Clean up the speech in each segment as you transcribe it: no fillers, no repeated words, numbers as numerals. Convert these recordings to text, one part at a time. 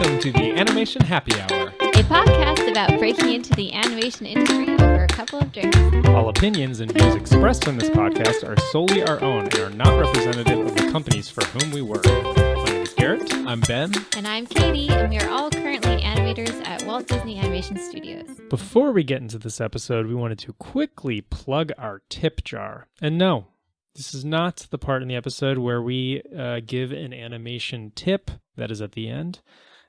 welcome to the Animation Happy Hour, a podcast about breaking into the animation industry over a couple of drinks. All opinions and views expressed on this podcast are solely our own and are not representative of the companies for whom we work. My name is Garrett. I'm Ben. And I'm Katie, and we are all currently animators at Walt Disney Animation Studios. Before we get into this episode, we wanted to quickly plug our tip jar. And no, this is not the part in the episode where we give an animation tip that is at the end.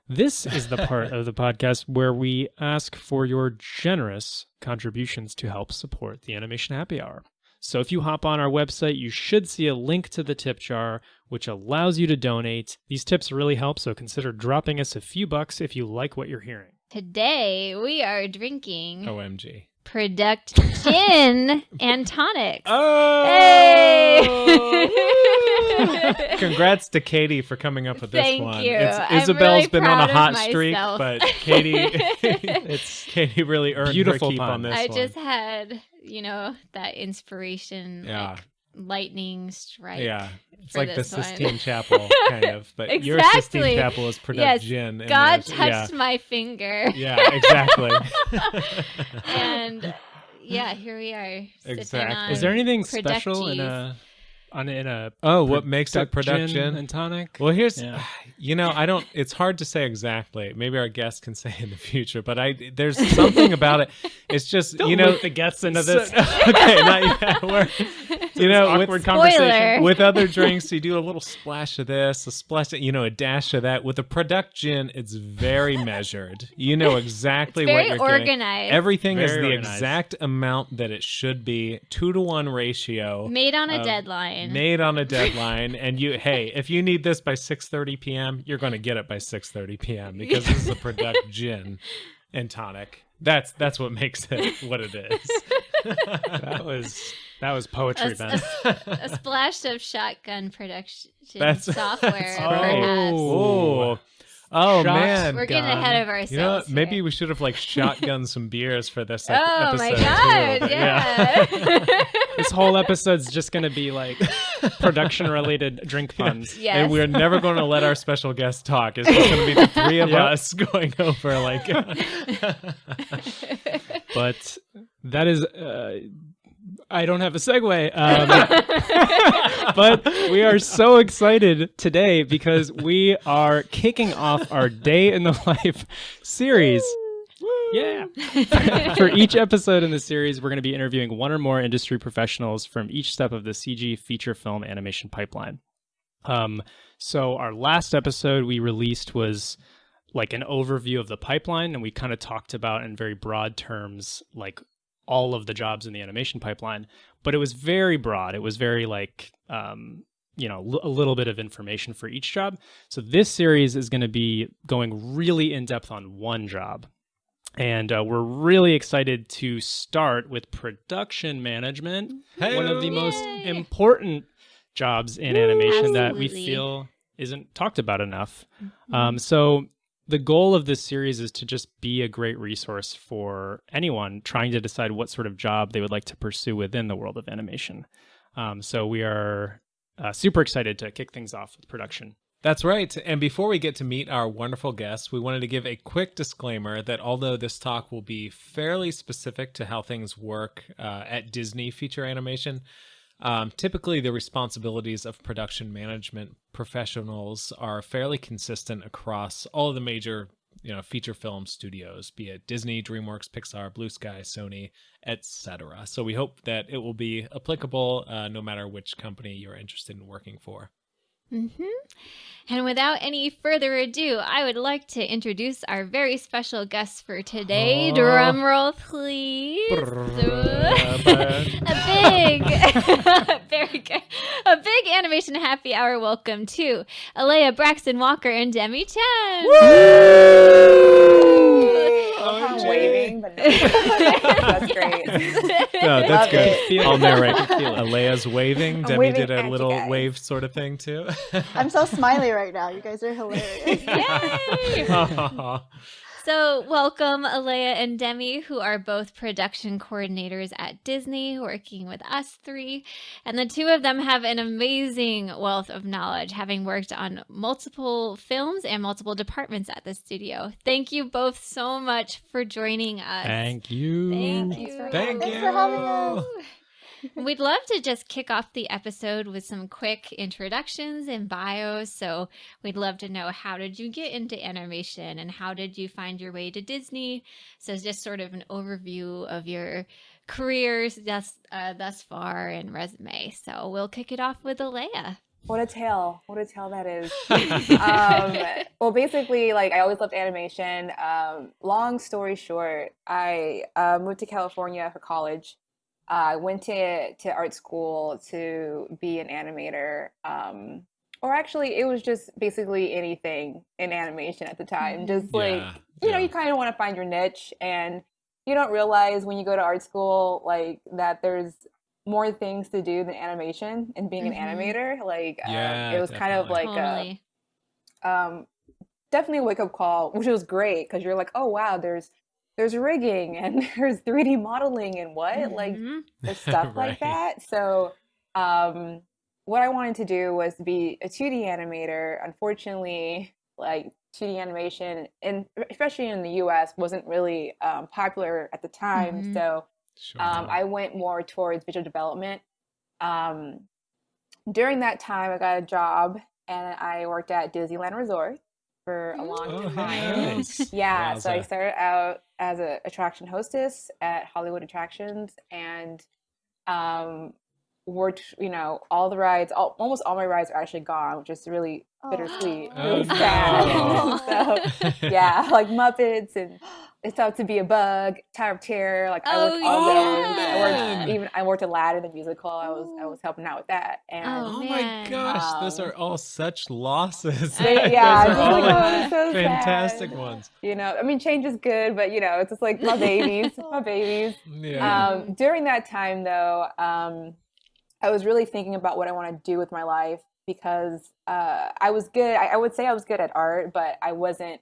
This is the part of the podcast where we ask for your generous contributions to help support the Animation Happy Hour. So if you hop on our website, you should see a link to the tip jar, which allows you to donate. These tips really help, so consider dropping us a few bucks if you like what you're hearing. Today, we are drinking OMG. Product Gin and Tonic. Oh! Hey! Congrats to Katie for coming up with this Thank one. you. Isabel's really been on a proud of hot streak, myself. but Katie really earned Beautiful her keep pun. on this I one. just had, that inspiration, Yeah. like lightning strike. Yeah. It's for like the this one. Sistine Chapel, kind of. But your Exactly. Sistine Chapel is Product Yes, Gin. and God there's- touched my finger. Yeah, exactly. And yeah, here we are. sipping Exactly. on Is there anything Product special in cheese. a Oh, what makes it Product gin Gin? and tonic? Well, here's, Yeah. it's hard to say exactly. Maybe our guests can say in the future, but there's something about it. It's just, Don't loop the guests into this. Okay, not yet. Awkward conversation. With other drinks, you do a little splash of this, a splash, a dash of that. With a Product Gin, it's very measured. You know exactly It's very what you're getting. organized. Everything is Very the organized. exact amount that it should be, 2-to-1 ratio. Made on a deadline. Made on a deadline, and if you need this by 6:30 p.m., you're going to get it by 6:30 p.m. because this is a Product Gin and Tonic. That's what makes it what it is. That was poetry, Ben. a splash of shotgun production That's software, great. perhaps. Oh Shot. man! We're getting ahead of ourselves. You know, maybe here. we should have shotgunned some beers for this Oh episode. my too, god! but Yeah. This whole episode's just going to be like production-related drink puns. Yes. And we're never going to let our special guest talk. It's just going to be the three of us going over But that is... I don't have a segue. But we are so excited today because we are kicking off our Day in the Life series. Yeah. For each episode in the series, we're going to be interviewing one or more industry professionals from each step of the CG feature film animation pipeline. So our last episode we released was like an overview of the pipeline, and we kind of talked about in very broad terms, like all of the jobs in the animation pipeline, but it was very broad. It was very a little bit of information for each job. So this series is going to be going really in depth on one job. And we're really excited to start with production management, one of the most important jobs in animation that we Absolutely. feel isn't talked about enough. So the goal of this series is to just be a great resource for anyone trying to decide what sort of job they would like to pursue within the world of animation. So we are super excited to kick things off with production. That's right. And before we get to meet our wonderful guests, we wanted to give a quick disclaimer that although this talk will be fairly specific to how things work at Disney feature animation, typically the responsibilities of production management professionals are fairly consistent across all of the major feature film studios, be it Disney, DreamWorks, Pixar, Blue Sky, Sony, etc. So we hope that it will be applicable no matter which company you're interested in working for. Mm-hmm. And without any further ado, I would like to introduce our very special guest for today. Drum roll, please. Very good. A big animation happy hour welcome to Alaia, Braxton-Walker, and Demi, Chen. I'm waving, but no. That's great. No, that's good. Feel I'll it. narrate. Feel it. Alaia's waving. Demi waving did a at you little guys. wave sort of thing too. I'm so smiley right now. You guys are hilarious. Yay! So, welcome Alaia and Demi, who are both production coordinators at Disney, working with us three. And the two of them have an amazing wealth of knowledge, having worked on multiple films and multiple departments at the studio. Thank you both so much for joining us. Thank you. Thank Thanks you. for Thank Thanks for having us. We'd love to just kick off the episode with some quick introductions and bios. So we'd love to know, how did you get into animation and how did you find your way to Disney? So it's just sort of an overview of your careers thus far and resume. So we'll kick it off with Alaia. What a tale that is. Well, basically, like, I always loved animation. Long story short, I moved to California for college. I went to art school to be an animator. Or actually, it was just basically anything in animation at the time. Just like, you know, you kind of want to find your niche, and you don't realize when you go to art school, like, that there's more things to do than animation and being an animator. Like, it was kind of like Totally. definitely a wake-up call, which was great because you're like, oh wow, there's rigging and there's 3D modeling and like there's stuff like that. So what I wanted to do was be a 2D animator. Unfortunately, like, 2D animation, and especially in the US, wasn't really popular at the time. So I went more towards visual development. During that time, I got a job and I worked at Disneyland Resort for a long time. Nice. Yeah, Wowza. so I started out as an attraction hostess at Hollywood Attractions, and worked, you know, all the rides. Almost all my rides are actually gone, which is really bittersweet, really sad. no. So yeah, like Muppets and It's Up to Be a Bug, Tower of Terror. Like, I worked all those. I worked Aladdin the musical. I was helping out with that. And Oh my gosh, those are all such losses. yeah, Those are all like so fantastic sad. ones. You know, I mean, change is good, but you know, it's just like my babies, my babies. Yeah. During that time, though, I was really thinking about what I want to do with my life, because I was good. I would say I was good at art, but I wasn't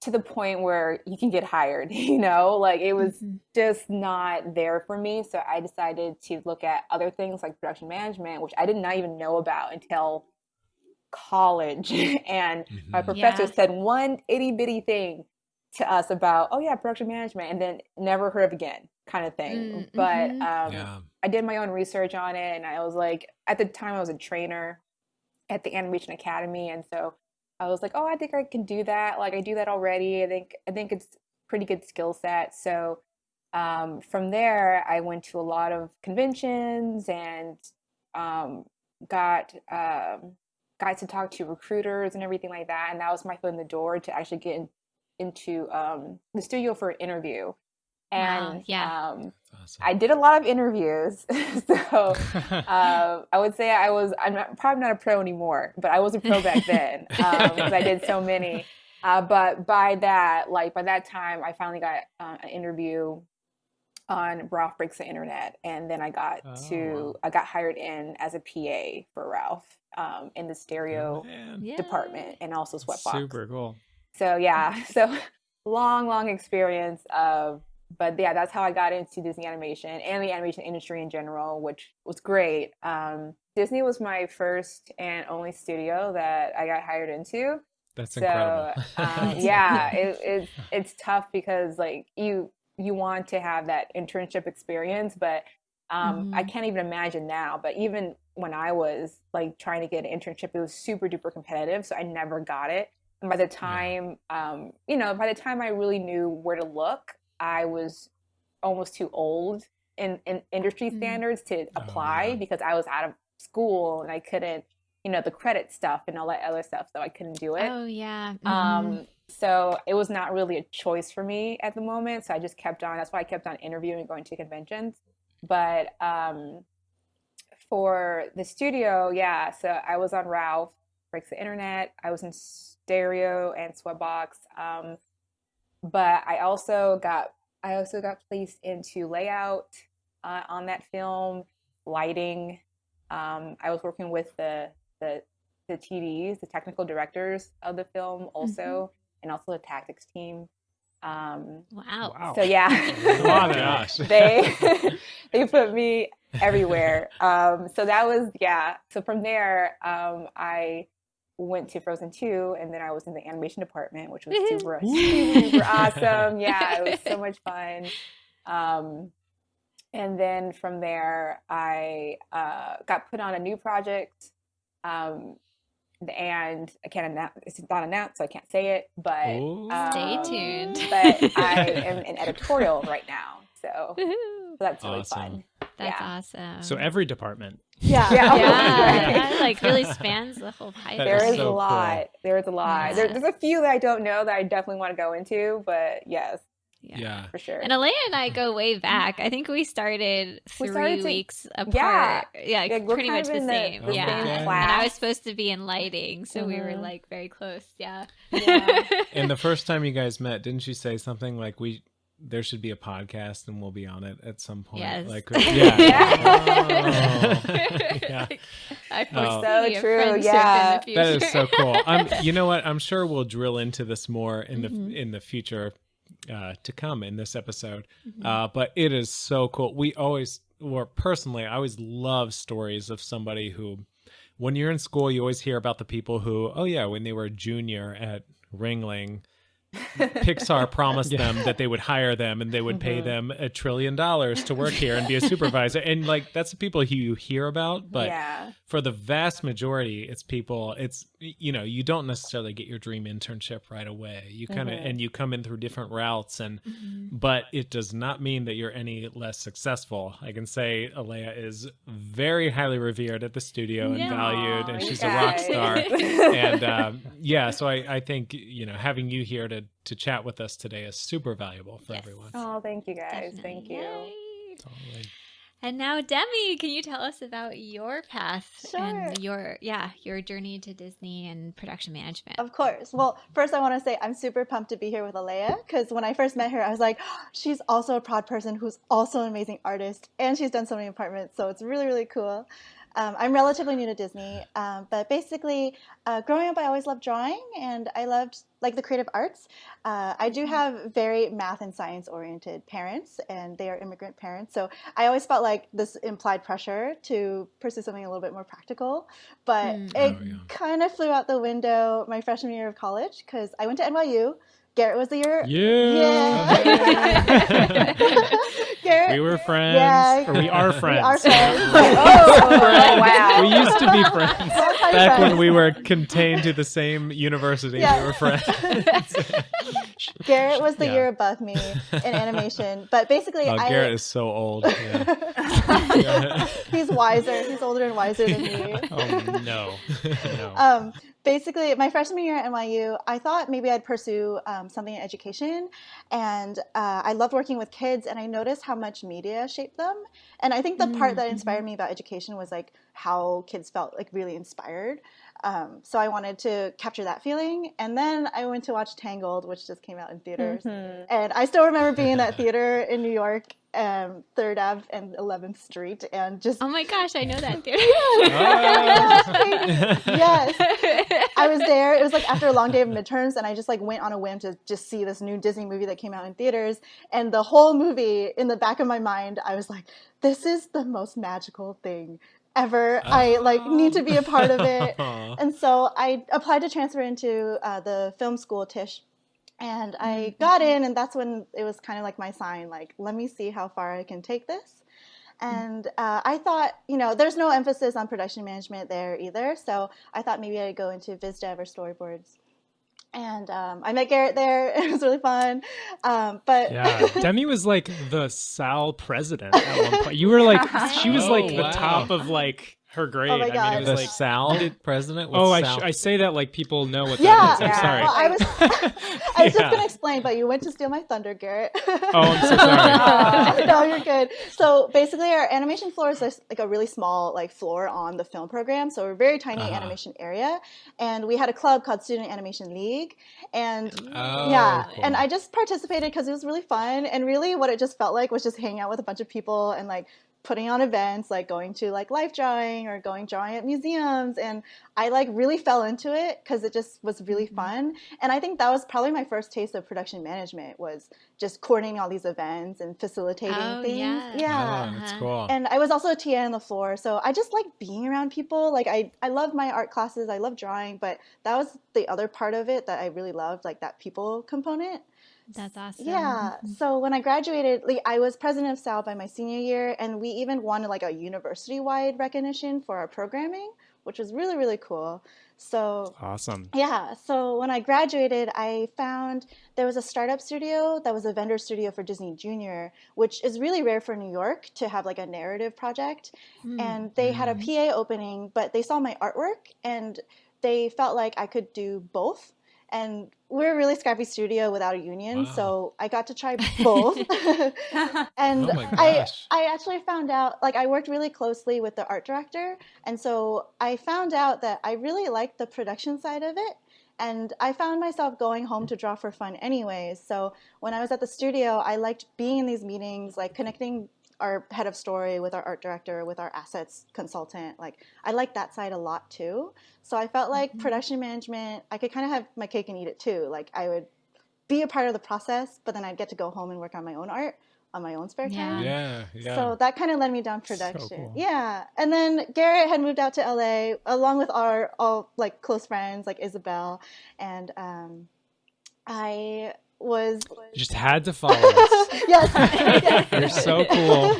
to the point where you can get hired, you know, like, it was just not there for me. So I decided to look at other things like production management, which I did not even know about until college. And my professor said one itty bitty thing to us about, oh yeah, production management, and then never heard of again, kind of thing. But I did my own research on it, and I was like, at the time I was a trainer at the Animation Academy, and so I was like, oh, I think I can do that. Like, I do that already. I think it's pretty good skill set. So from there, I went to a lot of conventions and got to talk to recruiters and everything like that. And that was my foot in the door to actually get into the studio for an interview. And Awesome. I did a lot of interviews. So I would say I'm probably not a pro anymore, but I was a pro back then, because I did so many. But by that time, I finally got an interview on Ralph Breaks the Internet. And then I got hired in as a PA for Ralph in the stereo department, and also Sweatbox. Super cool. So yeah, so long experience. But yeah, that's how I got into Disney animation and the animation industry in general, which was great. Disney was my first and only studio that I got hired into. That's incredible. Yeah, it's tough because, like, you want to have that internship experience, but I can't even imagine now. But even when I was like trying to get an internship, it was super duper competitive, so I never got it. And by the time, by the time I really knew where to look, I was almost too old in industry standards to apply, because I was out of school and I couldn't, the credit stuff and all that other stuff, so I couldn't do it. Oh yeah. So it was not really a choice for me at the moment. So I just kept on. That's why I kept on interviewing and going to conventions. But for the studio, yeah. So I was on Ralph Breaks the Internet. I was in stereo and Sweatbox. But I also got placed into layout on that film, lighting. I was working with the TDs, the technical directors of the film, also, and also the tactics team. Wow. So yeah, Oh gosh. they put me everywhere. So that was, so from there, I went to Frozen 2, and then I was in the animation department, which was super awesome. Yeah, it was so much fun. And then from there, I got put on a new project, and I can't announce, it's not announced, so I can't say it, but stay tuned. But I am in editorial right now, so that's really fun. That's awesome. So every department. Yeah. That like really spans the whole pipeline. There is so a lot. cool. There is a lot. Yeah. There's a few that I don't know that I definitely want to go into, but yes, Yeah. for sure. And Alaia and I go way back. I think we started 3 weeks apart. Yeah, we're pretty kind much of the in same. the Yeah. same And class. I was supposed to be in lighting, so we were like very close. Yeah. And the first time you guys met, didn't you say something like there should be a podcast and we'll be on it at some point? Yes. Like, Yeah. Yeah. I Oh. foresee So a true, friendship yeah. in the future. That is so cool. You know what? I'm sure we'll drill into this more in the future to come in this episode. But it is so cool. Personally, I always love stories of somebody who, when you're in school, you always hear about the people who, when they were a junior at Ringling, Pixar promised them that they would hire them and they would pay them $1 trillion to work here and be a supervisor. And like, that's the people who you hear about. But for the vast majority, it's people, you don't necessarily get your dream internship right away. You kind of, and you come in through different routes but it does not mean that you're any less successful. I can say Alaia is very highly revered at the studio and valued, and she's a rock star. And so I think, having you here to chat with us today is super valuable for everyone. Oh, thank you guys. Definitely. Thank you. Yay. Totally. And now, Demi, can you tell us about your path Sure. and your journey to Disney and production management? Of course. Well, first I want to say I'm super pumped to be here with Alaia, because when I first met her, I was like, she's also a prod person who's also an amazing artist, and she's done so many apartments, so it's really, really cool. I'm relatively new to Disney, but basically, growing up, I always loved drawing, and I loved the creative arts. I do have very math and science oriented parents, and they are immigrant parents, so I always felt like this implied pressure to pursue something a little bit more practical, but it kind of flew out the window my freshman year of college, because I went to NYU. Garrett was the year. Yeah. Garrett, We were friends. Yeah. Or we are friends. We are friends. Wow. We used to be friends. Back when we were contained to the same university, we were friends. Garrett was the year above me in animation, but basically, Garrett is so old. Yeah. he's wiser. He's older and wiser than me. Oh no. Basically, my freshman year at NYU, I thought maybe I'd pursue something in education, and I loved working with kids, and I noticed how much media shaped them. And I think the part that inspired me about education was how kids felt really inspired. So I wanted to capture that feeling. And then I went to watch Tangled, which just came out in theaters. And I still remember being in that theater in New York, 3rd Ave and 11th Street, and just... Oh my gosh, I know that theater. Yes. I was there. It was after a long day of midterms, and I just went on a whim to just see this new Disney movie that came out in theaters. And the whole movie, in the back of my mind, I was like, this is the most magical thing ever. I need to be a part of it. And so I applied to transfer into the film school, Tisch. And I got in, and that's when it was kind of my sign, let me see how far I can take this. And I thought, there's no emphasis on production management there either. So I thought maybe I'd go into biz dev or storyboards. And I met Garrett there. It was really fun. But Demi was the Sal president at one point. You were she was the top of her grade. Oh my God. I mean, it was Sal president? I say that people know what yeah, that is. I'm sorry. Well, I was just going to explain, but you went to steal my thunder, Garrett. Oh, I'm so sorry. No, you're good. So basically our animation floor is a really small floor on the film program. So we're a very tiny animation area. And we had a club called Student Animation League. And cool. and I just participated because it was really fun. And really what it just felt like was just hanging out with a bunch of people and putting on events, like going to like life drawing or going drawing at museums. And I like really fell into it because it just was really fun. And I think that was probably my first taste of production management, was just coordinating all these events and facilitating things. Yeah. Oh, that's cool. And I was also a TA on the floor, so I just like being around people. Like I love my art classes, I love drawing, but that was the other part of it that I really loved, like that people component. That's awesome. Yeah. So when I graduated, like, I was president of SAL by my senior year, and we even won like a university-wide recognition for our programming, which was really, really cool. So Awesome. yeah. So when I graduated, I found there was a startup studio that was a vendor studio for Disney Junior, which is really rare for New York to have like a narrative project. And they had a PA opening, but they saw my artwork and they felt like I could do both. And we're a really scrappy studio without a union, so I got to try both. And Oh my gosh. I actually found out, like, I worked really closely with the art director, and so I found out that I really liked the production side of it. And I found myself going home to draw for fun anyways. So when I was at the studio, I liked being in these meetings, like connecting our head of story with our art director, with our assets consultant. Like, I like that side a lot too. So I felt like production management, I could kind of have my cake and eat it too. Like, I would be a part of the process, but then I'd get to go home and work on my own art on my own spare time. Yeah. So that kind of led me down So production. cool. Yeah. And then Garrett had moved out to LA along with our all like close friends like Isabel. And I was You just had to follow us. yes. You're so cool.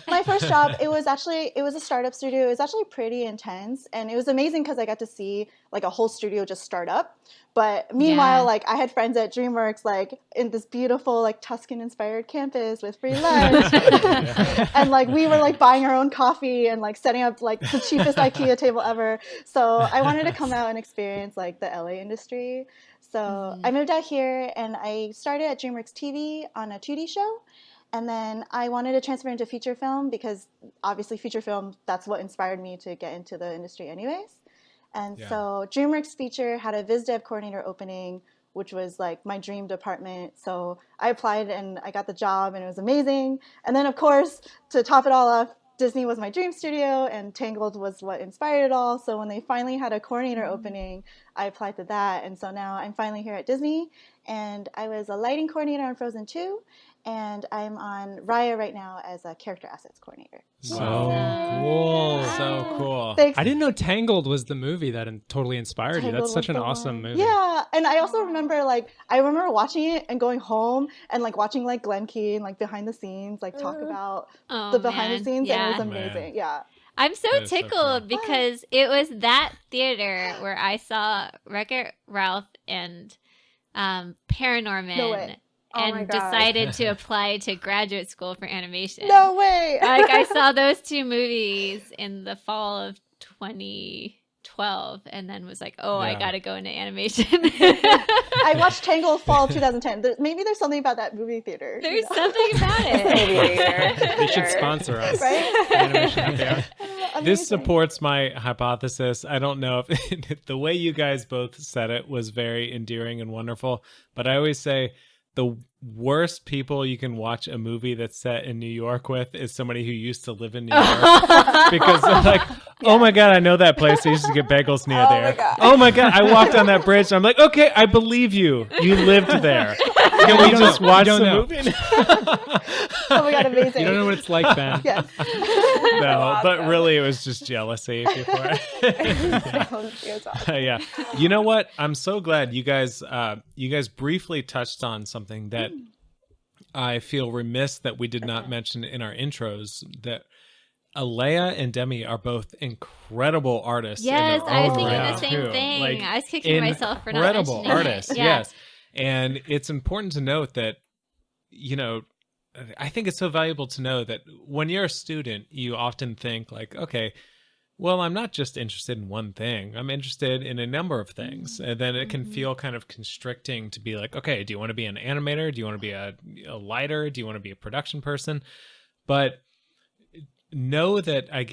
My first job, it was a startup studio. It was actually pretty intense, and it was amazing because I got to see like a whole studio just start up. But meanwhile, like, I had friends at DreamWorks, like in this beautiful like Tuscan inspired campus with free lunch, and like we were like buying our own coffee and like setting up like the cheapest IKEA table ever. So I wanted to come out and experience like the LA industry. So I moved out here and I started at DreamWorks TV on a 2D show. And then I wanted to transfer into feature film because obviously feature film, that's what inspired me to get into the industry anyways. And so DreamWorks Feature had a Viz Dev coordinator opening, which was like my dream department. So I applied and I got the job and it was amazing. And then of course, to top it all off, Disney was my dream studio and Tangled was what inspired it all. So when they finally had a coordinator opening, I applied to that. And so now I'm finally here at Disney, and I was a lighting coordinator on Frozen 2. And I'm on Raya right now as a character assets coordinator. So cool. So cool. Thanks. I didn't know Tangled was the movie that totally inspired you. Tangled That's such was an the awesome one. movie. Yeah, and I also remember watching it and going home and like watching like Glenn Keane like behind the scenes like talk about the behind the scenes, and it was amazing. Yeah. I'm so That is so tickled cool. because it was that theater where I saw Wreck-It Ralph and Paranorman. No way. Oh my and God. decided to apply to graduate school for animation. No way. Like, I saw those two movies in the fall of 2012 and then was like, I gotta go into animation. I watched Tangled fall 2010. Maybe there's something about that movie theater. There's something about it. Maybe They should sponsor us. Right? Animation Happy Hour. This supports my hypothesis. I don't know if the way you guys both said it was very endearing and wonderful, but I always say the worst people you can watch a movie that's set in New York with is somebody who used to live in New York, because they're like, oh my God, I know that place. I used to get bagels near there. my God. Oh my God, I walked on that bridge. I'm like, okay, I believe you. You lived there. Can we don't just know. watch You don't the know. movie? Oh my God, amazing. You don't know what it's like, Ben. Yes. No, but really it was just jealousy before. Yeah. You know what? I'm so glad you guys briefly touched on something that I feel remiss that we did not mention in our intros, that Alaia and Demi are both incredible artists. Yes, in their I was own thinking right the same too. thing. Like, I was kicking myself for not incredible mentioning artists. it. Yeah. Yes. And it's important to note that, I think it's so valuable to know that when you're a student, you often think like, okay, well, I'm not just interested in one thing. I'm interested in a number of things. And then it can feel kind of constricting to be like, okay, do you want to be an animator? Do you want to be a lighter? Do you want to be a production person? But know that I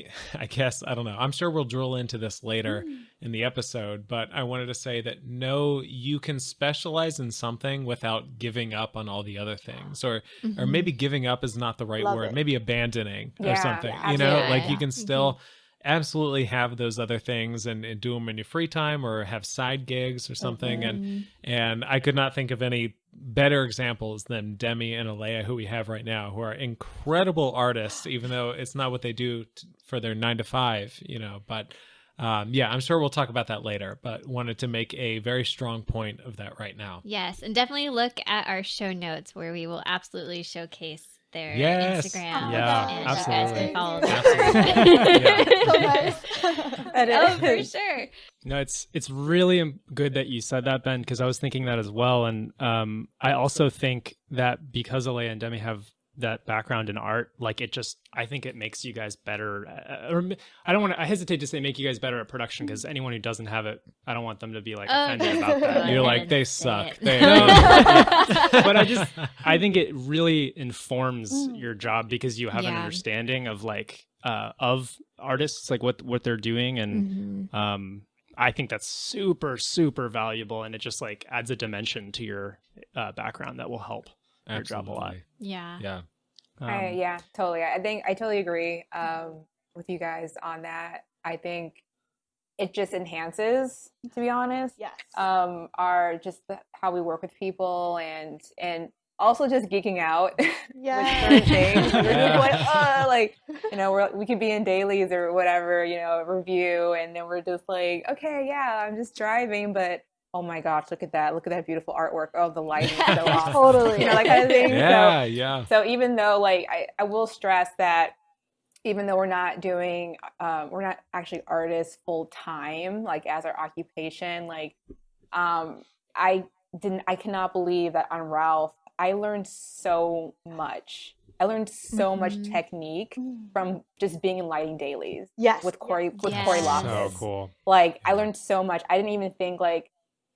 guess, I don't know. I'm sure we'll drill into this later in the episode, but I wanted to say that no, you can specialize in something without giving up on all the other things, or maybe giving up is not the right Love word. it. Maybe abandoning or Yeah, something, yeah, you know, yeah, like yeah. you can still absolutely have those other things and do them in your free time or have side gigs or something. And I could not think of any better examples than Demi and Alaia, who we have right now, who are incredible artists, even though it's not what they do for their 9 to 5, you know, but yeah, I'm sure we'll talk about that later, but wanted to make a very strong point of that right now. Yes, and definitely look at our show notes where we will absolutely showcase their Yes. Instagram. Yeah, and absolutely. You guys can follow Absolutely. them. So nice. Oh, for sure. No, it's really good that you said that, Ben, because I was thinking that as well. And I also think that because Alaia and Demi have that background in art, like I think it makes you guys better. I hesitate to say make you guys better at production, because anyone who doesn't have it, I don't want them to be like offended about that. You're like, they suck. They But I think it really informs your job, because you have an Yeah. understanding of like of artists, like what they're doing, and I think that's super, super valuable, and it just like adds a dimension to your background that will help your job a lot. Yeah. Yeah. Yeah, totally. I think I totally agree with you guys on that. I think it just enhances, to be honest, Yes. how we work with people, and also just geeking out with Yes. certain things. We're Yeah. just like, you know, we could be in dailies or whatever, you know, review, and then we're just like, okay, yeah, I'm just driving, but oh my gosh, look at that beautiful artwork. Oh, the lighting is so awesome. Totally. You know, that kind of thing. Yeah. Yeah. So even though, like, I will stress that even though we're not actually artists full time, like as our occupation, like, I cannot believe that on Ralph, I learned so much. I learned so much technique from just being in lighting dailies Yes. with Corey Yes. Loftus. So cool. Like, I learned so much. I didn't even think like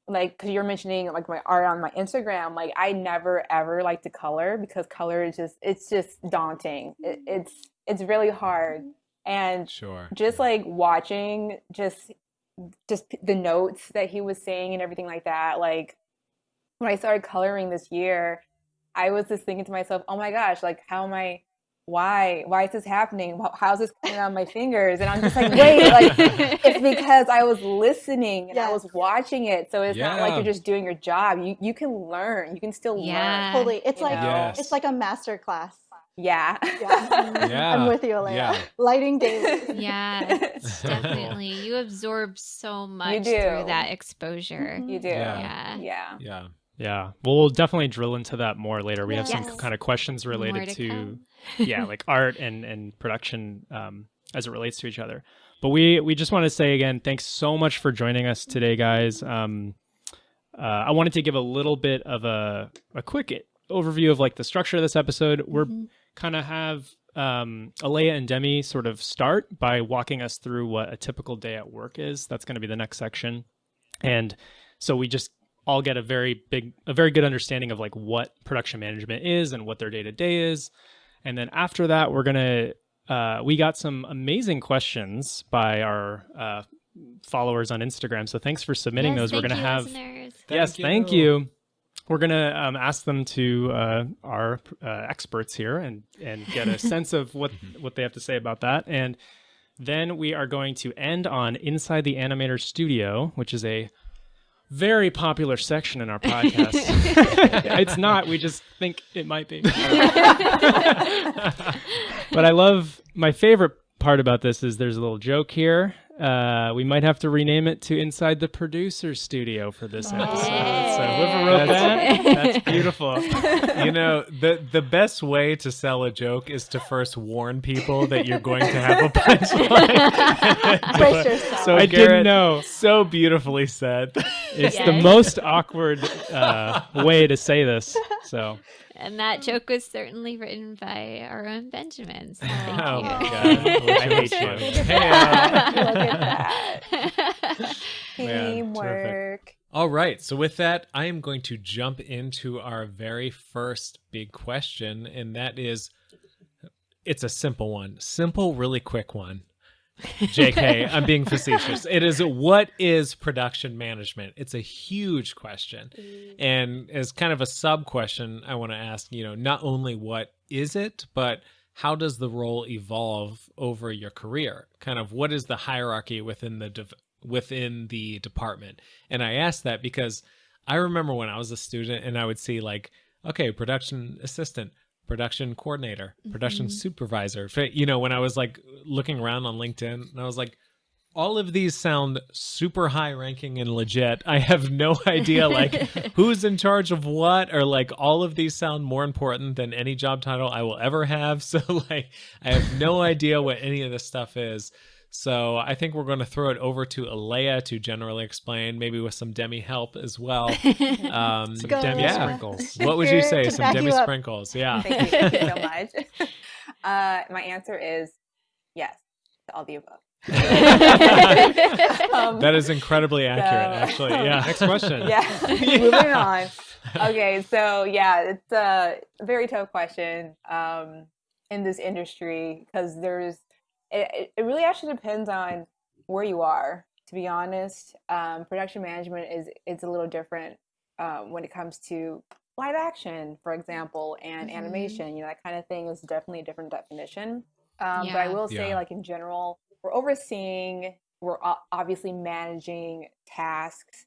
because you're mentioning like my art on my Instagram, like I never ever like to color, because color is just daunting. It's really hard. And Sure. just like watching just the notes that he was saying and everything like that, like when I started coloring this year, I was just thinking to myself, oh my gosh, like why is this happening? How's this coming on my fingers? And I'm just like, wait, like it's because I was listening and I was watching it. So it's not like you're just doing your job. You can learn. You can still learn. Totally. It's like Yes. it's like a master class. Yeah. Yeah. I'm with you, Alaia. Yeah. Lighting daily. Yeah, definitely. You absorb so much do. through that exposure. You do. Yeah. Yeah. Yeah. Yeah. Well, we'll definitely drill into that more later. We have some Yes. kind of questions More related to to come. yeah, like art and production as it relates to each other. But we just want to say again, thanks so much for joining us today, guys. I wanted to give a little bit of a quick overview of like the structure of this episode. We're kind of have Alaia and Demi sort of start by walking us through what a typical day at work is. That's going to be the next section. And so we just all get a very good understanding of like what production management is and what their day-to-day is. And then after that, we're going to, we got some amazing questions by our followers on Instagram. So thanks for submitting those. We're going to have, thank you. We're going to ask them to our experts here and get a sense of what they have to say about that. And then we are going to end on Inside the Animator Studio, which is a very popular section in our podcast. It's not. We just think it might be. But I love, my favorite part about this is there's a little joke here. We might have to rename it to Inside the Producer Studio for this episode. So whoever wrote that's beautiful. You know, the best way to sell a joke is to first warn people that you're going to have a punchline. Brace yourself. So I Garrett, didn't know. So beautifully said. It's the most awkward way to say this. So And that joke was certainly written by our own Benjamin. So thank Oh you. my God. I hate you. Hey, Look at that. Man, Teamwork. all right. So with that, I am going to jump into our very first big question, and that is, it's a simple one. Simple, really quick one. JK, I'm being facetious. It is, what is production management? It's a huge question. And as kind of a sub question, I want to ask, not only what is it, but how does the role evolve over your career? Kind of what is the hierarchy within the department? And I ask that because I remember when I was a student and I would see like, okay, production assistant, production coordinator, production supervisor. When I was like looking around on LinkedIn, and I was like, all of these sound super high ranking and legit. I have no idea like who's in charge of what, or like all of these sound more important than any job title I will ever have. So like I have no idea what any of this stuff is. So I think we're going to throw it over to Alaia to generally explain, maybe with some Demi help as well. Some Demi sprinkles. What would you say? Some Demi sprinkles. Yeah. Thank you so much. My answer is yes to all the above. That is incredibly accurate, actually. Yeah. Next question. Yeah. Moving on. Okay. So yeah, it's a very tough question in this industry because it really actually depends on where you are, to be honest. Production management is a little different when it comes to live action, for example, and animation. That kind of thing is definitely a different definition. But I will say, like in general, we're obviously managing tasks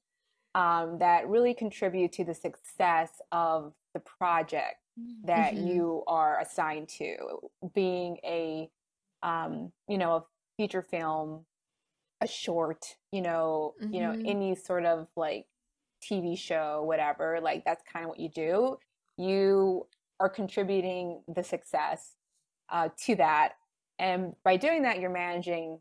that really contribute to the success of the project that you are assigned to, being a feature film, a short, any sort of like TV show, whatever, like that's kind of what you do. You are contributing the success to that. And by doing that, you're managing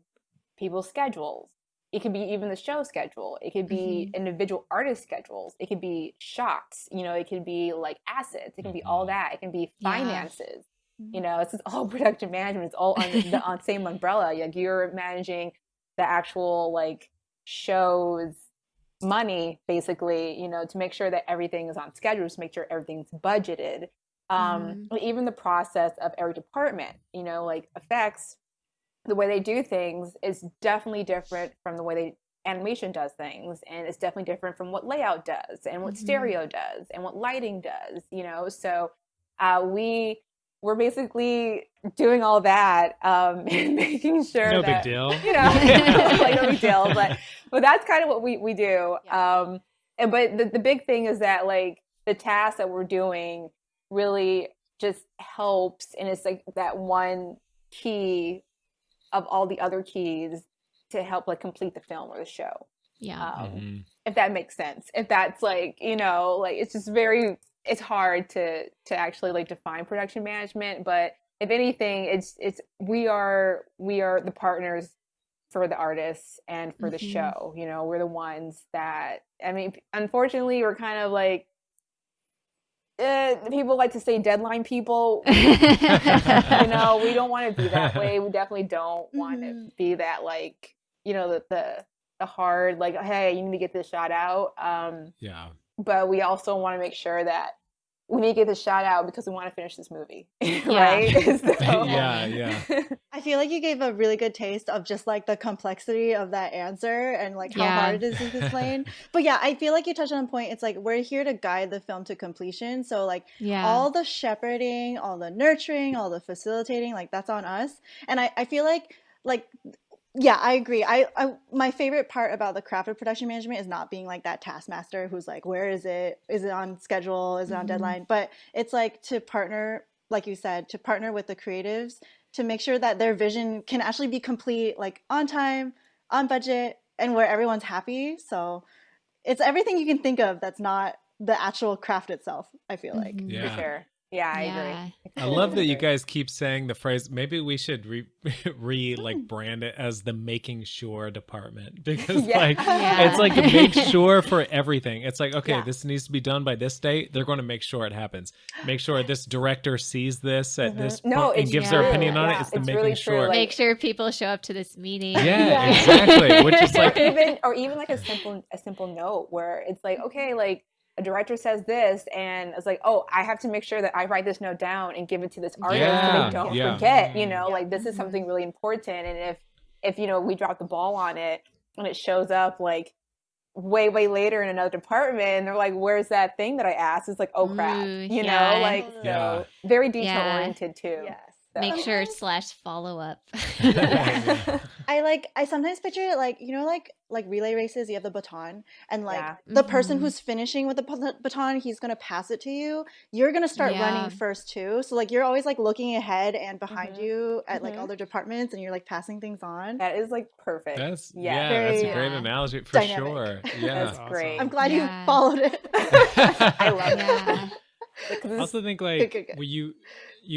people's schedules. It could be even the show schedule. It could be individual artist schedules. It could be shots, it could be like assets. It can be all that. It can be finances. It's just all production management. It's all under the same umbrella. Like you're managing the actual like show's money, basically, to make sure that everything is on schedule, to make sure everything's budgeted. Even the process of every department, like effects, the way they do things is definitely different from the way animation does things, and it's definitely different from what layout does and what stereo does and what lighting does. So we're basically doing all that and making sure no that, big deal. Like no big deal, but that's kind of what we do. But the big thing is that like the task that we're doing really just helps, and it's like that one key of all the other keys to help like complete the film or the show. If that makes sense. If that's like, like it's just it's hard to actually like define production management, but if anything, it's we are the partners for the artists and for the show. We're the ones that, unfortunately, we're kind of like people like to say deadline people. We don't want to be that way. We definitely don't want to be that like the hard like, hey, you need to get this shot out. But we also want to make sure that we need to get this shot out because we want to finish this movie, right? Yeah. I feel like you gave a really good taste of just like the complexity of that answer and like how hard it is to explain. But yeah, I feel like you touched on a point. It's like we're here to guide the film to completion. So like all the shepherding, all the nurturing, all the facilitating, like that's on us. And I feel like yeah, I agree. I my favorite part about the craft of production management is not being like that taskmaster who's like, where is it? Is it on schedule? Is it on deadline? But it's like to partner, like you said, to partner with the creatives to make sure that their vision can actually be complete, like on time, on budget, and where everyone's happy. So it's everything you can think of that's not the actual craft itself, I feel like. For sure. Yeah, I agree. I love that you guys keep saying the phrase. Maybe we should like brand it as the making sure department, because it's like a make sure for everything. It's like, okay, this needs to be done by this date. They're going to make sure it happens. Make sure this director sees this at this point and gives their opinion on it. It's the making really sure. Like, make sure people show up to this meeting. Yeah, exactly. Which is like or even like a simple note where it's like, okay, like a director says this, and it's like, oh, I have to make sure that I write this note down and give it to this artist so they don't forget, you know, like this is something really important. And if you know, we drop the ball on it and it shows up like way later in another department and they're like, where's that thing that I asked? It's like, oh crap, you know, like so very detail oriented too. Yes. So. Make sure / follow up. I sometimes picture it like, you know, like relay races, you have the baton, and like the person who's finishing with the baton, he's gonna pass it to you. You're gonna start running first too. So like you're always like looking ahead and behind you at like other departments, and you're like passing things on. That is like perfect. That's very, that's a great analogy for dynamic. Sure. Yeah, that's great. I'm glad you followed it. I love it. I also think like good. you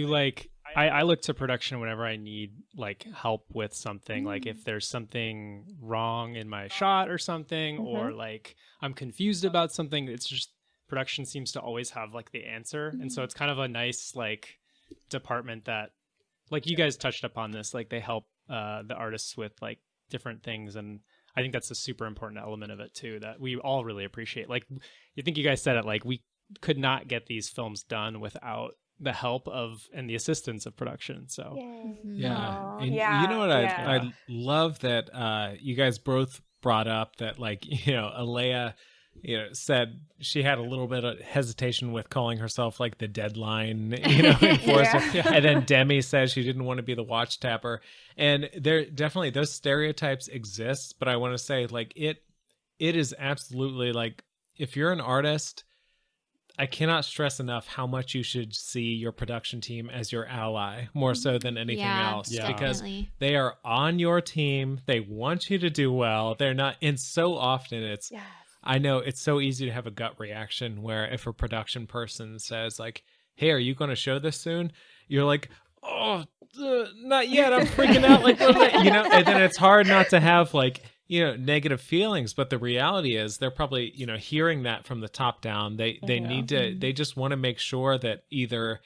like. I look to production whenever I need like help with something, like if there's something wrong in my shot or something, or like I'm confused about something. It's just production seems to always have like the answer. And so it's kind of a nice like department that, like you guys touched upon this, like they help the artists with like different things. And I think that's a super important element of it too, that we all really appreciate. Like you think you guys said it, like we could not get these films done without the help of and the assistance of production. So and you know what I love that you guys both brought up that, like, you know, Alaia, you know, said she had a little bit of hesitation with calling herself like the deadline, you know, enforcer. And then Demi says she didn't want to be the watch tapper. And there definitely those stereotypes exist, but I want to say like it is absolutely like, if you're an artist, I cannot stress enough how much you should see your production team as your ally more so than anything else. Because they are on your team. They want you to do well. They're not, and so often it's, I know it's so easy to have a gut reaction where if a production person says like, hey, are you going to show this soon? You're like, oh, not yet. I'm freaking out. Like, you know, and then it's hard not to have like, you know, negative feelings, but the reality is they're probably, you know, hearing that from the top down. They need to, they just want to make sure that either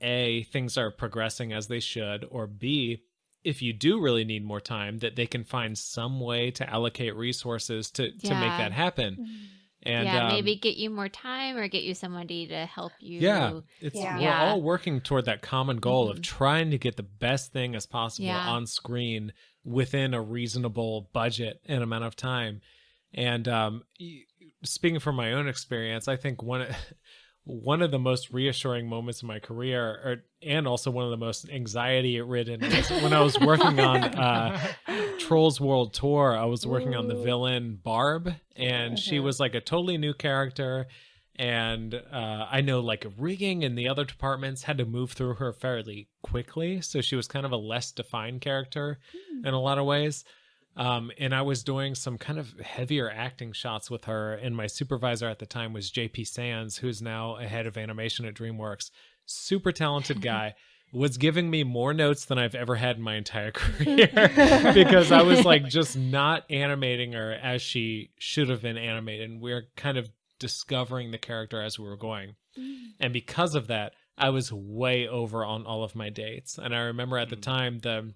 A, things are progressing as they should, or B, if you do really need more time, that they can find some way to allocate resources to make that happen. And maybe get you more time or get you somebody to help you. We're all working toward that common goal of trying to get the best thing as possible on screen within a reasonable budget and amount of time. And speaking from my own experience, I think one of the most reassuring moments in my career, and also one of the most anxiety-ridden, was when I was working on Trolls World Tour. I was working on the villain Barb, and she was like a totally new character. And I know like rigging and the other departments had to move through her fairly quickly. So she was kind of a less defined character in a lot of ways. And I was doing some kind of heavier acting shots with her. And my supervisor at the time was JP Sands, who's now a head of animation at DreamWorks. Super talented guy. Was giving me more notes than I've ever had in my entire career because I was like just not animating her as she should have been animated. And we're kind of discovering the character as we were going. And because of that, I was way over on all of my dates. And I remember at the time, the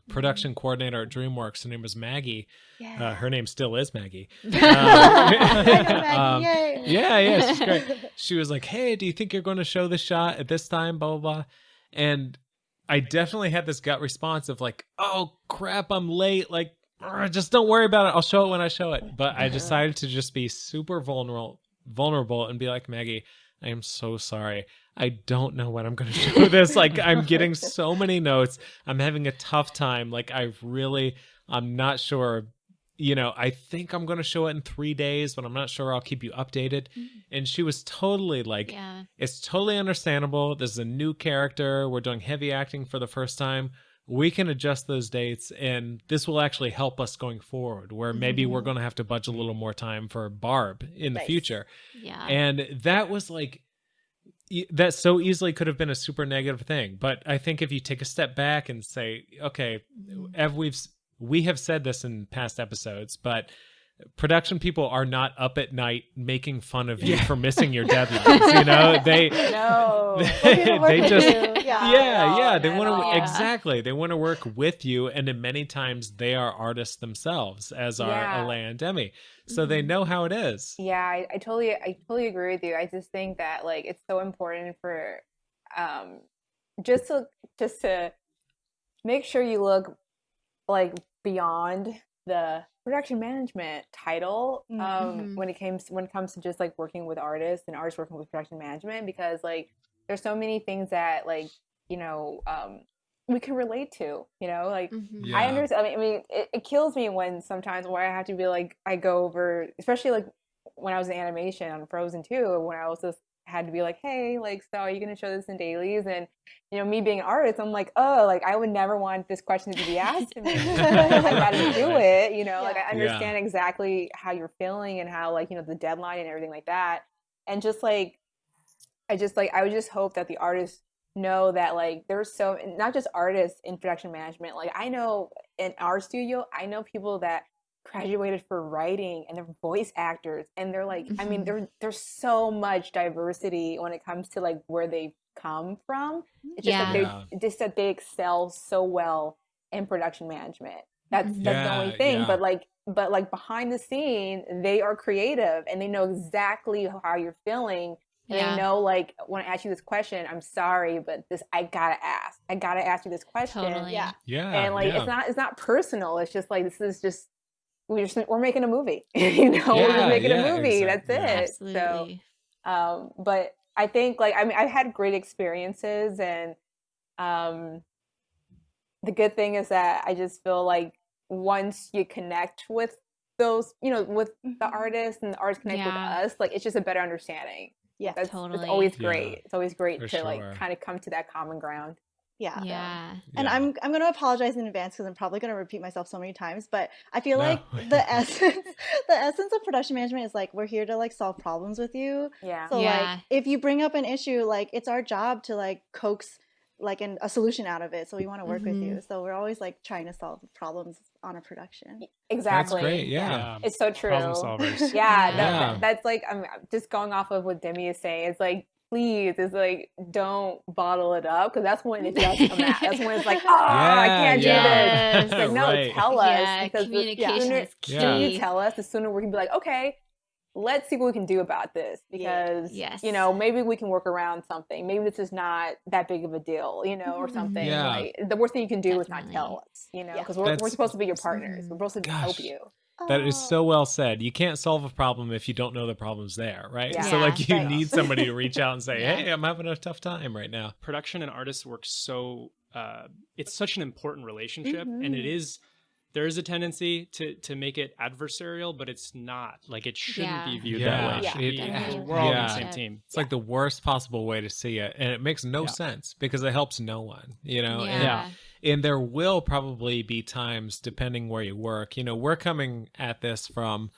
production coordinator at DreamWorks, her name was Maggie. Her name still is Maggie. Maggie, she's great. She was like, hey, do you think you're going to show the shot at this time? Blah, blah, blah. And I definitely had this gut response of like, oh crap, I'm late. Like, just don't worry about it. I'll show it when I show it. But I decided to just be super vulnerable and be like, Maggie, I am so sorry. I don't know when I'm going to show this. Like, I'm getting so many notes. I'm having a tough time. Like, I'm not sure. You know, I think I'm going to show it in 3 days, but I'm not sure. I'll keep you updated. And she was totally like, it's totally understandable. This is a new character. We're doing heavy acting for the first time. We can adjust those dates, and this will actually help us going forward, where maybe we're going to have to budget a little more time for Barb in the future. And that was like, that so easily could have been a super negative thing. But I think if you take a step back and say, okay, we have said this in past episodes, but production people are not up at night making fun of you for missing your deadlines. You know, they they just they want to exactly. They want to work with you, and then many times they are artists themselves, as are Alaia and Demi, so they know how it is. Yeah, I totally agree with you. I just think that like it's so important for just to make sure you look like beyond the production management title when it comes to just like working with artists and artists working with production management, because like there's so many things that like we can relate to, like I understand. I mean it kills me when sometimes where I have to be like, I go over, especially like when I was in animation on Frozen 2, when I was just had to be like, hey, like, so are you going to show this in dailies? And me being an artist, I'm like, oh, like I would never want this question to be asked to me. I got to do it, like I understand exactly how you're feeling and how like the deadline and everything like that. And just like I would just hope that the artists know that like there's so not just artists in production management. Like I know in our studio, I know people that graduated for writing and they're voice actors, and they're like I mean there's so much diversity when it comes to like where they come from. It's just that they excel so well in production management. That's the only thing. But like behind the scene, they are creative and they know exactly how you're feeling. And they know, like, when I ask you this question, I'm sorry, but I gotta ask you this question. Totally. And like it's not personal. It's just like we're making a movie. We're just making a movie. Exactly. That's it. Absolutely. So, but I think like I mean I've had great experiences, and the good thing is that I just feel like once you connect with those, with the artists and the artists connect with us, like it's just a better understanding. Yeah, it's always great. It's always great to like kind of come to that common ground. Yeah. And I'm going to apologize in advance because I'm probably going to repeat myself so many times, but I feel like the essence of production management is like we're here to like solve problems with you. Yeah. So like if you bring up an issue, like it's our job to like coax like a solution out of it. So we want to work with you. So we're always like trying to solve problems on a production. Exactly. That's great. Yeah. It's so true. Problem solvers. That's like I'm just going off of what Demi is saying. It's like, please, it's like, don't bottle it up, because that's when it does come out. That's when it's like, I can't do this. It's like, no, tell us, because communication is key. The sooner you tell us, the sooner we can be like, okay, let's see what we can do about this, because maybe we can work around something. Maybe this is not that big of a deal, or something. Like the worst thing you can do is not tell us, because we're supposed to be your partners. We're supposed to help you. That is so well said. You can't solve a problem if you don't know the problem's there, right? So like you need somebody to reach out and say, hey, I'm having a tough time right now. Production and artists work so it's such an important relationship, and there is a tendency to make it adversarial, but it's not. Like it shouldn't be viewed that way. We're all on the same team. It's like the worst possible way to see it, and it makes no sense because it helps no one, And there will probably be times, depending where you work, we're coming at this from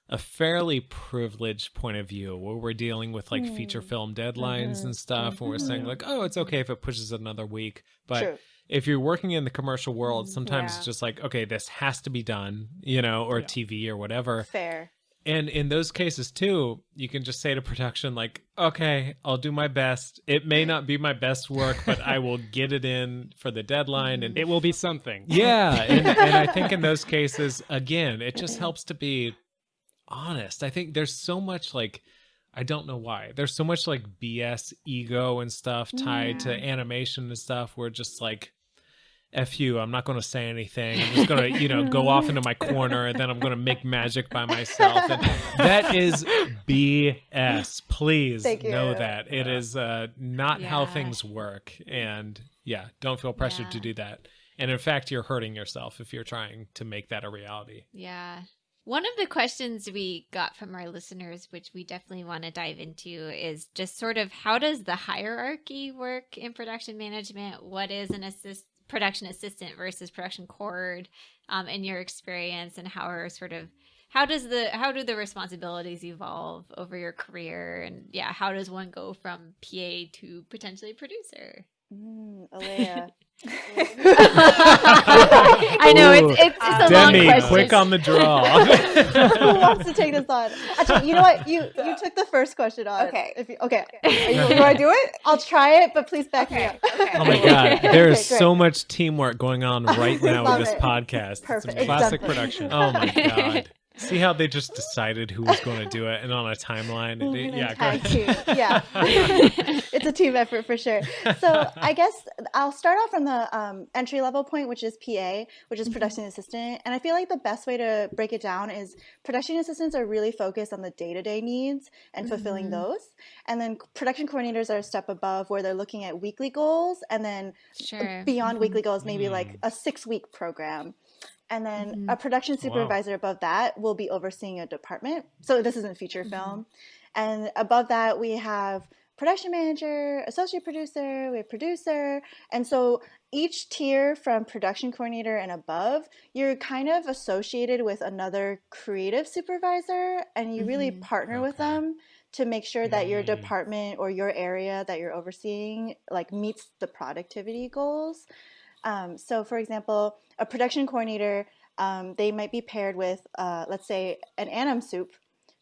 a fairly privileged point of view where we're dealing with like feature film deadlines and stuff, and we're saying like, oh, it's okay if it pushes another week. But if you're working in the commercial world, sometimes it's just like, okay, this has to be done, or TV or whatever. Fair. And in those cases too, you can just say to production, like, okay, I'll do my best. It may not be my best work, but I will get it in for the deadline. And it will be something. Yeah. And I think in those cases, again, it just helps to be honest. I think there's so much like, I don't know why. There's so much like BS ego and stuff tied to animation and stuff where just like, F you, I'm not going to say anything. I'm just going to, go off into my corner, and then I'm going to make magic by myself. And that is BS. Please know that. It is not how things work. And don't feel pressured to do that. And in fact, you're hurting yourself if you're trying to make that a reality. Yeah. One of the questions we got from our listeners, which we definitely want to dive into, is just sort of how does the hierarchy work in production management? What is an production assistant versus production cord in your experience, and how do the responsibilities evolve over your career, and how does one go from PA to potentially producer? Alaia. I know Ooh. it's a Demi, long question. quick on the draw. Who wants to take this on? Actually, you know what? You took the first question on. Okay. Okay. You want to do it? I'll try it, but please back me up. Okay. Oh my God, there's Okay, great. so much teamwork going on right now Love with this it. podcast. Perfect. It's amazing. Classic Exactly. production. Oh my God. See how they just decided who was going to do it and on a timeline? Yeah, go Tag ahead. team. Yeah. It's a team effort for sure. So I guess I'll start off from the entry level point, which is PA, which is production assistant. And I feel like the best way to break it down is production assistants are really focused on the day-to-day needs and fulfilling those. And then production coordinators are a step above where they're looking at weekly goals, and then Sure. beyond weekly goals, maybe like a 6-week program. And then a production supervisor above that will be overseeing a department. So this isn't feature film. And above that, we have production manager, associate producer, we have producer. And so each tier from production coordinator and above, you're kind of associated with another creative supervisor, and you really partner with them to make sure that your department or your area that you're overseeing like meets the productivity goals. So for example, a production coordinator, they might be paired with, let's say, an Anam soup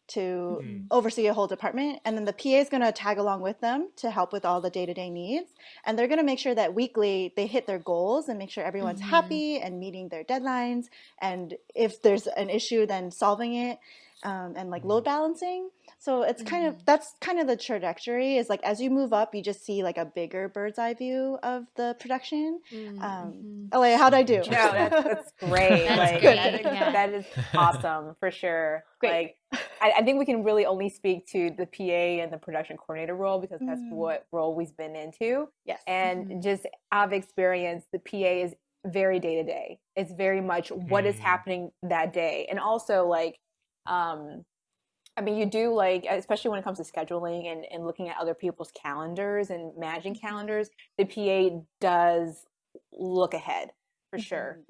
to oversee a whole department. And then the PA is going to tag along with them to help with all the day-to-day needs. And they're going to make sure that weekly they hit their goals and make sure everyone's happy and meeting their deadlines. And if there's an issue, then solving it and like load balancing. So it's kind of, that's kind of the trajectory is like, as you move up, you just see like a bigger bird's eye view of the production. Alaia, how'd I do? No, that's great. That's like, great. I think Yeah. that is awesome for sure. Great. Like, I think we can really only speak to the PA and the production coordinator role because that's what role we've been into. Yes. And just out of experience, the PA is very day to day. It's very much what is happening that day. And also like, I mean, you do like, especially when it comes to scheduling and looking at other people's calendars and managing calendars, the PA does look ahead for sure.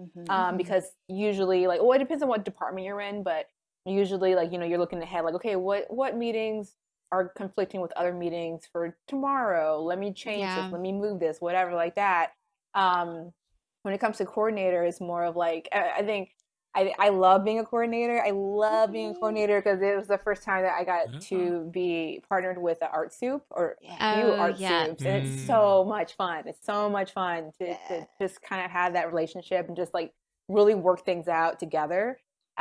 Because usually like, well, it depends on what department you're in, but usually like, you know, you're looking ahead like, okay, what meetings are conflicting with other meetings for tomorrow? Let me change this, let me move this, whatever like that. When it comes to coordinator, it's more of like, I think, I love being a coordinator. I love being a coordinator because it was the first time that I got to be partnered with the art soup or few art soups. And it's so much fun. It's so much fun to just kind of have that relationship and just like really work things out together,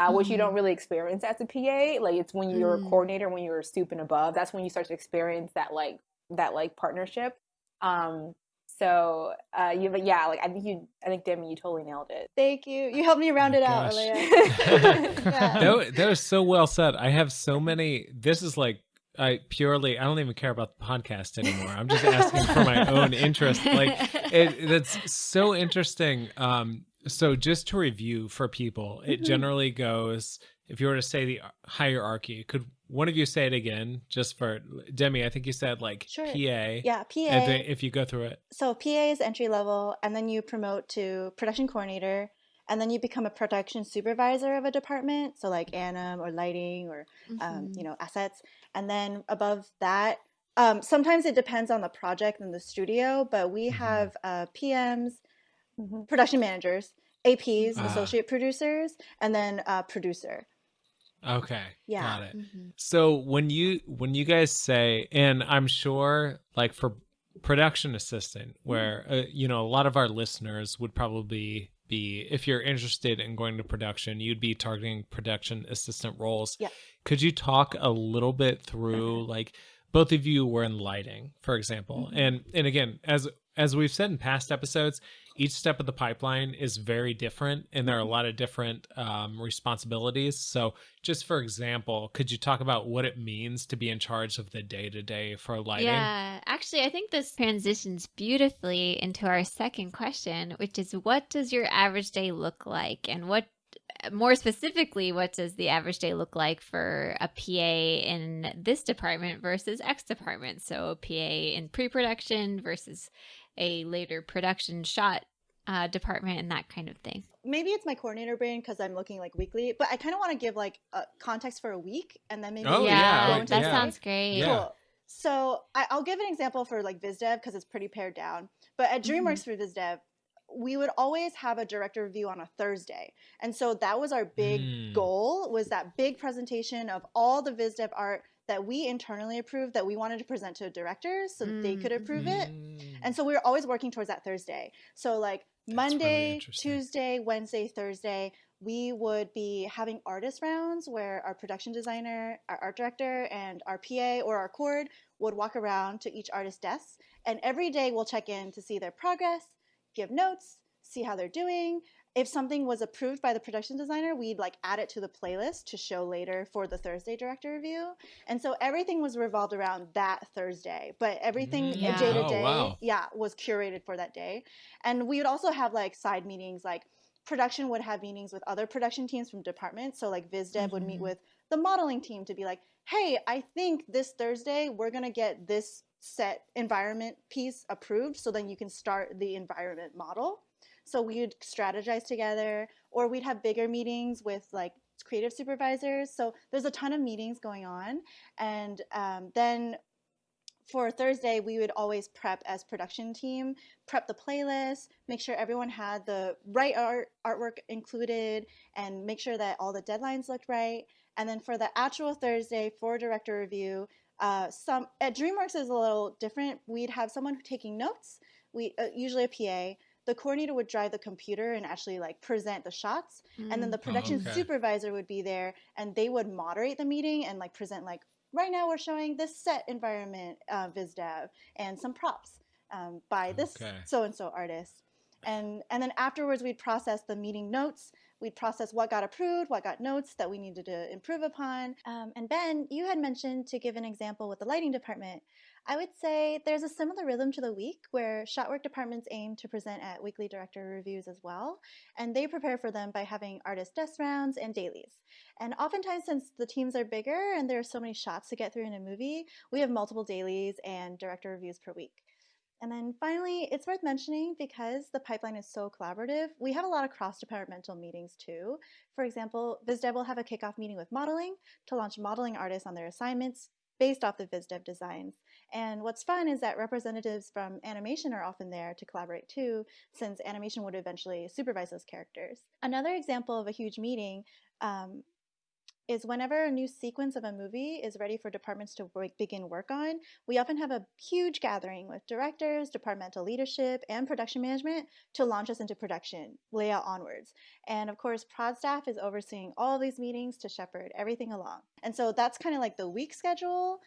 which you don't really experience as a PA. Like it's when you're a coordinator, when you're a soup and above, that's when you start to experience that partnership. So like I think Demi, you totally nailed it. Thank you. You helped me round it out, Gosh. Alaia. That was so well said. I have so many. This is like I don't even care about the podcast anymore. I'm just asking for my own interest. Like that's so interesting. So just to review for people, it generally goes. If you were to say the hierarchy, could one of you say it again? Just for Demi, I think you said like Sure. PA. Yeah, PA. And then if you go through it. So PA is entry level, and then you promote to production coordinator, and then you become a production supervisor of a department. So like Anam or lighting or assets, and then above that, sometimes it depends on the project and the studio, but we have PMs, production managers, APs, associate producers, and then producer. Okay. Yeah. Got it. So when you guys say, and I'm sure like for production assistant, where a lot of our listeners would probably be, if you're interested in going to production, you'd be targeting production assistant roles. Yeah. Could you talk a little bit through like both of you were in lighting, for example, and again, as we've said in past episodes, each step of the pipeline is very different and there are a lot of different responsibilities. So just for example, could you talk about what it means to be in charge of the day-to-day for lighting? Yeah, actually, I think this transitions beautifully into our second question, which is what does your average day look like? And more specifically, what does the average day look like for a PA in this department versus X department? So a PA in pre-production versus a later production shot department and that kind of thing. Maybe it's my coordinator brain because I'm looking like weekly, but I kind of want to give like a context for a week and then maybe that go into sounds great. Yeah. Cool. So I'll give an example for like VizDev because it's pretty pared down. But at DreamWorks for VizDev, we would always have a director review on a Thursday. And so that was our big goal, was that big presentation of all the Viz Dev art that we internally approved that we wanted to present to directors so that they could approve it. And so we were always working towards that Thursday. So like Monday, Tuesday, Wednesday, Thursday, we would be having artist rounds where our production designer, our art director, and our PA or our cord would walk around to each artist's desk. And every day we'll check in to see their progress, give notes, see how they're doing. If something was approved by the production designer, we'd like add it to the playlist to show later for the Thursday director review. And so everything was revolved around that Thursday, but everything day to day, was curated for that day. And we would also have like side meetings, like production would have meetings with other production teams from departments. So like VizDev would meet with the modeling team to be like, hey, I think this Thursday we're going to get this set environment piece approved, so then you can start the environment model. So we'd strategize together, or we'd have bigger meetings with like creative supervisors. So there's a ton of meetings going on. And then for Thursday, we would always prep as production team, prep the playlist, make sure everyone had the right artwork included, and make sure that all the deadlines looked right. And then for the actual Thursday for director review, some at DreamWorks is a little different. We'd have someone taking notes, usually a PA. The coordinator would drive the computer and actually like present the shots. And then the production supervisor would be there and they would moderate the meeting and like present like, right now we're showing this set environment VizDev and some props by this so-and-so artist. And then afterwards we'd process the meeting notes. We'd process what got approved, what got notes that we needed to improve upon. And Ben, you had mentioned to give an example with the lighting department. I would say there's a similar rhythm to the week where shot work departments aim to present at weekly director reviews as well. And they prepare for them by having artist desk rounds and dailies. And oftentimes, since the teams are bigger and there are so many shots to get through in a movie, we have multiple dailies and director reviews per week. And then finally, it's worth mentioning because the pipeline is so collaborative, we have a lot of cross-departmental meetings too. For example, VizDev will have a kickoff meeting with modeling to launch modeling artists on their assignments based off the VizDev designs. And what's fun is that representatives from animation are often there to collaborate too, since animation would eventually supervise those characters. Another example of a huge meeting is whenever a new sequence of a movie is ready for departments to begin work on, we often have a huge gathering with directors, departmental leadership, and production management to launch us into production, layout onwards. And of course, prod staff is overseeing all of these meetings to shepherd everything along. And so that's kind of like the week schedule.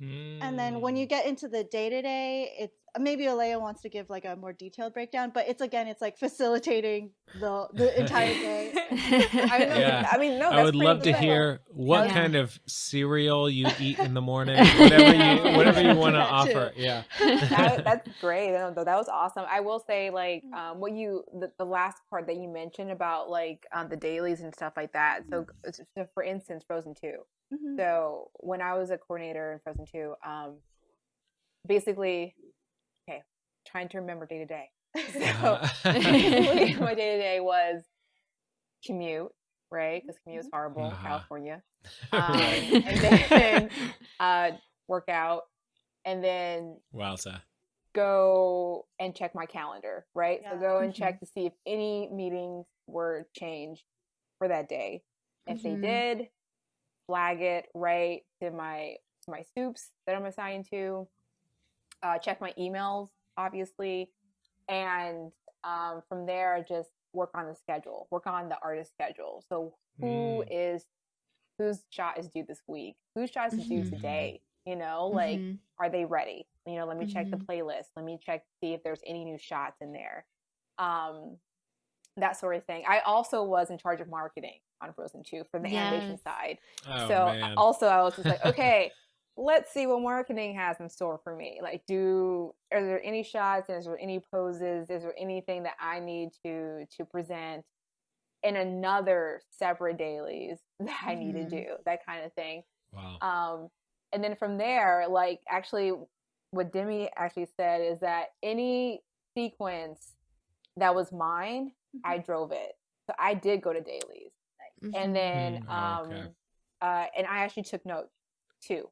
And then when you get into the day-to-day, it's maybe Alaia wants to give like a more detailed breakdown, but it's like facilitating the entire day. I would love to hear what kind of cereal you eat in the morning, whatever you want to offer. Yeah, that's great. That was awesome. I will say like the last part that you mentioned about like the dailies and stuff like that. So for instance, Frozen 2. So when I was a coordinator in Frozen 2, basically, trying to remember day to day. So basically my day to day was commute, right? Because commute is horrible in California. And then work out, and then go and check my calendar, right? So go and check to see if any meetings were changed for that day. If they did, flag it right to my soups that I'm assigned to. Check my emails, obviously, and from there just work on the schedule, work on the artist schedule. So whose shot is due this week? Whose shot is due today? Like, are they ready? Let me check the playlist. Let me check, see if there's any new shots in there. That sort of thing. I also was in charge of marketing on Frozen 2 for the animation side. I was just like, okay, let's see what marketing has in store for me. Like, are there any shots? Is there any poses? Is there anything that I need to present in another separate dailies that I need to do? That kind of thing. Wow. And then from there, like, actually what Demi actually said is that any sequence that was mine, I drove it. So I did go to dailies. And then and I actually took notes too.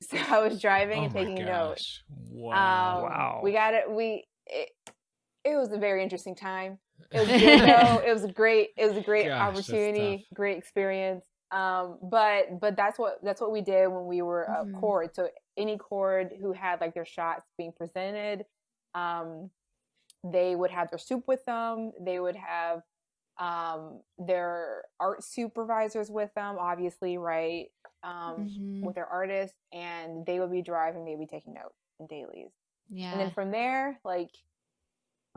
So I was driving and taking notes. Wow. We got it. It was a very interesting time. It was good though. It was a great Gosh, opportunity, that's tough. great experience. But that's what we did when we were a chord. So any chord who had like their shots being presented, they would have their soup with them. They would have their art supervisors with them, obviously, right? With their artists, and they would be driving. They'd be taking notes and dailies. Yeah. And then from there, like,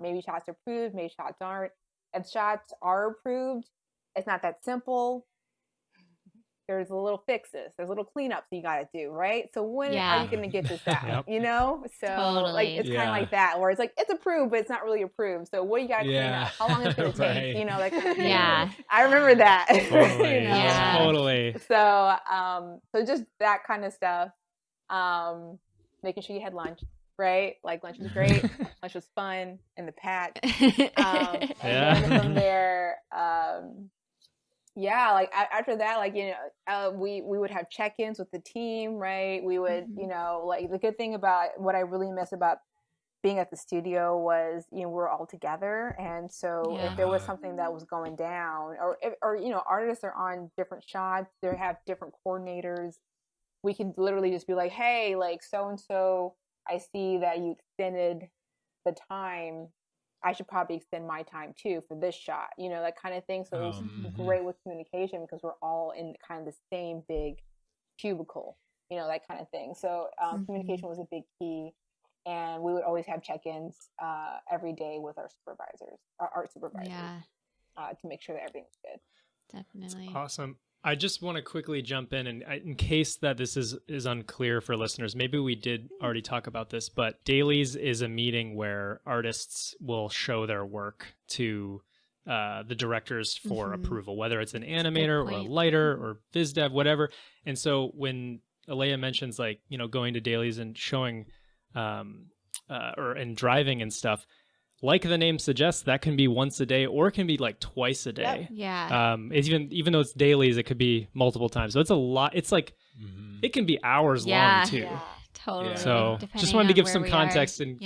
maybe shots are approved, maybe shots aren't. If shots are approved, it's not that simple. There's a little fixes. There's little cleanups you got to do, right? So when are you going to get this out? Yep. You know? So like it's kind of like that, where it's like it's approved, but it's not really approved. So what you got to clean up? How long is it going to take? You know, that kind of thing. Yeah. I remember that. Totally. You know? Yeah. Totally. So so just that kind of stuff. Making sure you had lunch, right? Like lunch was great. Lunch was fun in the patch. And then from there, yeah, like after that, like, you know, we would have check-ins with the team, right? We would, you know, like the good thing about what I really miss about being at the studio was, you know, we're all together. And so if there was something that was going down, or, you know, artists are on different shots, they have different coordinators. We could literally just be like, hey, like so-and-so, I see that you extended the time. I should probably extend my time too for this shot, you know, that kind of thing. So it was great with communication because we're all in kind of the same big cubicle, you know, that kind of thing. So communication was a big key. And we would always have check-ins every day with our supervisors, our art supervisors, to make sure that everything was good. Definitely. That's awesome. I just want to quickly jump in, and in case that this is unclear for listeners, maybe we did already talk about this, but dailies is a meeting where artists will show their work to the directors for approval, whether it's an animator or a lighter or biz dev, whatever. And so when Alaia mentions, like, you know, going to dailies and showing and driving and stuff, like the name suggests, that can be once a day or it can be like twice a day. Yeah. It's even though it's dailies, it could be multiple times. So it's a lot. It's like it can be hours long too. Yeah, totally. So just wanted to give some context in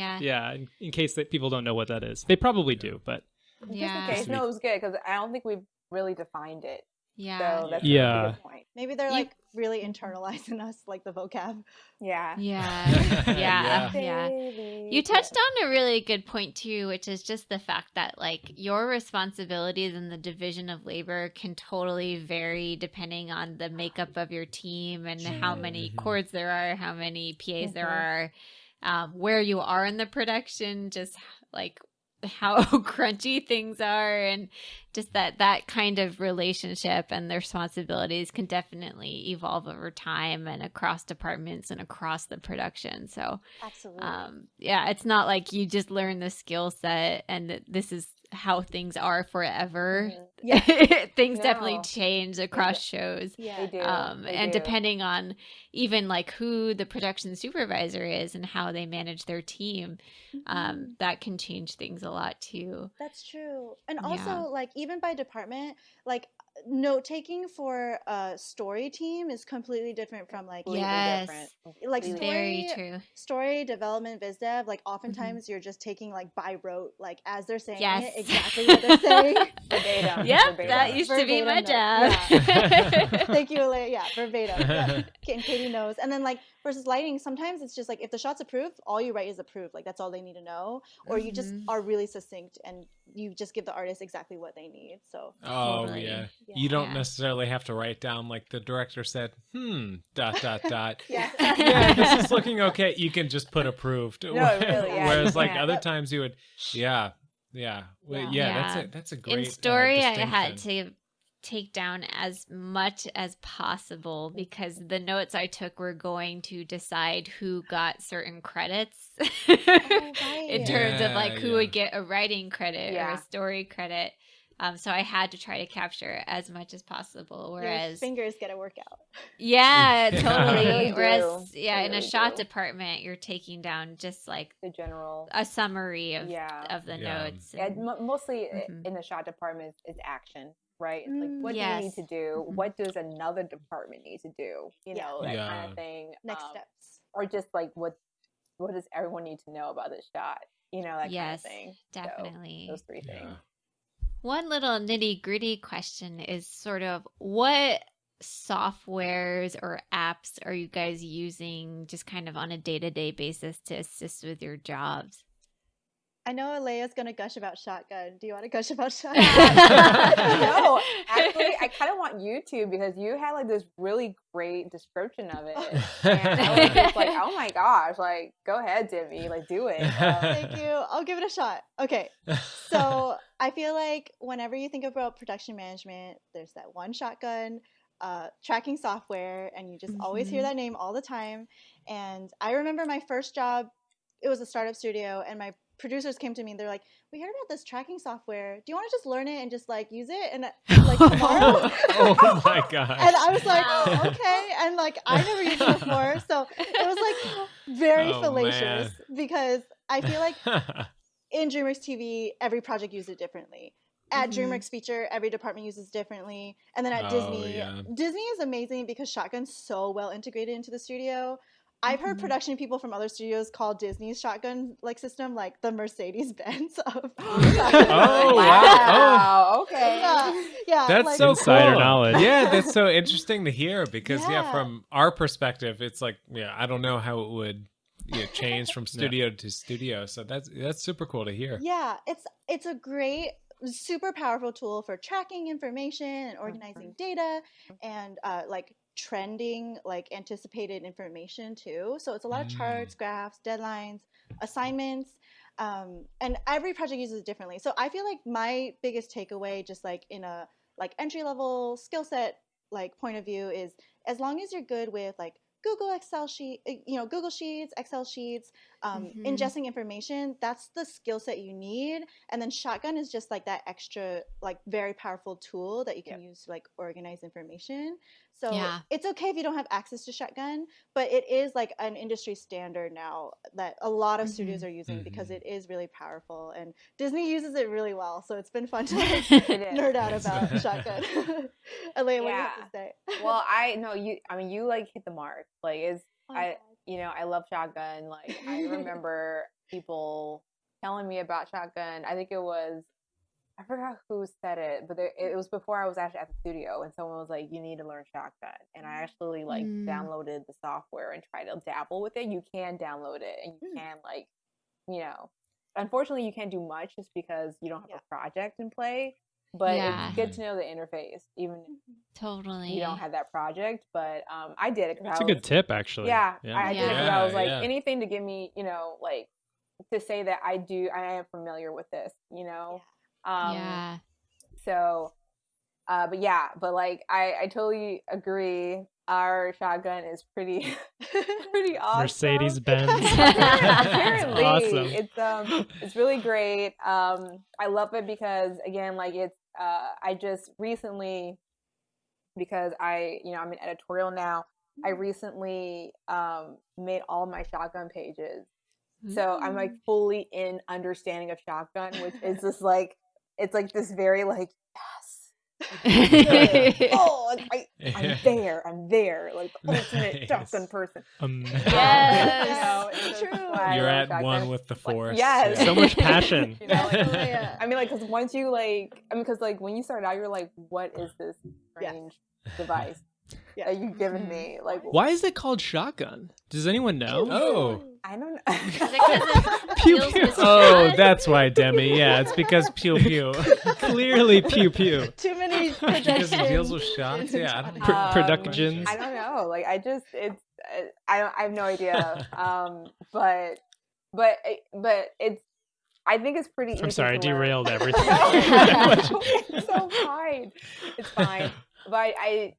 case that people don't know what that is. They probably do, but just in case. No, it was good because I don't think we've really defined it. Yeah. So that's a really good point. Maybe they're like really internalizing us, like the vocab. Yeah. You touched on a really good point too, which is just the fact that like your responsibilities and the division of labor can totally vary depending on the makeup of your team and how many chords there are, how many PAs there are, where you are in the production, just like how crunchy things are, and just that kind of relationship and their responsibilities can definitely evolve over time and across departments and across the production. So absolutely, it's not like you just learn the skill set and this is how things are forever. Things definitely change across shows. They do. And depending on even like who the production supervisor is and how they manage their team, that can change things a lot too. That's true. And also like even by department, like note taking for a story team is completely different from like different. Like very true. Story development biz dev, like oftentimes you're just taking like by rote, like as they're saying it, exactly what they're saying. Verbatim. That used to be my job. Thank you, Alaia. Yeah, verbatim. And Katie knows. And then like versus lighting, sometimes it's just like if the shot's approved, all you write is approved. Like that's all they need to know. Or you just are really succinct and you just give the artist exactly what they need. So you don't necessarily have to write down like the director said, dot. Yeah, this is looking okay. You can just put approved. No, really, Whereas like other times you would, that's a great in story. I distinction. had to take down as much as possible because the notes I took were going to decide who got certain credits in terms of like who would get a writing credit or a story credit. So I had to try to capture as much as possible. Whereas your fingers get a workout. Yeah, totally. Really Whereas do. in a shot department, you're taking down just like the general, a summary of the notes. And, mostly in the shot department is action. Right? Like, what do you need to do? What does another department need to do? You know, that kind of thing. Next steps. Or just like, what does everyone need to know about this shot? you know, that kind of Yes, thing. definitely. So, those three things. Yeah. One little nitty gritty question is sort of what softwares or apps are you guys using just kind of on a day-to-day basis to assist with your jobs? I know Alaia's gonna gush about Shotgun. Do you want to gush about Shotgun? No, actually, I kind of want you to, because you had like this really great description of it, and I was just like, oh my gosh, like go ahead, Demi, like do it. Thank you. I'll give it a shot. Okay. So I feel like whenever you think about production management, there's that one Shotgun tracking software, and you just always hear that name all the time. And I remember my first job, it was a startup studio, and my producers came to me and they're like, we heard about this tracking software. Do you want to just learn it and just like use it and like tomorrow? Oh my gosh. And I was like, oh, okay. And like I never used it before. So it was like very fallacious because I feel like in DreamWorks TV, every project uses it differently. At DreamWorks Feature, every department uses differently. And then at Disney, Disney is amazing because Shotgun's so well integrated into the studio. I've heard production people from other studios call Disney's Shotgun like system like the Mercedes-Benz of Oh, wow. Wow. Okay. Yeah. That's like, so Insider cool. knowledge. Yeah, that's so interesting to hear because Yeah. from our perspective, it's like, I don't know how it would change from studio to studio. So that's super cool to hear. Yeah, it's a great, super powerful tool for tracking information and organizing data and like trending, like anticipated information too. So it's a lot of charts, graphs, deadlines, assignments, and every project uses it differently. So I feel like my biggest takeaway, just like in a like entry level skill set like point of view, is as long as you're good with like Google Google Sheets, Excel sheets, ingesting information, that's the skill set you need. And then Shotgun is just like that extra, like very powerful tool that you can use to like organize information. So it's okay if you don't have access to Shotgun, but it is like an industry standard now that a lot of studios are using because it is really powerful. And Disney uses it really well. So it's been fun to like, nerd out about Shotgun. Alaia, what do you have to say? Well, you like hit the mark. Like I love Shotgun. Like I remember people telling me about Shotgun. I think I forgot who said it, but it was before I was actually at the studio, and someone was like, you need to learn Shotgun. And I actually like downloaded the software and tried to dabble with it. You can download it and you can like, unfortunately you can't do much just because you don't have a project in play. But it's good to know the interface, even if you don't have that project. But I did it. It's a good tip, actually. I did it because I was like, anything to give me, like to say that I am familiar with this, So, but like I totally agree. Our Shotgun is pretty awesome. Mercedes-Benz. Apparently, awesome. It's really great. I love it because again, like it's I just recently, because I'm in editorial now. I recently made all my Shotgun pages, so I'm like fully in understanding of Shotgun, which is just like it's like this very like I'm there, like the ultimate Shotgun person. Yes, it's true. You're at one with the force. Yes. So much passion. I mean, like, because once you because like when you start out, you're like, what is this strange device that you've given me? Like, why is it called Shotgun? Does anyone know? Oh, I don't know. Is it 'cause it Pew, deals pew. with oh, shots? that's why, Demi. Yeah, it's because pew pew. Clearly, pew pew. Too many Because it deals projections. with shots. Yeah, I don't know. Productions. I don't know. Like, I have no idea. But it's. I think it's pretty easy. I'm sorry, I to learn. derailed everything. It's so fine. It's fine. But I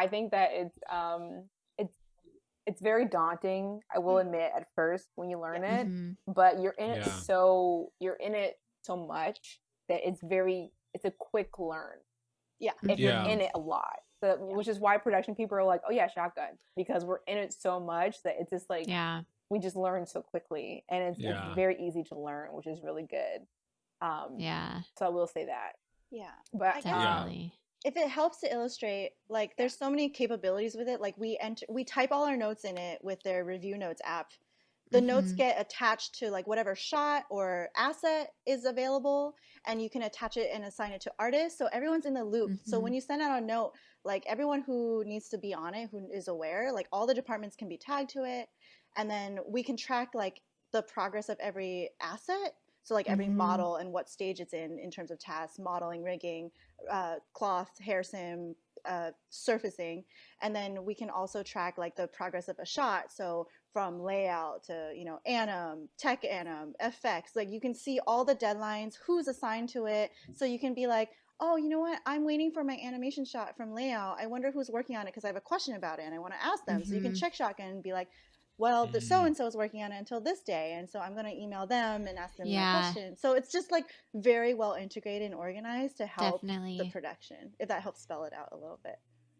think that it's very daunting. I will admit at first when you learn it, but you're in it so much that it's a quick learn. Yeah. If you're in it a lot. So, which is why production people are like, oh yeah, Shotgun, because we're in it so much that it's just like we just learn so quickly, and it's very easy to learn, which is really good. So I will say that. Yeah. But Definitely. If it helps to illustrate, like there's so many capabilities with it. Like we type all our notes in it with their review notes app. the notes Mhm. get attached to like whatever shot or asset is available, and you can attach it and assign it to artists. So everyone's in the loop. So when Mhm. you send out a note, like everyone who needs to be on it, who is aware, like all the departments can be tagged to it, and then we can track like the progress of every asset. So like every Mhm. model and what stage it's in terms of tasks, modeling, rigging, cloth, hair sim, surfacing. And then we can also track like the progress of a shot. So from layout to, you know, anim, tech anim, FX, like you can see all the deadlines, who's assigned to it. So you can be like, oh, you know what? I'm waiting for my animation shot from layout. I wonder who's working on it because I have a question about it and I want to ask them. So you can Mhm. check shotgun and be like, well, the so Mm. and so is working on it until this day, and so I'm going to email them and ask them my Yeah, question. So it's just like very well integrated and organized to help the definitely. production. If that helps spell it out a little bit.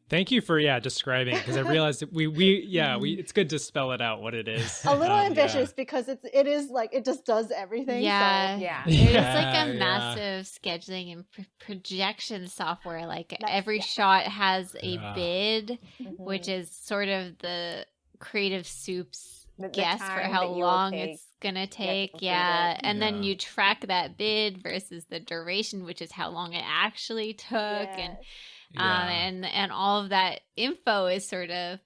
Thank you for describing, because I realized that we Mhm. it's good to spell it out what it is. A little Yeah. ambitious because it is like it just does everything. Yeah. Yeah. It is like Yeah, a yeah. massive scheduling and projection software. Like Nice, every yeah. shot has a Yeah. bid, Mhm. which is sort of the creative soup's The guess for time how that you will long take. it's gonna You have to take. complete Yeah. it. And then Yeah. you track that bid versus the duration, which is how long it actually took. And Yes. Yeah. and all of that info is sort of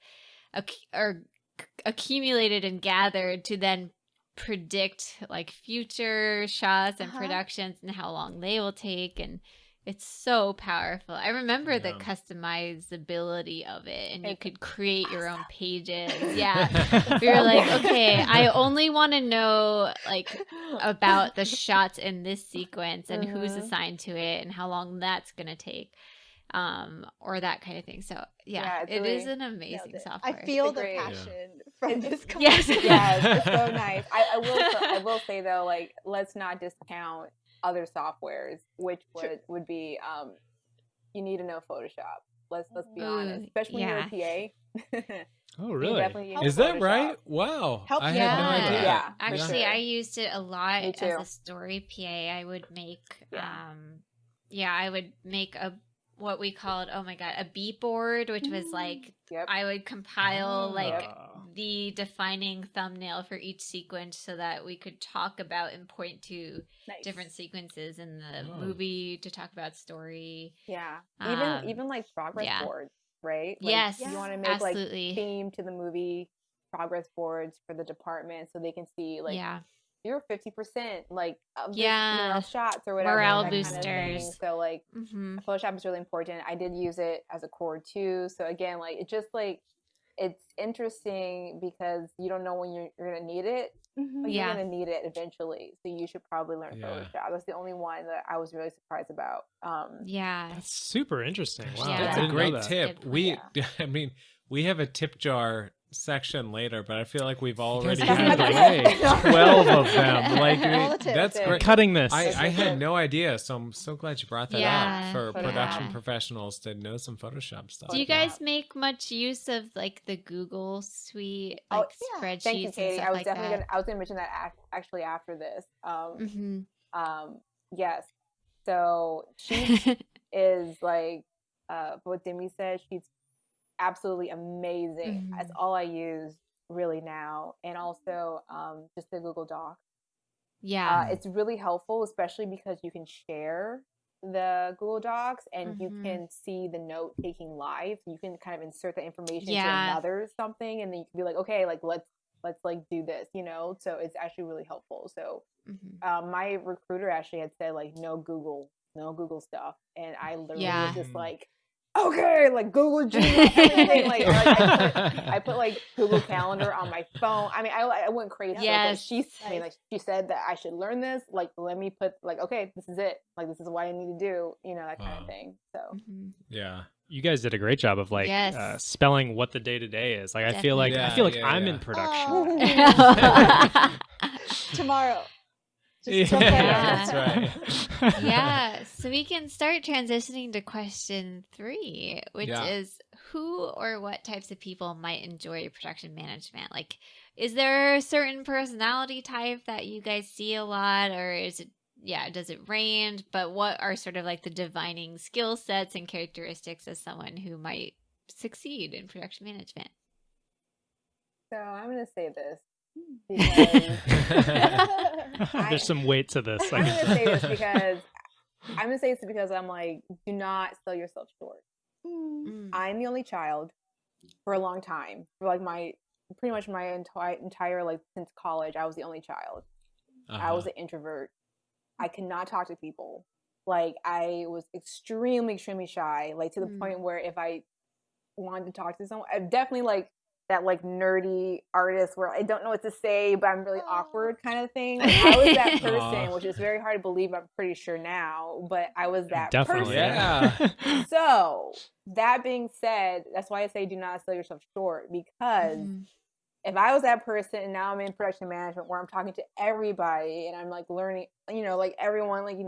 accumulated and gathered to then predict like future shots and Uh-huh. productions and how long they will take. And it's so powerful. I remember the Yeah. customizability of it, and you It's could create your own awesome. pages. Yeah. We were like, okay, I only want to know like about the shots in this sequence and who's Mhm. assigned to it and how long that's gonna take, or that kind of thing. So Yeah, yeah, it's it is really an Nailed amazing it. I software. feel It's a the great- passion from It's- this Yes. conversation. Yes, it's so nice. I will say though, like let's not discount other softwares, which True. would be you need to know Photoshop. Let's be Ooh, honest, especially when you're yeah. a PA. Oh, You really? definitely need Is to that Photoshop. right? Wow. Helps I you had no out. idea. Yeah, for Actually, sure. I used it a lot Me as too. a story PA. I would make, Yeah. I would make what we called, oh my God, a beat board, which was like, Yep. I would compile like Ah. the defining thumbnail for each sequence so that we could talk about and point to Nice. different sequences in the Oh. movie to talk about story. Yeah. Um, Even like progress yeah. boards, right? Like Yes, you want to make absolutely. like theme to the movie progress boards for the department so they can see like Yeah. you're 50% like of this, Yeah. shots or whatever, Morale that kind of thing. boosters. So like Mm-hmm. Photoshop is really important. I did use it as a core too. So again, like it just like it's interesting because you don't know when you're gonna need it, Mhm. but Yeah. you're gonna need it eventually. So you should probably learn Yeah. Photoshop. That's the only one that I was really surprised about. Yeah. That's super interesting. Wow. Yeah. I That's a didn't know great that. tip. Good We, point. I mean, we have a tip jar section later, but I feel like we've already guys had have like it. 12 of them. Like All the tips. that's We're great. Cutting this. I had no idea, so I'm so glad you brought that Yeah. up for Photoshop. production professionals to know some Photoshop stuff. Do you Yeah. guys make much use of like the Google Suite, Oh, like yeah. spreadsheets Thank you, and Katie. stuff I was like definitely that? I was gonna mention that actually after this. Mm-hmm. Yes. So she is like what Demi said. She's absolutely amazing. That's Mhm. all I use really now, and also just the Google Doc. Yeah. It's really helpful, especially because you can share the Google Docs and you Mhm. can see the note taking live. You can kind of insert the information Yeah. into another something, and then you can be like, okay, like let's like do this, So it's actually really helpful. So Mhm. my recruiter actually had said like no Google stuff, and I literally Yeah. was just like, okay, like Google Gmail, everything. I put like Google Calendar on my phone. I mean, I went crazy. Yes. Like she said that I should learn this. Like, let me put like, okay, this is it. Like, this is what I need to do. That kind of Wow. thing. So Mhm. Yeah. You guys did a great job of like Yes. spelling what the day to day is. Like I feel like Definitely. I'm Yeah. in production. Oh. Tomorrow. Just jump Yeah, right in. that's right. Yeah. So we can start transitioning to question 3, which Yeah. is who or what types of people might enjoy production management? Like, is there a certain personality type that you guys see a lot, or is it, does it range? But what are sort of like the defining skill sets and characteristics as someone who might succeed in production management? I'm gonna say this. because There's some weight to this. I'm going to say this because I'm like, do not sell yourself short. I'm the only child for a long time. For like pretty much my entire like since college, I was the only child. I was an introvert. I could not talk to people. Like I was extremely shy, like to the point where if I wanted to talk to someone, I'm definitely like that like nerdy artist where I don't know what to say, but I'm really awkward kind of thing. Like, I was that person, which is very hard to believe. I'm pretty sure now, but I was that person. Yeah. So that being said, that's why I say do not sell yourself short, because if I was that person and now I'm in production management where I'm talking to everybody and I'm like learning, like everyone, like,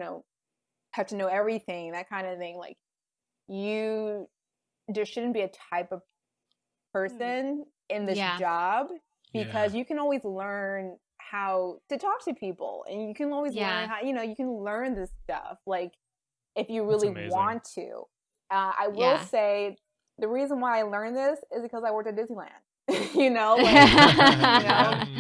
have to know everything, that kind of thing. Like there shouldn't be a type of person in this job, because you can always learn how to talk to people, and you can always learn how, you can learn this stuff, like if you really want to. I will say the reason why I learned this is because I worked at Disneyland.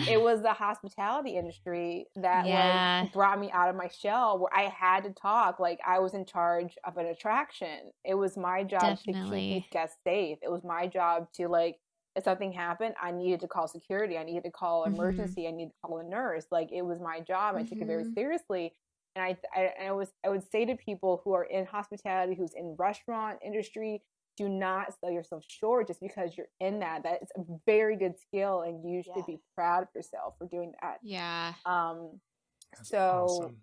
It was the hospitality industry that like brought me out of my shell, where I had to talk. Like I was in charge of an attraction. It was my job to keep these guests safe. It was my job to, like, if something happened, I needed to call security. I needed to call emergency. I needed to call a nurse. Like it was my job. I took it very seriously. And I would say to people who are in hospitality, who's in restaurant industry, do not sell yourself short just because you're in that. That is a very good skill, and you should be proud of yourself for doing that. Yeah. So awesome.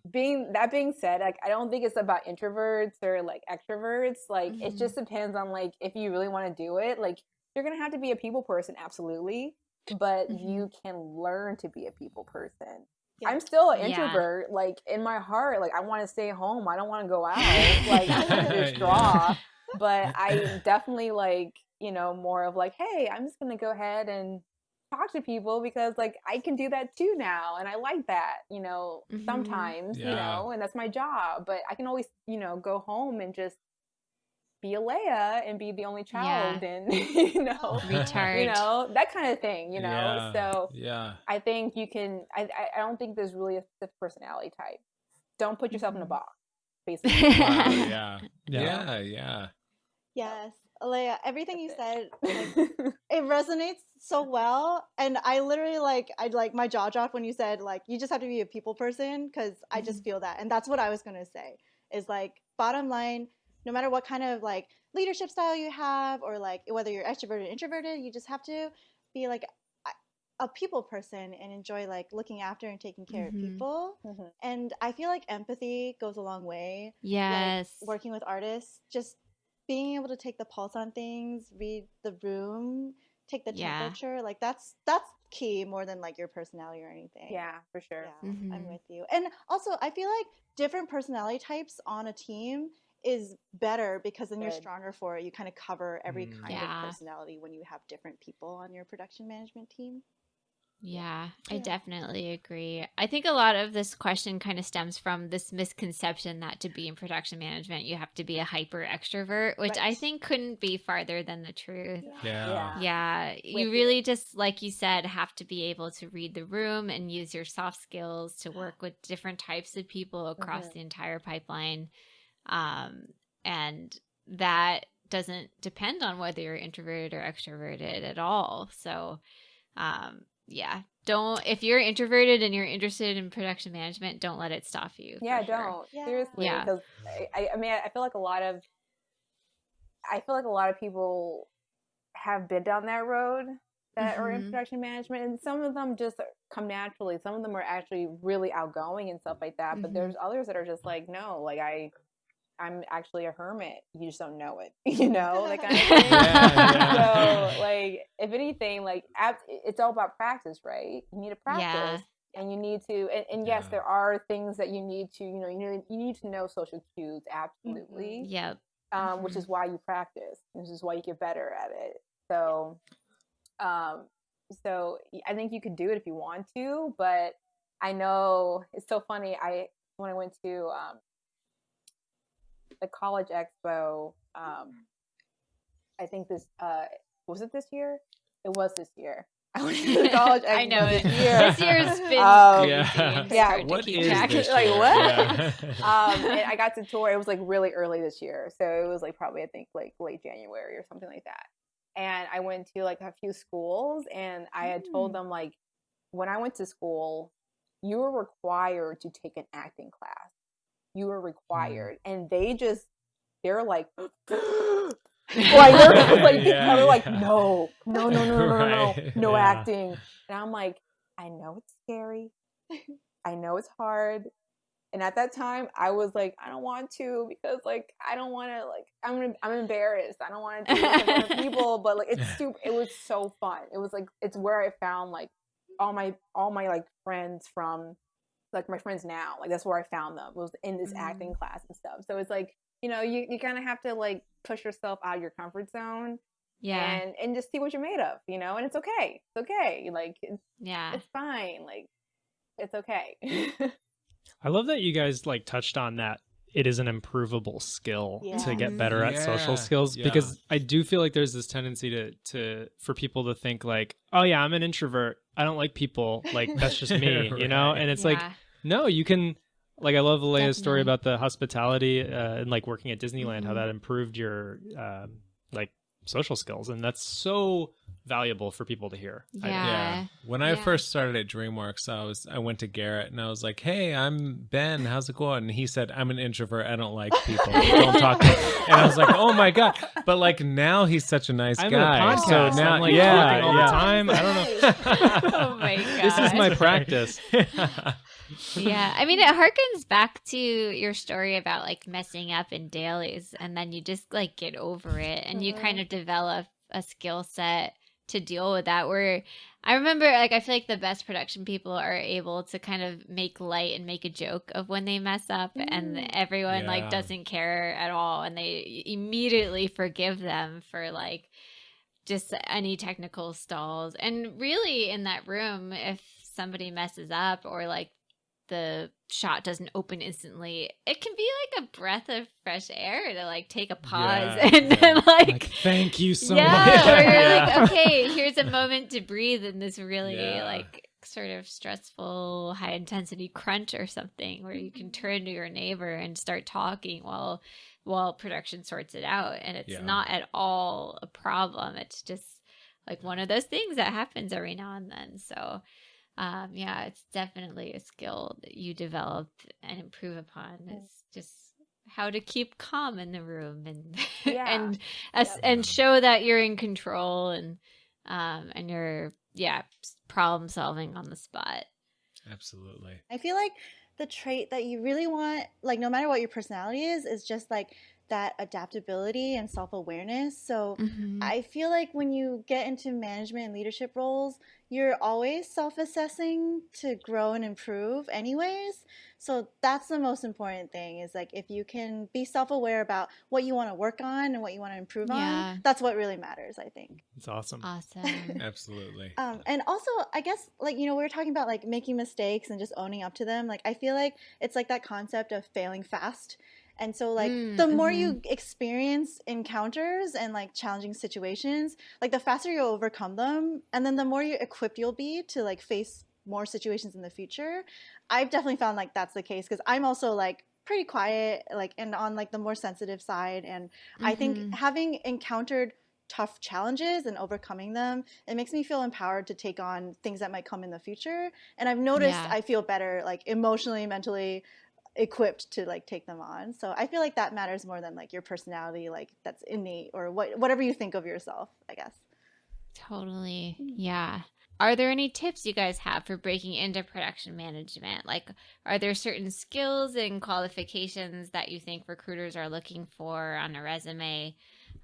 That being said, like I don't think it's about introverts or like extroverts. Like it just depends on like if you really want to do it. Like you're gonna have to be a people person, absolutely, but you can learn to be a people person. Yeah. I'm still an introvert, like in my heart. Like I want to stay home. I don't want to go out. Like I want to withdraw. But I definitely like, more of like, hey, I'm just going to go ahead and talk to people because like I can do that too now. And I like that, sometimes, and that's my job. But I can always, go home and just be Alaia and be the only child and, recharge, that kind of thing, Yeah. So yeah. I think you can, I don't think there's really a specific personality type. Don't put yourself in a box, basically. Wow, yeah. Yes, Alaia, everything you said, like, it resonates so well, and I literally my jaw dropped when you said like you just have to be a people person, because I just feel that, and that's what I was gonna say. Is like bottom line, no matter what kind of like leadership style you have, or like whether you're extroverted or introverted, you just have to be like a people person and enjoy like looking after and taking care of people. And I feel like empathy goes a long way. Yes. Like, working with artists, just being able to take the pulse on things, read the room, take the temperature, like that's key more than like your personality or anything. Yeah, for sure. Yeah, I'm with you. And also I feel like different personality types on a team is better, because then you're stronger for it. You kind of cover every kind of personality when you have different people on your production management team. Yeah, I definitely agree. I think a lot of this question kind of stems from this misconception that to be in production management, you have to be a hyper extrovert, which I think couldn't be farther than the truth. Yeah. You really just, like you said, have to be able to read the room and use your soft skills to work with different types of people across the entire pipeline. And that doesn't depend on whether you're introverted or extroverted at all. So, if you're introverted and you're interested in production management, don't let it stop you. Don't. Seriously. Because I feel like a lot of people have been down that road that are in production management, and some of them just come naturally. Some of them are actually really outgoing and stuff like that. But there's others that are just like, no, like I'm actually a hermit. You just don't know it, that kind of thing. So, like, if anything, like, it's all about practice, right? You need to practice, and you need to, and yes, there are things that you need to, you need to know social cues, absolutely. Yep. Which is why you practice. Which is why you get better at it. So, so I think you could do it if you want to, but I know it's so funny. When I went to the college expo, I think this was it this year? It was this year. I went to college I know this it. year. This year's been Yeah. crazy. It's Yeah, hard to What keep is track. this Like, year? what? Yeah. And I got to tour. It was like really early this year, so it was like probably I think like late January or something like that. And I went to like a few schools, and I had told them like, when I went to school, you were required to take an acting class. You were required, and they're like, like they're like, they're like, no, Right. no Yeah. acting. And I'm like, I know it's scary, I know it's hard. And at that time, I was like, I don't want to, because like I don't want to, like I'm embarrassed. I don't want to do this in front of people. But like it's stupid. It was so fun. It was like it's where I found like all my like friends from, like my friends now. Like that's where I found them, was in this acting class and stuff. So it's like, you know, you kind of have to like push yourself out of your comfort zone. Yeah. And just see what you're made of, you know. And it's okay. It's okay. Like it's fine. Like it's okay. I love that you guys like touched on that. It is an improvable skill to get better at social skills, because I do feel like there's this tendency to for people to think like, oh yeah, I'm an introvert, I don't like people, like that's just me, you know? And it's like, no, you can, like, I love Alaia's story about the hospitality and like working at Disneyland, how that improved your like social skills, and that's so valuable for people to hear. When I first started at DreamWorks, I went to Garrett and I was like, hey, I'm Ben, how's it going? And he said, I'm an introvert, I don't like people, don't talk to me. And I was like, oh my god. But like now he's such a nice I'm guy, in a podcast, so now I'm like talking all the time. I don't know. Oh my god. This is my practice. Yeah, I mean, it harkens back to your story about like messing up in dailies, and then you just like get over it, and you kind of develop a skill set to deal with that. Where I remember, like, I feel like the best production people are able to kind of make light and make a joke of when they mess up, and everyone like doesn't care at all, and they immediately forgive them for like just any technical stalls. And really, in that room, if somebody messes up or like the shot doesn't open instantly, it can be like a breath of fresh air to like take a pause and then like thank you so much. where you're like, okay, here's a moment to breathe in this really like sort of stressful high intensity crunch or something, where you can turn to your neighbor and start talking while production sorts it out, and it's not at all a problem. It's just like one of those things that happens every now and then. So it's definitely a skill that you develop and improve upon. It's just how to keep calm in the room and and show that you're in control, and you're problem solving on the spot. Absolutely. I feel like the trait that you really want, like no matter what your personality is just like that adaptability and self-awareness. So I feel like when you get into management and leadership roles, you're always self-assessing to grow and improve anyways. So that's the most important thing, is like if you can be self-aware about what you want to work on and what you want to improve on, that's what really matters, I think. It's awesome. Absolutely. And also, I guess, like, you know, we were talking about like making mistakes and just owning up to them. Like, I feel like it's like that concept of failing fast. And so, like, the more you experience encounters and, like, challenging situations, like, the faster you'll overcome them. And then the more you equipped you'll be to, like, face more situations in the future. I've definitely found, like, that's the case, because I'm also, like, pretty quiet, like, and on, like, the more sensitive side. And I think having encountered tough challenges and overcoming them, it makes me feel empowered to take on things that might come in the future. And I've noticed I feel better, like, emotionally, mentally equipped to like take them on. So I feel like that matters more than like your personality, like that's innate, or whatever you think of yourself, I guess. Totally. Yeah. Are there any tips you guys have for breaking into production management? Like, are there certain skills and qualifications that you think recruiters are looking for on a resume?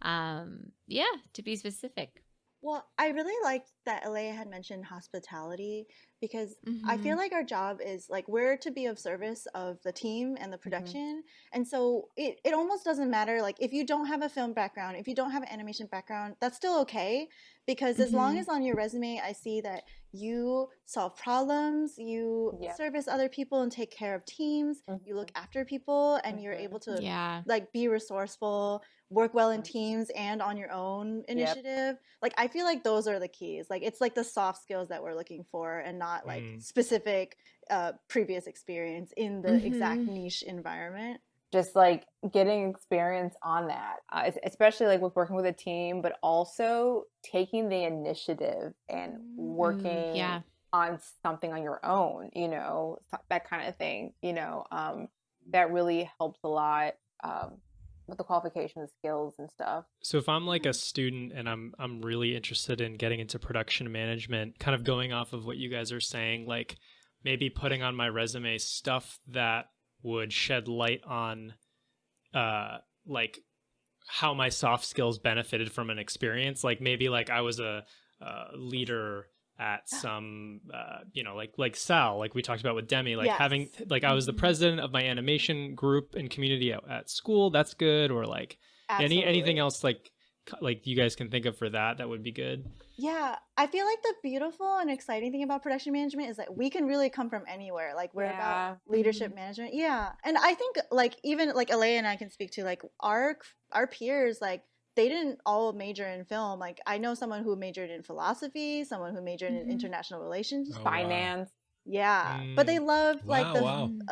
To be specific. Well, I really liked that Alaia had mentioned hospitality, because I feel like our job is like, we're to be of service of the team and the production. And so it almost doesn't matter, like if you don't have a film background, if you don't have an animation background, that's still okay, because as long as on your resume I see that you solve problems, you service other people and take care of teams, you look after people, and you're able to like be resourceful, work well in teams and on your own initiative. Like I feel like those are the keys. Like it's like the soft skills that we're looking for, and not like Mm. specific previous experience in the exact niche environment. Just like getting experience on that, especially like with working with a team, but also taking the initiative and working on something on your own, you know, that kind of thing, you know, that really helps a lot with the qualifications, skills, and stuff. So if I'm like a student and I'm really interested in getting into production management, kind of going off of what you guys are saying, like maybe putting on my resume stuff that would shed light on like how my soft skills benefited from an experience. Like maybe like I was a leader at some you know, like Sal, like we talked about with Demi, like having like I was the president of my animation group and community at school. That's good. Or like anything else like you guys can think of for that would be good. Yeah, I feel like the beautiful and exciting thing about production management is that we can really come from anywhere. Like we're about leadership management. Yeah. And I think like even like Alaia and I can speak to like our peers, like they didn't all major in film. Like I know someone who majored in philosophy, someone who majored in international relations, finance. Yeah. But they love like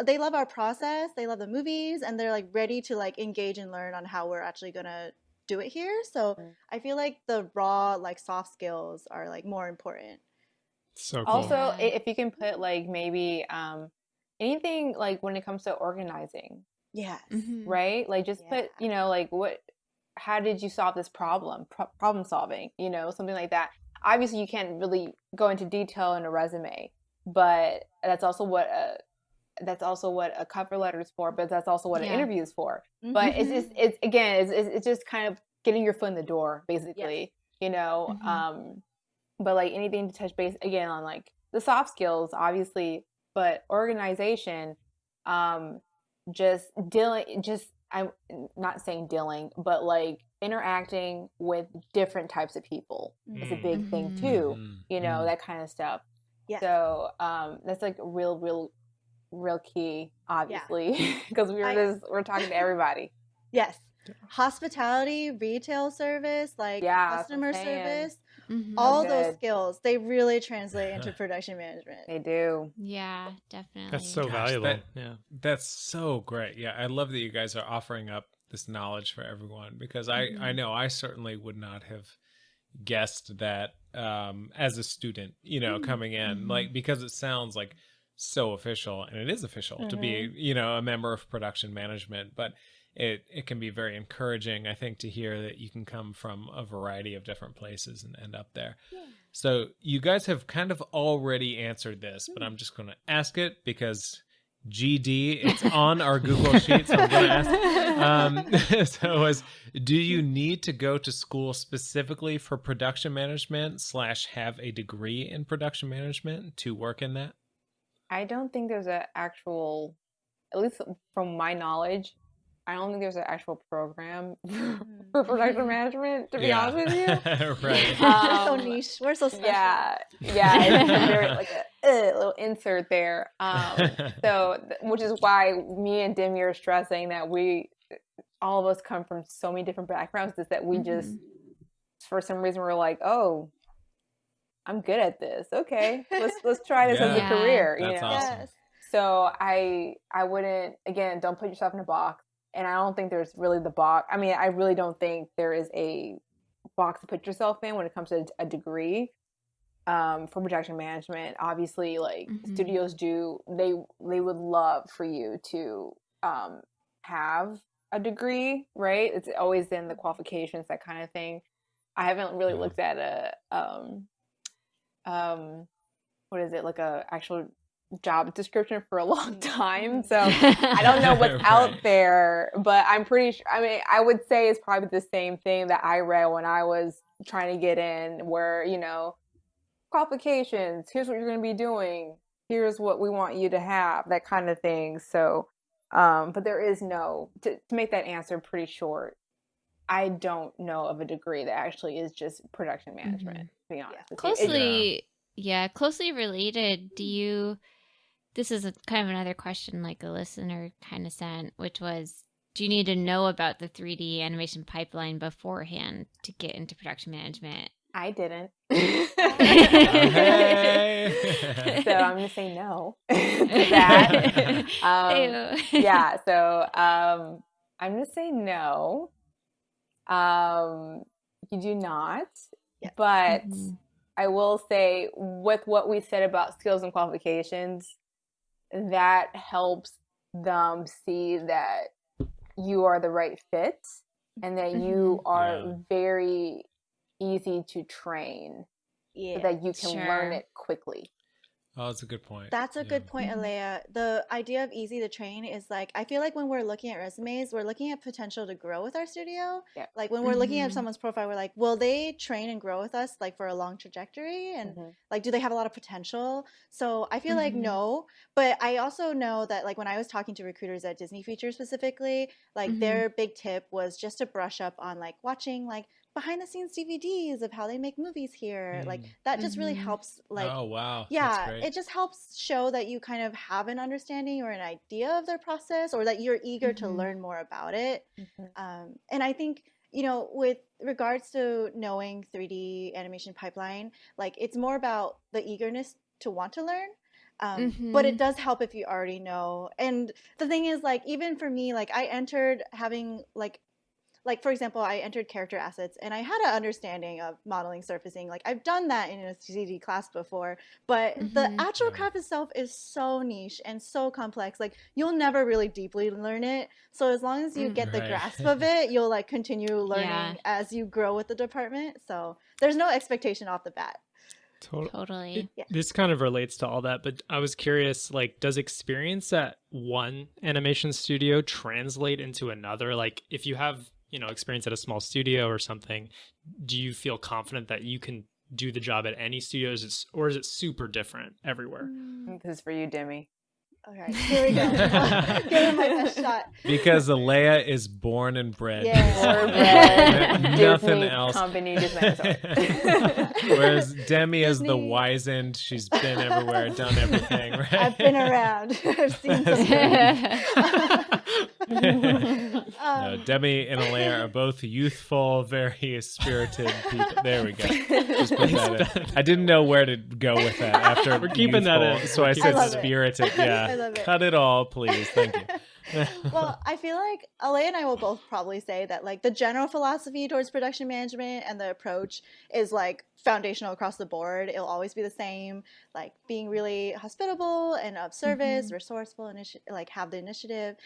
they love our process, they love the movies, and they're like ready to like engage and learn on how we're actually gonna do it here. So I feel like the raw like soft skills are like more important. So cool. Also, if you can put like maybe anything like when it comes to organizing. Yes. Right? Like just put, you know, like how did you solve this problem? Problem solving, you know, something like that. Obviously you can't really go into detail in a resume, but that's also what a cover letter is for, but that's also what an interview is for. But it's just kind of getting your foot in the door, basically, you know. But like anything to touch base again on like the soft skills, obviously, but organization, I'm not saying dealing, but like interacting with different types of people is a big thing too, you know, that kind of stuff. Yeah. So that's like real key, obviously, because we're talking to everybody. Yes. Hospitality, retail service, like customer service, all those skills, they really translate into production management. They do. Yeah, definitely. That's so valuable. That's so great. Yeah, I love that you guys are offering up this knowledge for everyone, because I know I certainly would not have guessed that as a student, you know, coming in, like, because it sounds like so official, and it is official to be, you know, a member of production management, but it can be very encouraging, I think, to hear that you can come from a variety of different places and end up there. So you guys have kind of already answered this, but I'm just going to ask it because GD, it's on our Google Sheet, so I'm going to ask. Do you need to go to school specifically for production management / have a degree in production management to work in that? I don't think there's an actual, at least from my knowledge, I don't think there's an actual program for production management, to be honest with you. Right. We're so niche. We're so special. Yeah. It's very like a little insert there. So, which is why me and Demi are stressing that all of us come from so many different backgrounds, is that we just, for some reason, we're like, oh, I'm good at this. Okay, let's try this as a career. That's awesome. Yes. So I wouldn't, again, don't put yourself in a box. And I don't think there's really the box. I mean, I really don't think there is a box to put yourself in when it comes to a degree for production management. Obviously, like studios they would love for you to have a degree, right? It's always in the qualifications, that kind of thing. I haven't really looked at what is it, like a actual job description for a long time, so I don't know what's out there, but I'm pretty sure, I mean, I would say it's probably the same thing that I read when I was trying to get in, where, you know, qualifications, here's what you're going to be doing, here's what we want you to have, that kind of thing. So but there is no, to make that answer pretty short, I don't know of a degree that actually is just production management, to be honest with you. Closely related. This is kind of another question like a listener kind of sent, which was, do you need to know about the 3D animation pipeline beforehand to get into production management? I didn't. Okay. So I'm gonna say no to that. Ew. Yeah, so I'm gonna say no. You do not, Yeah. but Mhm. I will say with what we said about skills and qualifications, that helps them see that you are the right fit and that you are Yeah. very easy to train so Yeah. that you can learn Sure. it quickly. Oh, that's a good point. That's a Yeah. good point, Mhm. Alaia. The idea of easy to train is like, I feel like when we're looking at resumes, we're looking at potential to grow with our studio. Yeah. Like when we're looking at Mhm. someone's profile, we're like, will they train and grow with us like for a long trajectory? And Mhm. like, do they have a lot of potential? So I feel like Mhm. no, but I also know that like when I was talking to recruiters at Disney Feature specifically, like Mhm. their big tip was just to brush up on like watching like behind the scenes DVDs of how they make movies here. Like Mm. that just really Mhm. helps like Oh, wow. That's yeah, great. it just helps show that you kind of have an understanding or an idea of their process or that you're eager to Mhm. learn more about it. Mhm. And I think, you know, with regards to knowing 3D animation pipeline, like it's more about the eagerness to want to learn. But it Mhm. does help if you already know. And the thing is, like, even for me, like, I entered having, like for example, I entered character assets and I had an understanding of modeling surfacing. Like I've done that in a CD class before, but the Mhm. actual Yeah. craft itself is so niche and so complex. Like you'll never really deeply learn it. So as long as you get the Right. grasp of it, you'll like continue Yeah. learning as you grow with the department. So there's no expectation off the bat. Totally. Yeah. This kind of relates to all that, but I was curious, like, does experience at one animation studio translate into another? Like, if you have, experience at a small studio or something, do you feel confident that you can do the job at any studio, or is it super different everywhere? This is for you, Demi. All right, here we go. Give it my best shot. Because Alaia is born and bred. Yeah. Nothing Disney else. company, Disney. Whereas Demi is the Disney. wizened. She's been everywhere, done everything, right? I've been around. I've seen some things. No, Demi and Alaia are both youthful, very spirited people. There we go. Just put that in. I didn't know where to go with that after We're keeping that youthful, in. so I We're said keeping that in. spirited. Yeah, I love it. cut it all, please. Thank you. Well, I feel like Alaia and I will both probably say that like the general philosophy towards production management and the approach is like foundational across the board. It'll always be the same, like being really hospitable and of service, resourceful, and like have the initiative.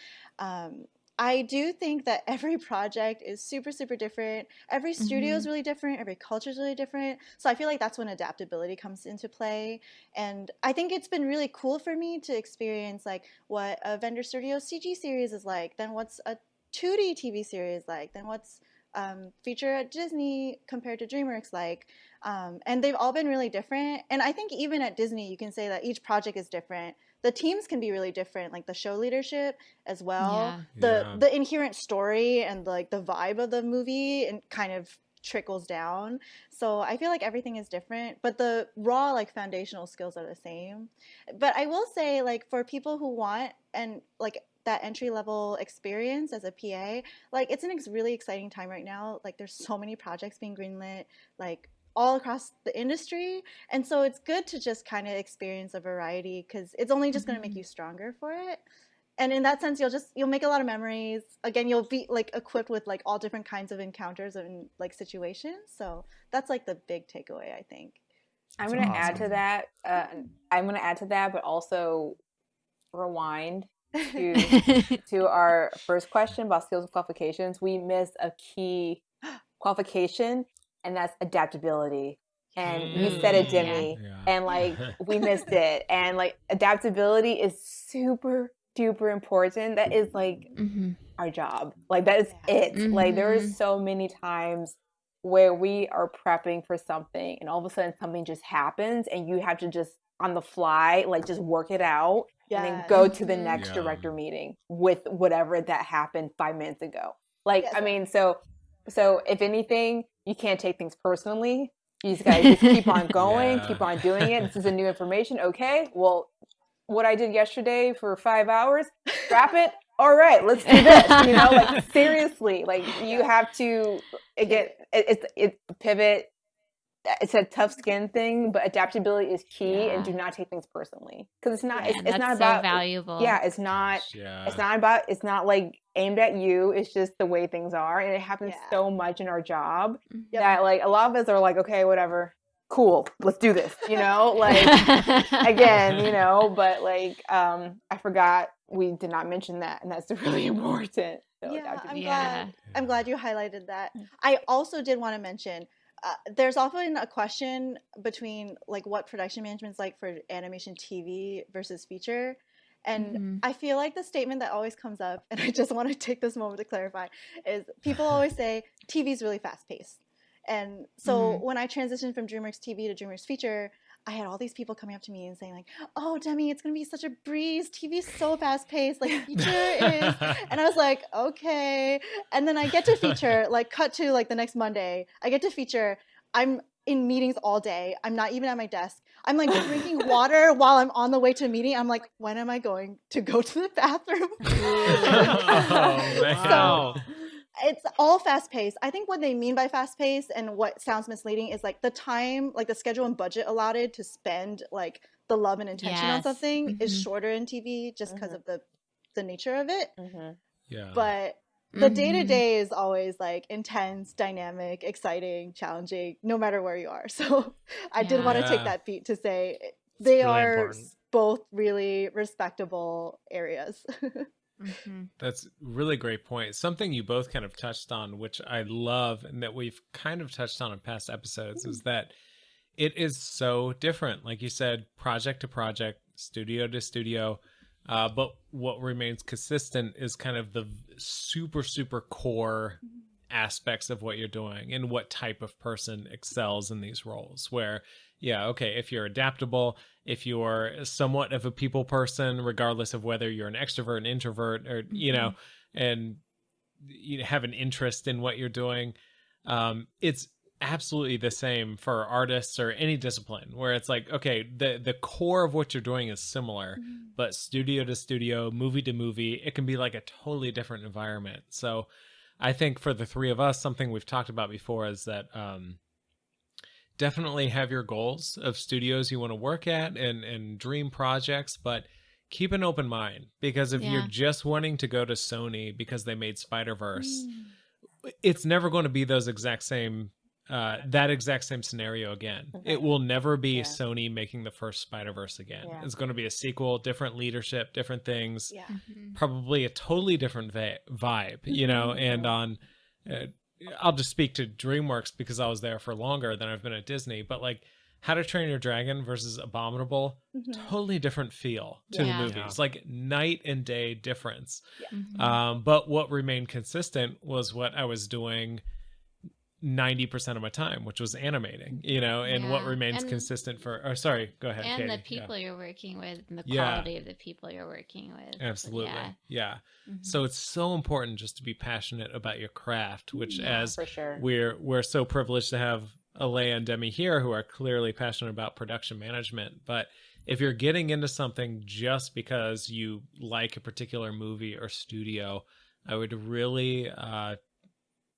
I do think that every project is super, super different. Every studio is really different. Every culture is really different. So I feel like that's when adaptability comes into play. And I think it's been really cool for me to experience like what a vendor studio CG series is like, then what's a 2D TV series like, then what's feature at Disney compared to DreamWorks like. And they've all been really different. And I think even at Disney, you can say that each project is different. The teams can be really different, like the show leadership as well. Yeah. The inherent story and like the vibe of the movie and kind of trickles down. So I feel like everything is different, but the raw like foundational skills are the same. But I will say like for people who want and like that entry level experience as a PA, like it's an really exciting time right now. Like there's so many projects being greenlit, like all across the industry, and so it's good to just kind of experience a variety because it's only just going to make you stronger for it. And in that sense, you'll make a lot of memories. Again, you'll be like equipped with like all different kinds of encounters and like situations. So that's like the big takeaway, I think. I'm going to add to that. But also rewind to our first question about skills and qualifications. We missed a key qualification, and that's adaptability. And you said it, Demi, and like we missed it. And like adaptability is super duper important. That is like our job. Like that is it. Like there are so many times where we are prepping for something and all of a sudden something just happens and you have to just on the fly like just work it out and then go to the next director meeting with whatever that happened 5 minutes ago. Like I mean, so if anything, you can't take things personally. You just gotta just keep on going, keep on doing it. This is a new information. Okay, well, what I did yesterday for 5 hours, scrap it. All right, let's do this. You know, like seriously, like you have to again, it's pivot, it's a tough skin thing, but adaptability is key, and Yeah. do not take things personally, because it's not. Yeah, It's not that's so about. valuable. Yeah, it's not. Yeah. It's not about. It's not like aimed at you. It's just the way things are, and it happens Yeah. so much in our job Mhm. that like a lot of us are like, okay, whatever, cool, let's do this. You know, like again, you know, but like I forgot we did not mention that, and that's really important. So Yeah, adaptability. Yeah. I'm glad you highlighted that. I also did want to mention there's often a question between like what production management's like for animation TV versus feature. And Mhm. I feel like the statement that always comes up, and I just want to take this moment to clarify, is people always say TV's really fast paced. And so when I transitioned from DreamWorks TV to DreamWorks feature, I had all these people coming up to me and saying like, "Oh, Demi, it's gonna be such a breeze. TV's so fast paced, like feature is." And I was like, "Okay." And then I get to feature, like, cut to like the next Monday. I get to feature. I'm in meetings all day. I'm not even at my desk. I'm like drinking water while I'm on the way to a meeting. I'm like, when am I going to go to the bathroom? Oh, man. Wow. It's all fast paced. I think what they mean by fast paced and what sounds misleading is like the time, like the schedule and budget allotted to spend like the love and intention on Yes. something is Mhm. shorter in TV just because of the nature of it. Yeah. But the day to Mhm. day is always like intense, dynamic, exciting, challenging, no matter where you are. So I did want to take Yeah. that beat to say they really are important. both really respectable areas. Mhm. That's a really great point. Something you both kind of touched on, which I love, and that we've kind of touched on in past episodes, is that it is so different. Like you said, project to project, studio to studio. But what remains consistent is kind of the super, super core aspects of what you're doing and what type of person excels in these roles. Where, yeah, okay, if you're adaptable, if you're somewhat of a people person, regardless of whether you're an extrovert, an introvert, or, you know, and you have an interest in what you're doing, it's absolutely the same for artists or any discipline, where it's like, okay, the core of what you're doing is similar, but studio to studio, movie to movie, it can be like a totally different environment. So I think for the three of us, something we've talked about before is that definitely have your goals of studios you want to work at and dream projects, but keep an open mind, because if Yeah. you're just wanting to go to Sony because they made Spider-Verse, it's never going to be those exact same that exact same scenario again. It will never be Sony making the first Spider-Verse again. Yeah. It's going to be a sequel, different leadership, different things, Yeah. Mhm. probably a totally different vibe, you know. And on I'll just speak to DreamWorks because I was there for longer than I've been at Disney, but like How to Train Your Dragon versus Abominable, totally different feel to Yeah. the movies, like night and day difference. Mhm. But what remained consistent was what I was doing 90% of my time, which was animating, you know. And what Yeah. remains And- consistent for, oh, sorry, go ahead, And the Katie. Yeah. people you're working with and the Yeah. quality of the people you're working with. Absolutely. Yeah. Yeah. Mhm. So it's so important just to be passionate about your craft, which as for sure. we're so privileged to have Alaia and Demi here who are clearly passionate about production management. But if you're getting into something just because you like a particular movie or studio, I would really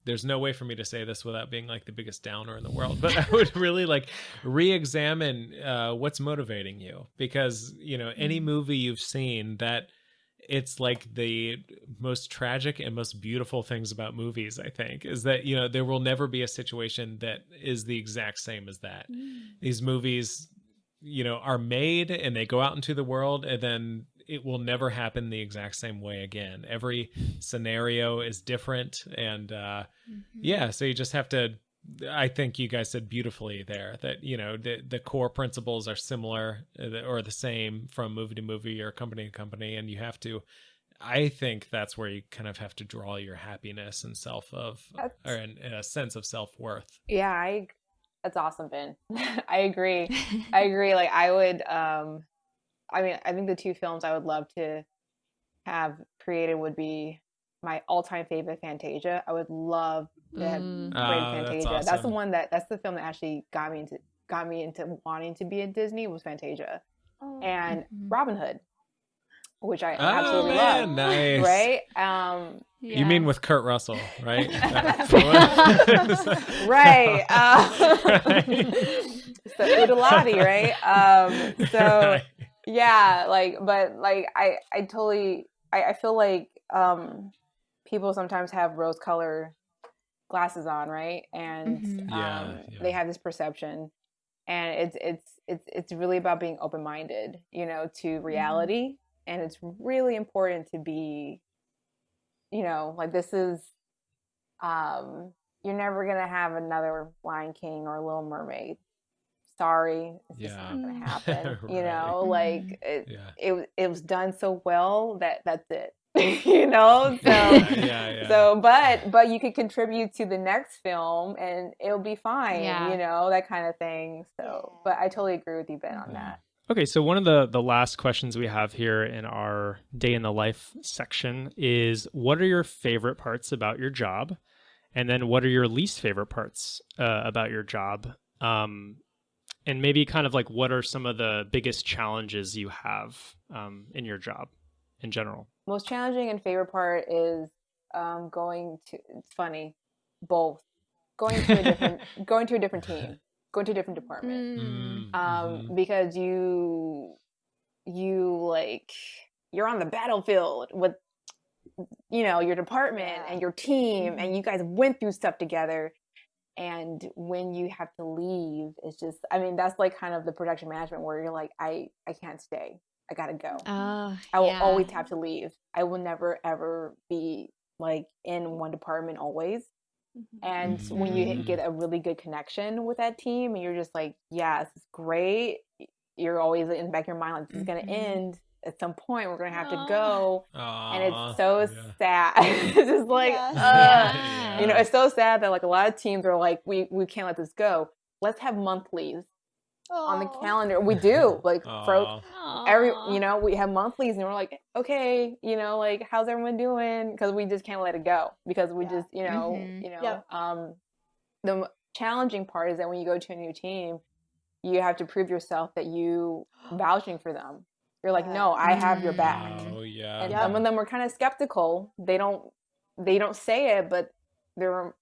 there's no way for me to say this without being like the biggest downer in the world, but I would really like re-examine what's motivating you, because, you know, any movie you've seen, that it's like the most tragic and most beautiful things about movies, I think, is that, you know, there will never be a situation that is the exact same as that. These movies, you know, are made and they go out into the world, and then it will never happen the exact same way again. Every scenario is different. And yeah, so you just have to, I think you guys said beautifully there that, you know, the core principles are similar or the same from movie to movie or company to company. And you have to, I think that's where you kind of have to draw your happiness and a sense of self-worth. Yeah, that's awesome, Ben. I agree. I agree. Like I would, I mean, I think the two films I would love to have created would be my all-time favorite, Fantasia. I would love to have created Fantasia. That's That's the awesome. one that's the film that actually got me into wanting to be in Disney, was Fantasia. And Robin Hood, which I absolutely man, love. nice. Right? You mean with Kurt Russell, right? Right. Right. So Udalati, right? So Right. yeah, like, but like I totally I feel like people sometimes have rose color glasses on, right? And Mhm. Yeah. they have this perception, and it's really about being open minded, you know, to reality, and it's really important to be, you know, like this is you're never gonna have another Lion King or Little Mermaid. Sorry, it's just Yeah. not gonna happen. You Right. know, like Yeah. it was done so well that that's it. You know, so Yeah. so but you could contribute to the next film and it'll be fine. Yeah. You know, that kind of thing. So, Yeah. but I totally agree with you, Ben, on that. Okay, so one of the last questions we have here in our day in the life section is, what are your favorite parts about your job? And then what are your least favorite parts about your job? And maybe kind of like, what are some of the biggest challenges you have in your job in general? Most challenging and favorite part is going to. It's funny, both going to a different team, going to a different department. Because you like you're on the battlefield with, you know, your department and your team, and you guys went through stuff together, and when you have to leave, it's just, I mean, that's like kind of the production management where you're like, I can't stay, I gotta go. Oh, I will always have to leave. I will never ever be like in one department always. And when you get a really good connection with that team, and you're just like, yeah, this is great. You're always in the back of your mind, like, this is going to end at some point. We're going to have to go. And it's so sad. It's just like, you know, it's so sad that like a lot of teams are like, we can't let this go. Let's have monthlies on the calendar. We do, like, for every, you know, we have monthlies, and we're like, okay, you know, like, how's everyone doing? Because we just can't let it go, because we just, you know, the challenging part is that when you go to a new team, you have to prove yourself that you vouching for them. You're like, no, I have your back. And some of them were kind of skeptical. They don't say it, but their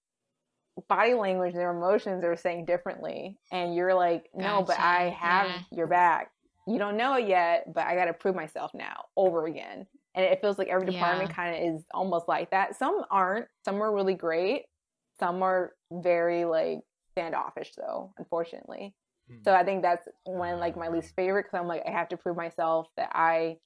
body language, their emotions are saying differently. And you're like, no, but I have your back. You don't know it yet, but I got to prove myself now over again. And it feels like every department kind of is almost like that. Some aren't. Some are really great. Some are very like standoffish, though, unfortunately. So I think that's one, like, my least favorite, because I'm like, I have to prove myself that I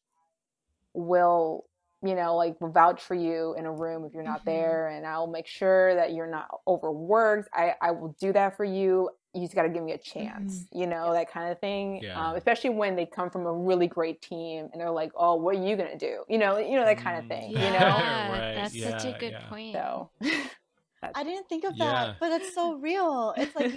will, you know, like, vouch for you in a room if you're not there, and I'll make sure that you're not overworked. I will do that for you. You just got to give me a chance, you know, that kind of thing. Especially when they come from a really great team and they're like, oh, what are you gonna do? You know, that kind of thing. You know, that's such a good point. So. I didn't think of that, but it's so real. It's like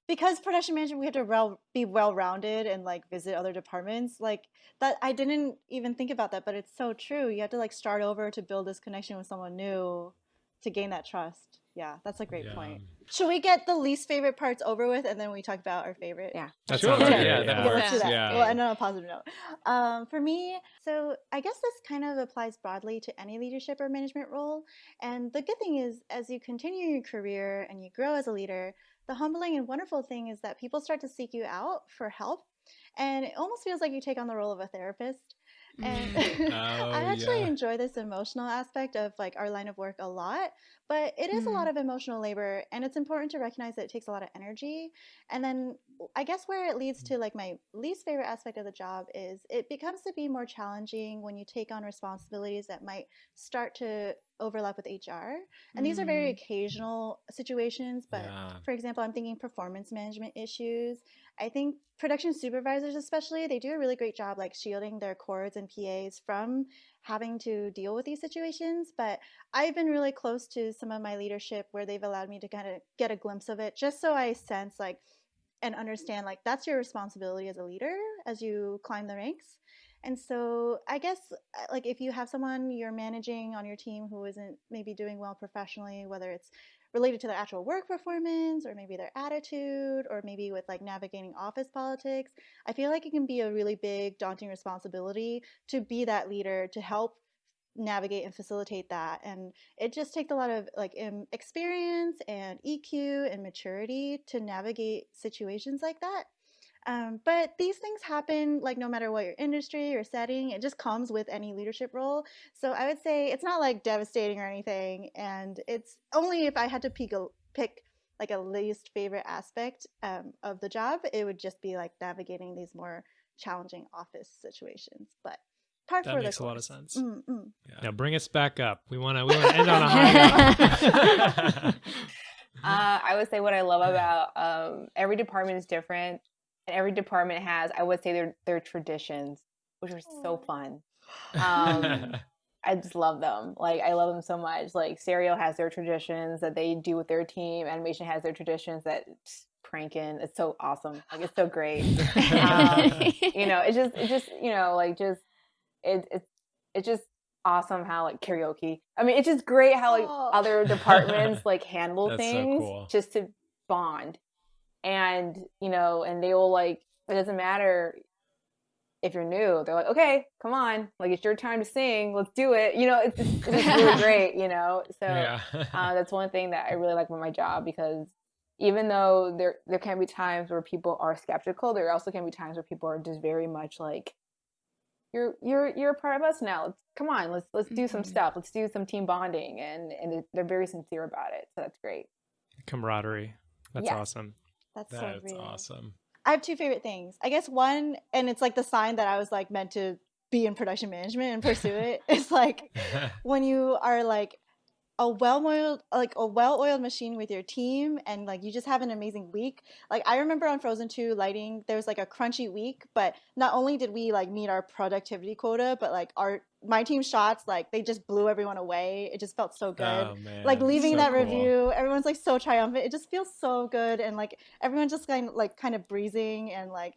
because production management, we have to be well-rounded and like visit other departments. Like that, I didn't even think about that, but it's so true. You have to like start over to build this connection with someone new to gain that trust. Yeah, that's a great point. Should we get the least favorite parts over with, and then we talk about our favorite? Yeah, that's sure. That let's do that. Well, and on a positive note, for me, so I guess this kind of applies broadly to any leadership or management role. And the good thing is, as you continue your career and you grow as a leader, the humbling and wonderful thing is that people start to seek you out for help, and it almost feels like you take on the role of a therapist. And I actually enjoy this emotional aspect of like our line of work a lot, but it is a lot of emotional labor, and it's important to recognize that it takes a lot of energy. And then I guess where it leads to like my least favorite aspect of the job is it becomes to be more challenging when you take on responsibilities that might start to overlap with HR. And these are very occasional situations, but for example, I'm thinking performance management issues. I think production supervisors especially, they do a really great job like shielding their chords and PAs from having to deal with these situations. But I've been really close to some of my leadership where they've allowed me to kind of get a glimpse of it, just so I sense like and understand like that's your responsibility as a leader as you climb the ranks. And so I guess like if you have someone you're managing on your team who isn't maybe doing well professionally, whether it's related to their actual work performance or maybe their attitude or maybe with like navigating office politics, I feel like it can be a really big daunting responsibility to be that leader to help navigate and facilitate that. And it just takes a lot of like experience and EQ and maturity to navigate situations like that. But these things happen like no matter what your industry or setting, it just comes with any leadership role. So I would say it's not like devastating or anything. And it's only if I had to pick like a least favorite aspect of the job, it would just be like navigating these more challenging office situations. But par That for the makes a lot of course. sense. Yeah. Now bring us back up. We want to end on a high note. I would say what I love about every department is different, and every department has, I would say, their traditions, which are so fun. I just love them. Like, I love them so much. Like, stereo has their traditions that they do with their team. Animation has their traditions that pranking. It's so awesome. Like, it's so great. You know, it's just, you know, like, just, it's just awesome how, like, karaoke. I mean, it's just great how, like, other departments, like, handle That's so things cool. just to bond. And, you know, and they will, like, it doesn't matter if you're new, they're like, okay, come on, like, it's your time to sing, let's do it. You know, it's just really great, you know. So that's one thing that I really like about my job, because even though there can be times where people are skeptical, there also can be times where people are just very much like, you're a part of us now. Come on, let's do some stuff. Let's do some team bonding, and they're very sincere about it. So that's great. Camaraderie. That's awesome. That's so That's real. awesome. I have two favorite things. I guess one, and it's like the sign that I was like meant to be in production management and pursue it. It's like when you are like a well-oiled machine with your team, and like you just have an amazing week. Like, I remember on Frozen 2 lighting, there was like a crunchy week, but not only did we like meet our productivity quota, but like my team shots, like, they just blew everyone away. It just felt so good. Oh, man. Like, leaving So that cool. review, everyone's like so triumphant. It just feels so good, and like everyone's just kind of breezing and like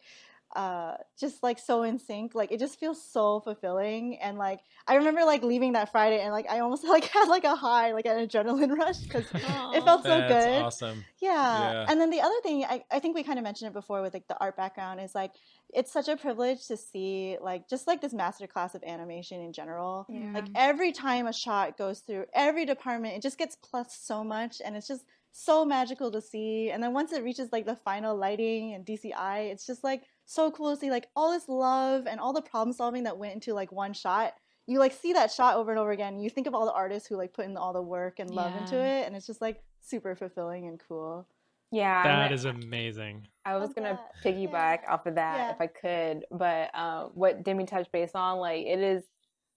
just like so in sync. Like, it just feels so fulfilling. And like I remember like leaving that Friday, and like I almost like had like a high, like an adrenaline rush, because it felt so good. That's awesome. Yeah. And then the other thing, I think we kind of mentioned it before with like the art background, is like it's such a privilege to see like just like this masterclass of animation in general. Yeah. Like, every time a shot goes through every department, it just gets plus so much, and it's just so magical to see. And then once it reaches like the final lighting and DCI, it's just like so cool to see like all this love and all the problem solving that went into like one shot. You like see that shot over and over again. You think of all the artists who like put in all the work and love into it, and it's just like super fulfilling and cool. Yeah, That is amazing. I was Love gonna that. piggyback Yeah. off of that Yeah. if I could, but what Demi touched base on, like, it is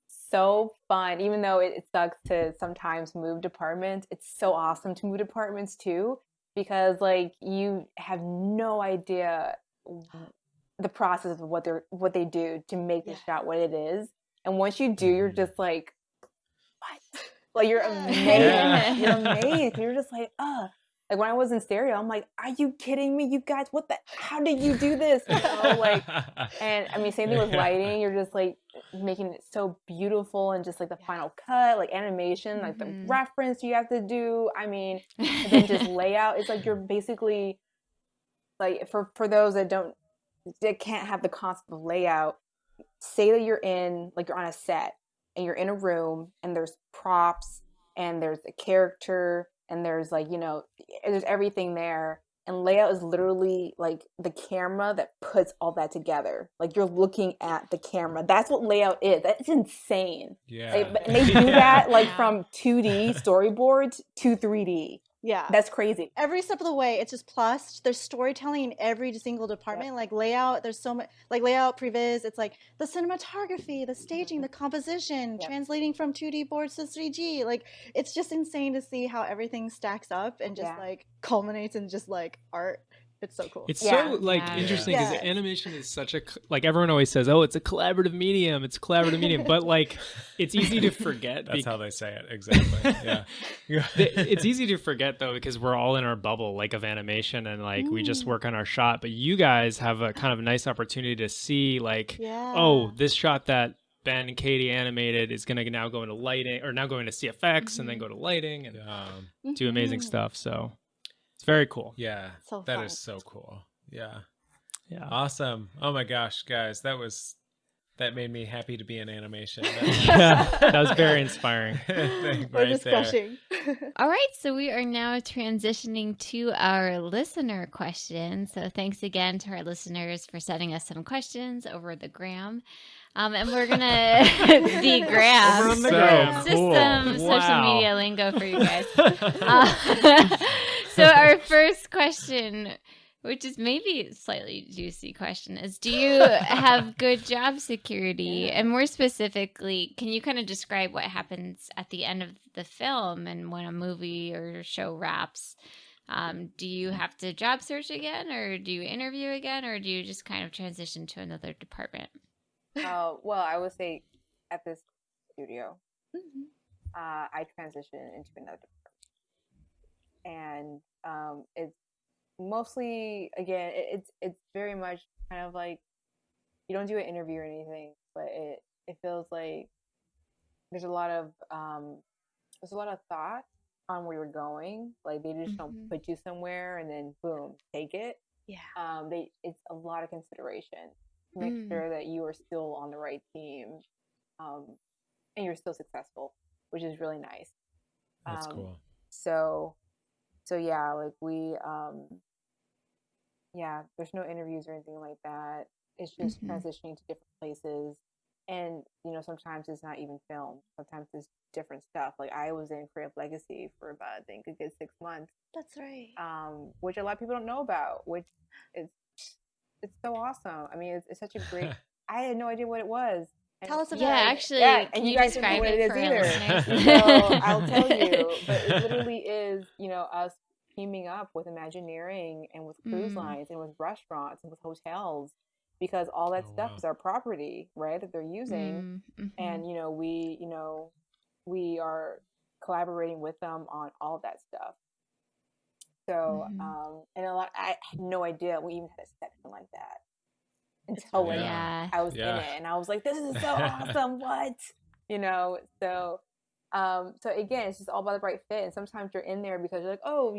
so fun. Even though it sucks to sometimes move departments, it's so awesome to move departments too, because like you have no idea the process of what they do to make this shot what it is, and once you do, you're just like, what? Like, you're amazed. Yeah. You're amazed. You're just like, like, when I was in stereo, I'm like, are you kidding me? You guys, how did you do this? You know, like, and I mean, same thing with lighting. You're just like making it so beautiful, and just like the final cut, like animation, like the reference you have to do. I mean, and then just layout. It's like you're basically like, for those that can't have the concept of layout, say that you're on a set, and you're in a room, and there's props, and there's a character, and there's like, you know, there's everything there. And layout is literally like the camera that puts all that together. Like, you're looking at the camera. That's what layout is. That's insane. Yeah. And they do that like from 2D storyboards to 3D. Yeah. That's crazy. Every step of the way, it's just plus. There's storytelling in every single department. Like layout, there's so much, like layout, previs. It's like the cinematography, the staging, the composition, translating from 2D boards to 3D. Like, it's just insane to see how everything stacks up and just like culminates in just like art. It's so cool. It's so like interesting because animation is such a, like, everyone always says, oh, it's a collaborative medium. It's a collaborative medium, but like it's easy to forget. That's how they say it. Exactly. Yeah. It's easy to forget though, because we're all in our bubble like of animation, and like we just work on our shot. But you guys have a kind of nice opportunity to see like, oh, this shot that Ben and Katie animated is going to now go into lighting, or now going to CFX and then go to lighting and do amazing stuff. So it's very cool. Yeah. So that fun. is so cool. Yeah. Yeah. Awesome. Oh my gosh, guys, that was That made me happy to be in animation. Yeah, that was very inspiring. We're just gushing. All right, so we are now transitioning to our listener questions. So thanks again to our listeners for sending us some questions over the gram. And we're going to the gram. Over on the So gram. It's just cool. some social Wow. media lingo for you guys. So our first question, which is maybe a slightly juicy question, is do you have good job security? And more specifically, can you kind of describe what happens at the end of the film and when a movie or show wraps? Do you have to job search again, or do you interview again, or do you just kind of transition to another department? Well, I would say at this studio, I transitioned into another department, and it's mostly, again, it's very much kind of like you don't do an interview or anything, but it feels like there's a lot of thought on where you're going. Like they just don't put you somewhere and then boom, take it. Yeah. It's a lot of consideration to make sure that you are still on the right team, and you're still successful, which is really nice. That's cool. So yeah, like we yeah, there's no interviews or anything like that. It's just transitioning to different places. And, sometimes it's not even film. Sometimes it's different stuff. Like I was in Creative Legacy for about, I think, a good 6 months. That's right. Which a lot of people don't know about, which is, it's so awesome. I mean, it's such a great, I had no idea what it was. And Tell us about Yeah, it. actually, and can you you guys don't know describe what it it for is our either. listeners? So I'll tell you, but it literally is, us teaming up with Imagineering and with cruise lines and with restaurants and with hotels, because all that stuff is our property, right? That they're using, and we are collaborating with them on all of that stuff. So and I had no idea we even had a section like that until when I was in it, and I was like, "This is so awesome!" What, So, so again, it's just all about the right fit. And sometimes you're in there because you're like, "Oh,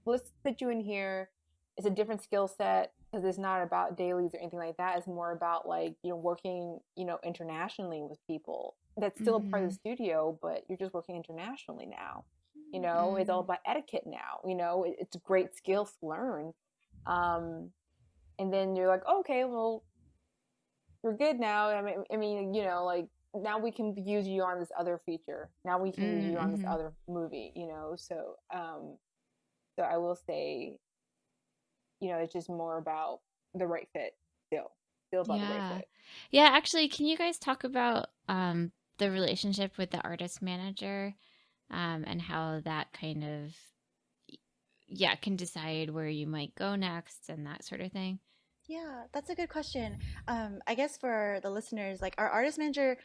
let's put you in here." It's a different skill set because it's not about dailies or anything like that. It's more about like working internationally with people. That's still a part of the studio, but you're just working internationally now. It's all about etiquette now. It's a great skill to learn. And then you're like, oh, okay, well, you're good now. I mean, like now we can use you on this other feature. Now we can use you on this other movie. So, so I will say, it's just more about the right fit. Still about the right fit. Yeah, actually, can you guys talk about the relationship with the artist manager, and how that kind of can decide where you might go next and that sort of thing? Yeah, that's a good question. I guess for the listeners, like our artist manager,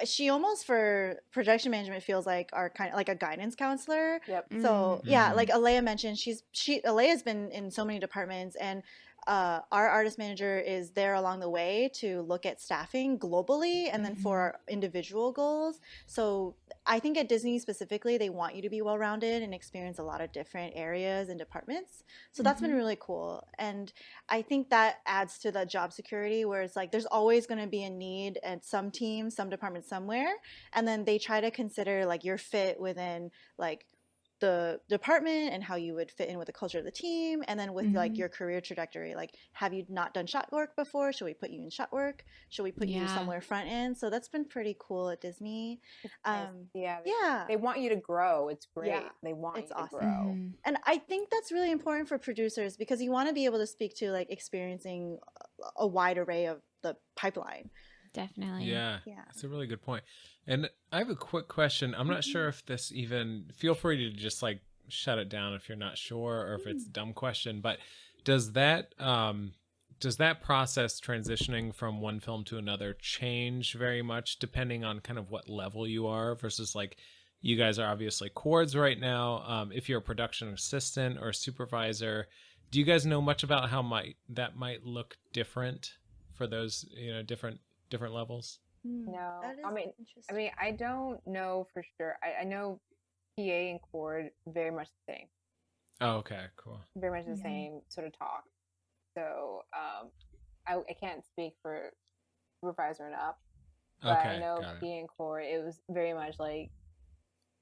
she almost for production management feels like our kind of like a guidance counselor. Yep. So yeah, like Alaia mentioned, Alaia's been in so many departments, and our artist manager is there along the way to look at staffing globally and then for our individual goals. So I think at Disney specifically, they want you to be well-rounded and experience a lot of different areas and departments. So that's been really cool. And I think that adds to the job security, where it's like there's always going to be a need at some team, some department somewhere. And then they try to consider like your fit within like the department and how you would fit in with the culture of the team, and then with like your career trajectory. Like, have you not done shot work before? Should we put you in shot work? Should we put you somewhere front end? So that's been pretty cool at Disney. They want you to grow. It's great. Yeah, they want it's you to awesome. grow. And I think that's really important for producers, because you want to be able to speak to like experiencing a wide array of the pipeline. Definitely. Yeah, that's a really good point. And I have a quick question. I'm not sure if this even, feel free to just like shut it down if you're not sure, or if it's a dumb question, but does that process transitioning from one film to another change very much depending on kind of what level you are, versus like you guys are obviously chords right now. If you're a production assistant or a supervisor, do you guys know much about how that might look different for those, different levels? No, I mean, I don't know for sure. I know PA and chord very much the same. Oh, okay, cool. Very much the same sort of talk. So I can't speak for supervisor and up. But Okay, I know got it. being core, it was very much like,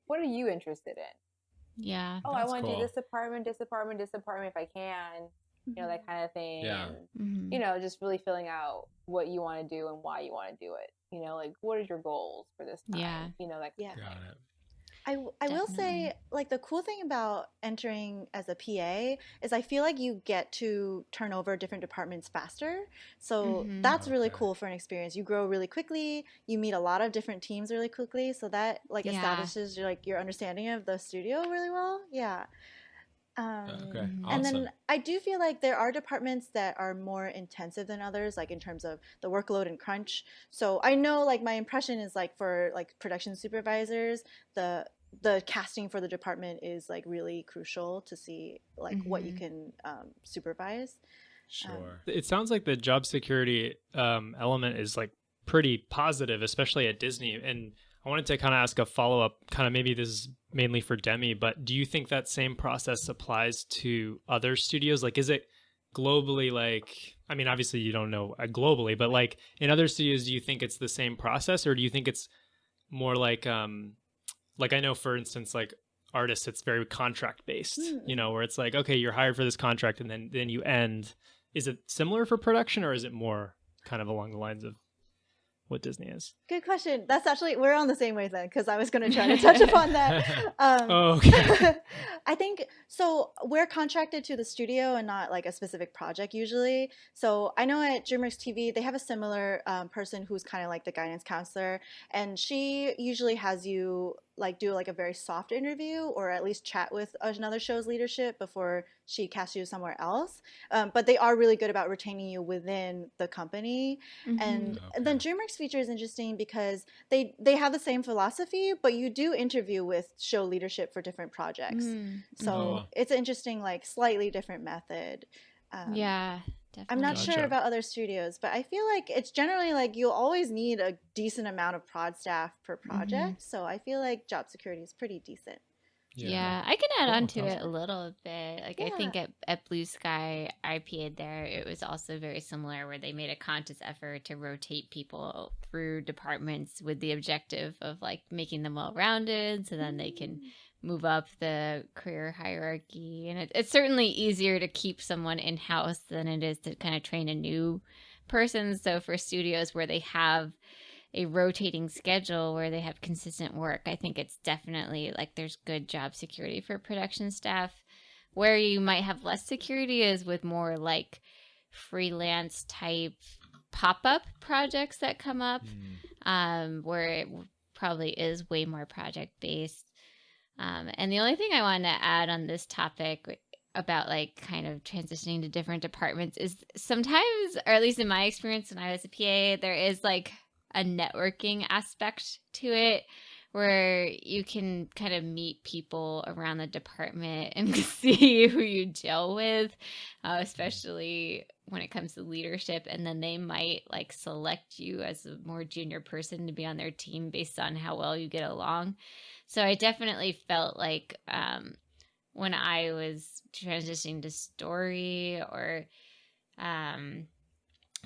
what are you interested in? Yeah. Oh, I That's want to do cool. this department if I can, that kind of thing. Yeah. And, Mhm. just really filling out what you want to do and why you want to do it. Like, what are your goals for this time? Yeah. That Yeah. kind of Got thing. it. I will say, like, the cool thing about entering as a PA is I feel like you get to turn over different departments faster. So that's really Okay. cool for an experience. You grow really quickly. You meet a lot of different teams really quickly. So that like Yeah. establishes your understanding of the studio really well. Yeah. Okay. Mhm. And Awesome. then I do feel like there are departments that are more intensive than others, like in terms of the workload and crunch. So I know, like, my impression is like for like production supervisors, the casting for the department is like really crucial to see like what you can supervise. Sure. It sounds like the job security element is like pretty positive, especially at Disney. And I wanted to kind of ask a follow-up, kind of maybe this is mainly for Demi, but do you think that same process applies to other studios? Like, is it globally like, I mean, obviously you don't know globally, but like in other studios, do you think it's the same process, or do you think it's more like I know, for instance, like artists, it's very contract based, where it's like, okay, you're hired for this contract and then you end. Is it similar for production, or is it more kind of along the lines of what Disney is? Good question. That's actually, we're on the same wavelength because I was going to try to touch upon that. Okay. I think, so we're contracted to the studio and not like a specific project usually. So I know at DreamWorks TV, they have a similar person who's kind of like the guidance counselor. And she usually has you like do like a very soft interview or at least chat with another show's leadership before she casts you somewhere else. But they are really good about retaining you within the company. And then DreamWorks Feature is interesting because they have the same philosophy, but you do interview with show leadership for different projects. So it's an interesting, like slightly different method. Yeah, definitely. I'm not sure about other studios, but I feel like it's generally like you'll always need a decent amount of prod staff per project. So I feel like job security is pretty decent. Yeah, I can add on to sounds it a little bit. Like, I think at Blue Sky, I PA'd there, it was also very similar where they made a conscious effort to rotate people through departments with the objective of like making them well-rounded so then they can move up the career hierarchy. And it's certainly easier to keep someone in-house than it is to kind of train a new person. So for studios where they have a rotating schedule where they have consistent work, I think it's definitely like there's good job security for production staff. Where you might have less security is with more like freelance type pop-up projects that come up, where it probably is way more project based. And the only thing I wanted to add on this topic about like kind of transitioning to different departments is sometimes, or at least in my experience when I was a PA, there is like a networking aspect to it where you can kind of meet people around the department and see who you gel with, especially when it comes to leadership. And then they might like select you as a more junior person to be on their team based on how well you get along. So I definitely felt like when I was transitioning to story or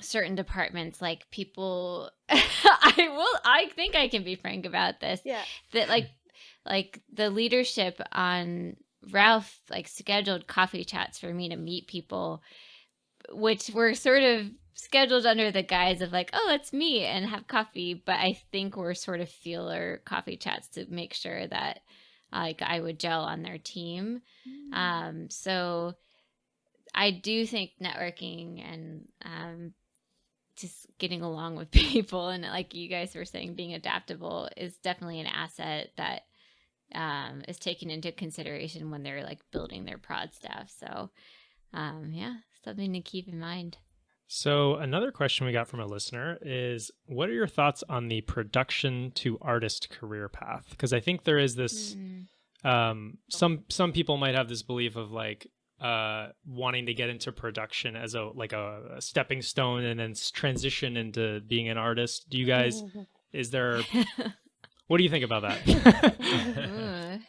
certain departments, like people I think I can be frank about this. Yeah. That like the leadership on Ralph like scheduled coffee chats for me to meet people, which were sort of scheduled under the guise of like, oh, let's meet and have coffee, but I think we're sort of feeler coffee chats to make sure that like I would gel on their team. So I do think networking and just getting along with people and like you guys were saying, being adaptable is definitely an asset that is taken into consideration when they're like building their prod staff. So yeah, something to keep in mind. So another question we got from a listener is, what are your thoughts on the production to artist career path? Because I think there is this, some people might have this belief of like wanting to get into production as a stepping stone and then transition into being an artist. Do you guys, what do you think about that?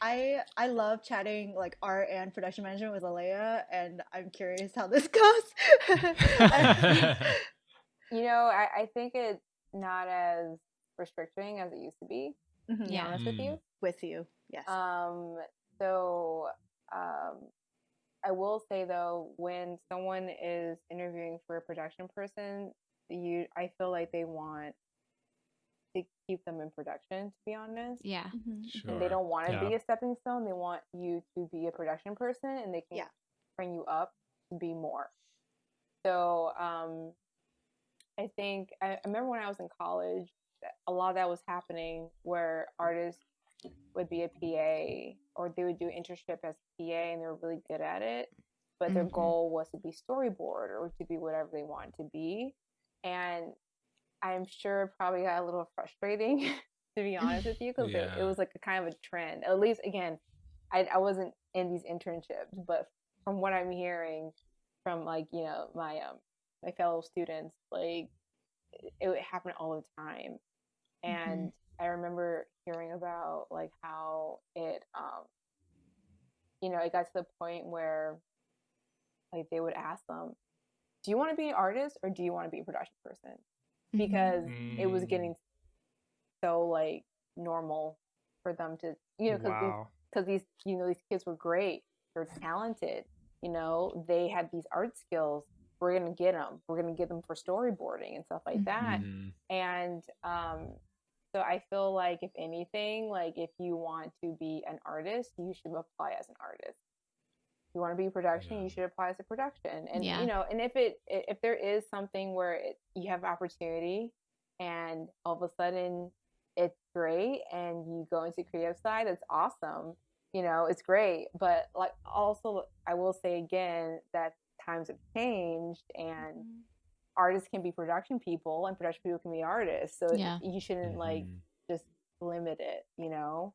I love chatting like art and production management with Alaia, and I'm curious how this goes. I think not as restricting as it used to be, to be Yeah. honest with you. With you, yes. So I will say though, when someone is interviewing for a production person, I feel like they want to keep them in production, to be honest. Yeah. Sure. And they don't want to Yeah. be a stepping stone. They want you to be a production person, and they can bring you up to be more. So I think I remember when I was in college, a lot of that was happening where artists would be a PA or they would do internship as PA and they were really good at it, but their goal was to be storyboard or to be whatever they wanted to be. And I'm sure it probably got a little frustrating to be honest with you, because it was like a kind of a trend. At least, again, I wasn't in these internships, but from what I'm hearing from like, you know, my fellow students, like it happened all the time. And I remember hearing about like how it you know, it got to the point where like they would ask them, do you want to be an artist or do you want to be a production person? Because it was getting so like normal for them to, you know, because these you know, these kids were great, they're talented, you know, they had these art skills, we're gonna get them for storyboarding and stuff like that. And so I feel like if anything, like if you want to be an artist, you should apply as an artist. If you want to be production, you should apply as a production. And you know, and if there is something where you have opportunity and all of a sudden it's great and you go into creative side, that's awesome. You know, it's great. But like also I will say again that times have changed and artists can be production people and production people can be artists. So you shouldn't like just limit it, you know?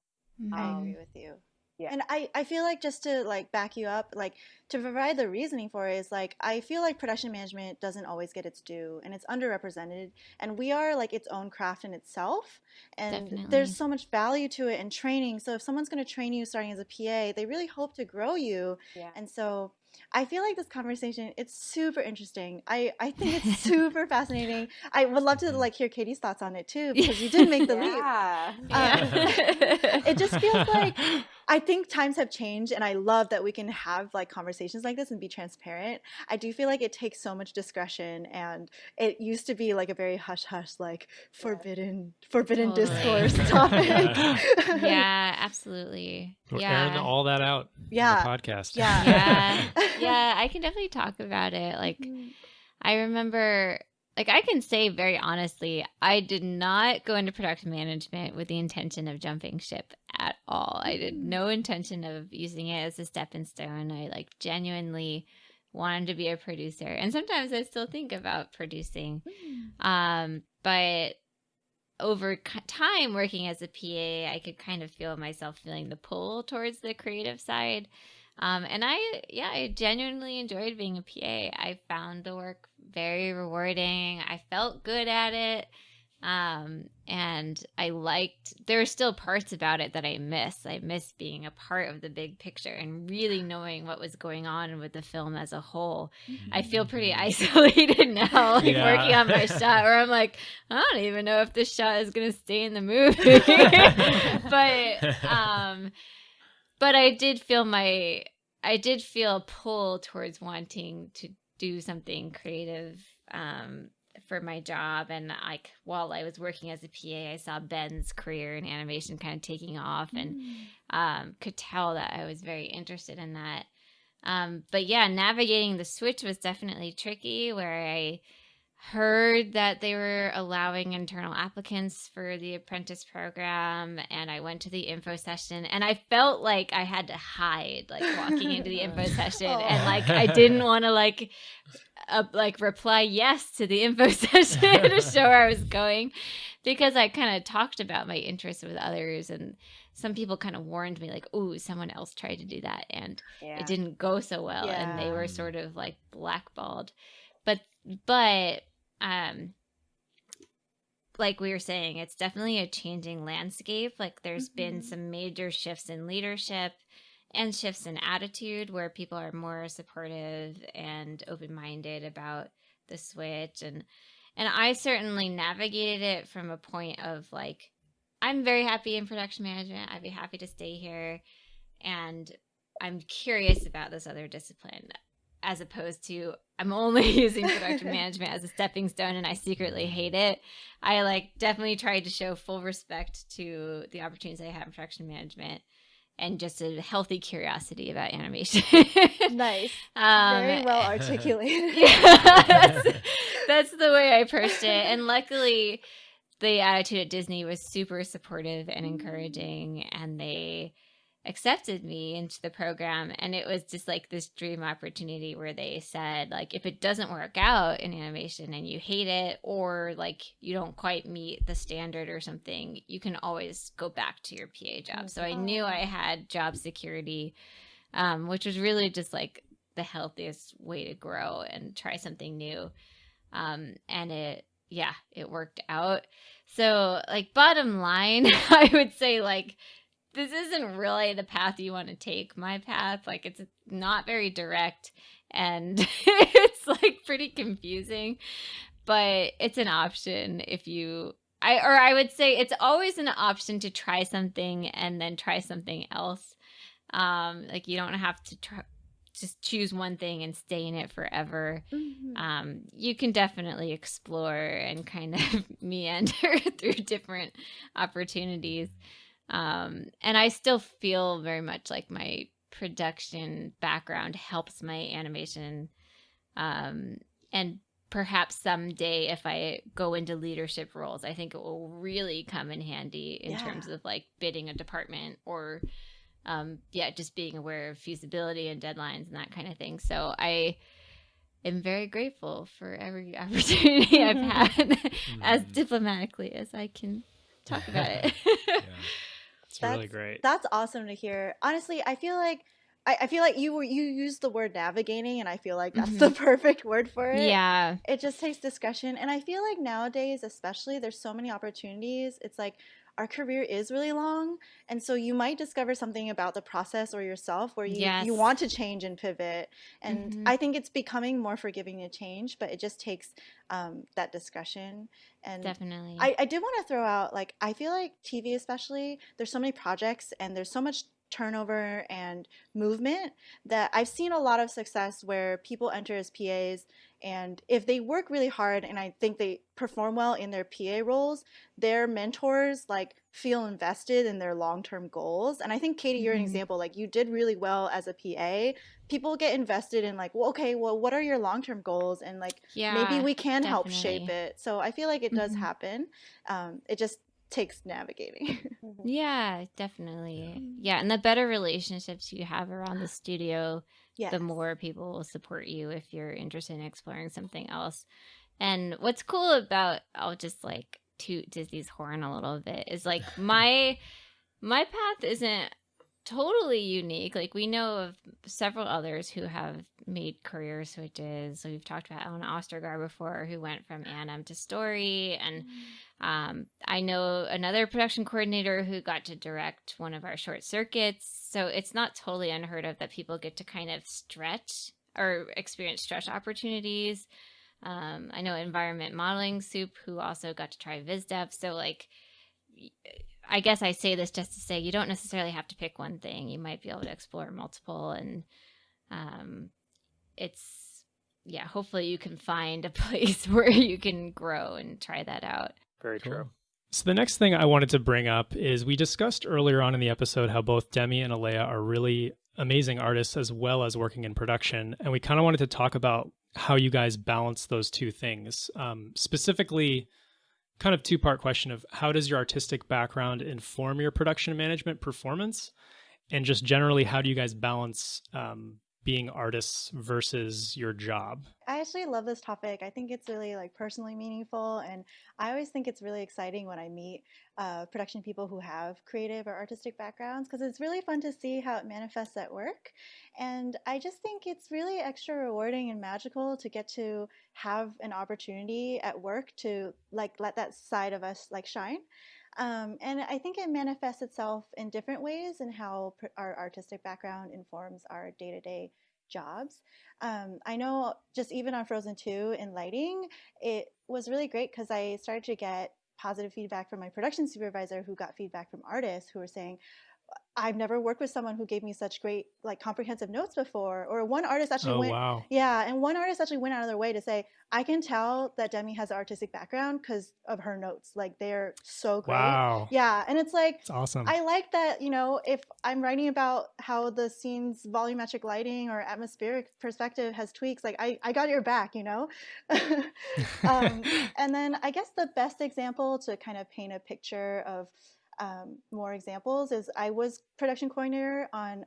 I agree with you. Yeah. And I feel like, just to like back you up, like to provide the reasoning for it, is like I feel like production management doesn't always get its due and it's underrepresented, and we are like its own craft in itself, and there's so much value to it and training. So if someone's going to train you starting as a PA, they really hope to grow you. And so I feel like this conversation, it's super interesting. I think it's super fascinating. I would love to like hear Katie's thoughts on it too, because you did make the leap. It just feels like I think times have changed, and I love that we can have like conversations like this and be transparent. I do feel like it takes so much discretion, and it used to be like a very hush hush, like forbidden discourse topic. Yeah, absolutely. We're airing all that out in the podcast. Yeah, I can definitely talk about it. Like, I remember, like, I can say very honestly, I did not go into production management with the intention of jumping ship at all. I did no intention of using it as a stepping stone. I like genuinely wanted to be a producer, and sometimes I still think about producing. But over time working as a PA, I could kind of feel myself feeling the pull towards the creative side. And I genuinely enjoyed being a PA. I found the work very rewarding. I felt good at it. And there are still parts about it that I miss. I miss being a part of the big picture and really knowing what was going on with the film as a whole. I feel pretty isolated now, like working on my shot, where I'm like, I don't even know if this shot is going to stay in the movie. But I did feel a pull towards wanting to do something creative for my job. And like while I was working as a PA, I saw Ben's career in animation kind of taking off, and could tell that I was very interested in that. But yeah, navigating the switch was definitely tricky, where I heard that they were allowing internal applicants for the apprentice program, and I went to the info session, and I felt like I had to hide, like walking into the info session, and like I didn't want to like reply yes to the info session to show where I was going, because I kind of talked about my interests with others, and some people kind of warned me like, "Ooh, someone else tried to do that and it didn't go so well," and they were sort of like blackballed. But like we were saying, it's definitely a changing landscape. Like there's been some major shifts in leadership and shifts in attitude, where people are more supportive and open-minded about the switch. And And I certainly navigated it from a point of like, I'm very happy in production management. I'd be happy to stay here. And I'm curious about this other discipline, as opposed to I'm only using production management as a stepping stone and I secretly hate it. I like definitely tried to show full respect to the opportunities I have in production management and just a healthy curiosity about animation. Nice. Very well articulated. Yeah, that's the way I approached it. And luckily, the attitude at Disney was super supportive and encouraging, and they accepted me into the program. And it was just like this dream opportunity where they said, like, if it doesn't work out in animation and you hate it, or like you don't quite meet the standard or something, you can always go back to your PA job. So I knew I had job security, which was really just like the healthiest way to grow and try something new. And it worked out. So like bottom line, I would say like, this isn't really the path you want to take. My path, like it's not very direct and it's like pretty confusing, but it's an option if you, I would say it's always an option to try something and then try something else. Like you don't have to just choose one thing and stay in it forever. Mm-hmm. You can definitely explore and kind of meander through different opportunities. And I still feel very much like my production background helps my animation. And perhaps someday if I go into leadership roles, I think it will really come in handy in terms of like bidding a department or just being aware of feasibility and deadlines and that kind of thing. So I am very grateful for every opportunity I've had as diplomatically as I can talk about it. That's really great. That's awesome to hear. Honestly, I feel like you used the word navigating, and I feel like that's the perfect word for it. Yeah. It just takes discussion. And I feel like nowadays, especially, there's so many opportunities. It's like our career is really long. And so you might discover something about the process or yourself where you want to change and pivot. And I think it's becoming more forgiving to change, but it just takes that discussion. And definitely. I did want to throw out, like, I feel like TV especially, there's so many projects and there's so much turnover and movement that I've seen a lot of success where people enter as PAs, and if they work really hard and I think they perform well in their PA roles, their mentors like feel invested in their long-term goals. And I think Katie, you're an example. Like you did really well as a PA. People get invested in like, well, okay, well, what are your long-term goals? And like maybe we can help shape it. So I feel like it does happen. It just takes navigating. Yeah, definitely. Yeah, and the better relationships you have around the studio, the more people will support you if you're interested in exploring something else. And what's cool about, I'll just like toot Disney's horn a little bit, is like my path isn't totally unique. Like we know of several others who have made career switches. So we've talked about Ellen Ostergaard before, who went from Anim to Story, and I know another production coordinator who got to direct one of our short circuits. So it's not totally unheard of that people get to kind of stretch or experience stretch opportunities. I know environment modeling Soup, who also got to try VizDev. So like, I guess I say this just to say you don't necessarily have to pick one thing. You might be able to explore multiple, and hopefully you can find a place where you can grow and try that out. Very true. So the next thing I wanted to bring up is we discussed earlier on in the episode how both Demi and Alaia are really amazing artists as well as working in production. And we kind of wanted to talk about how you guys balance those two things. Specifically, kind of two-part question of how does your artistic background inform your production management performance? And just generally, how do you guys balance being artists versus your job? I actually love this topic. I think it's really like personally meaningful, and I always think it's really exciting when I meet production people who have creative or artistic backgrounds, because it's really fun to see how it manifests at work. And I just think it's really extra rewarding and magical to get to have an opportunity at work to like let that side of us like shine. And I think it manifests itself in different ways in how our artistic background informs our day-to-day jobs. I know just even on Frozen 2 in lighting, it was really great because I started to get positive feedback from my production supervisor, who got feedback from artists who were saying, I've never worked with someone who gave me such great, like, comprehensive notes before. Or one artist actually Oh, wow. and one artist actually went out of their way to say, I can tell that Demi has an artistic background because of her notes. Like, they're so great. Wow. Yeah. And it's like, It's awesome. I like that, if I'm writing about how the scene's volumetric lighting or atmospheric perspective has tweaks, like, I got your back, And then I guess the best example to kind of paint a picture of more examples is I was production coordinator on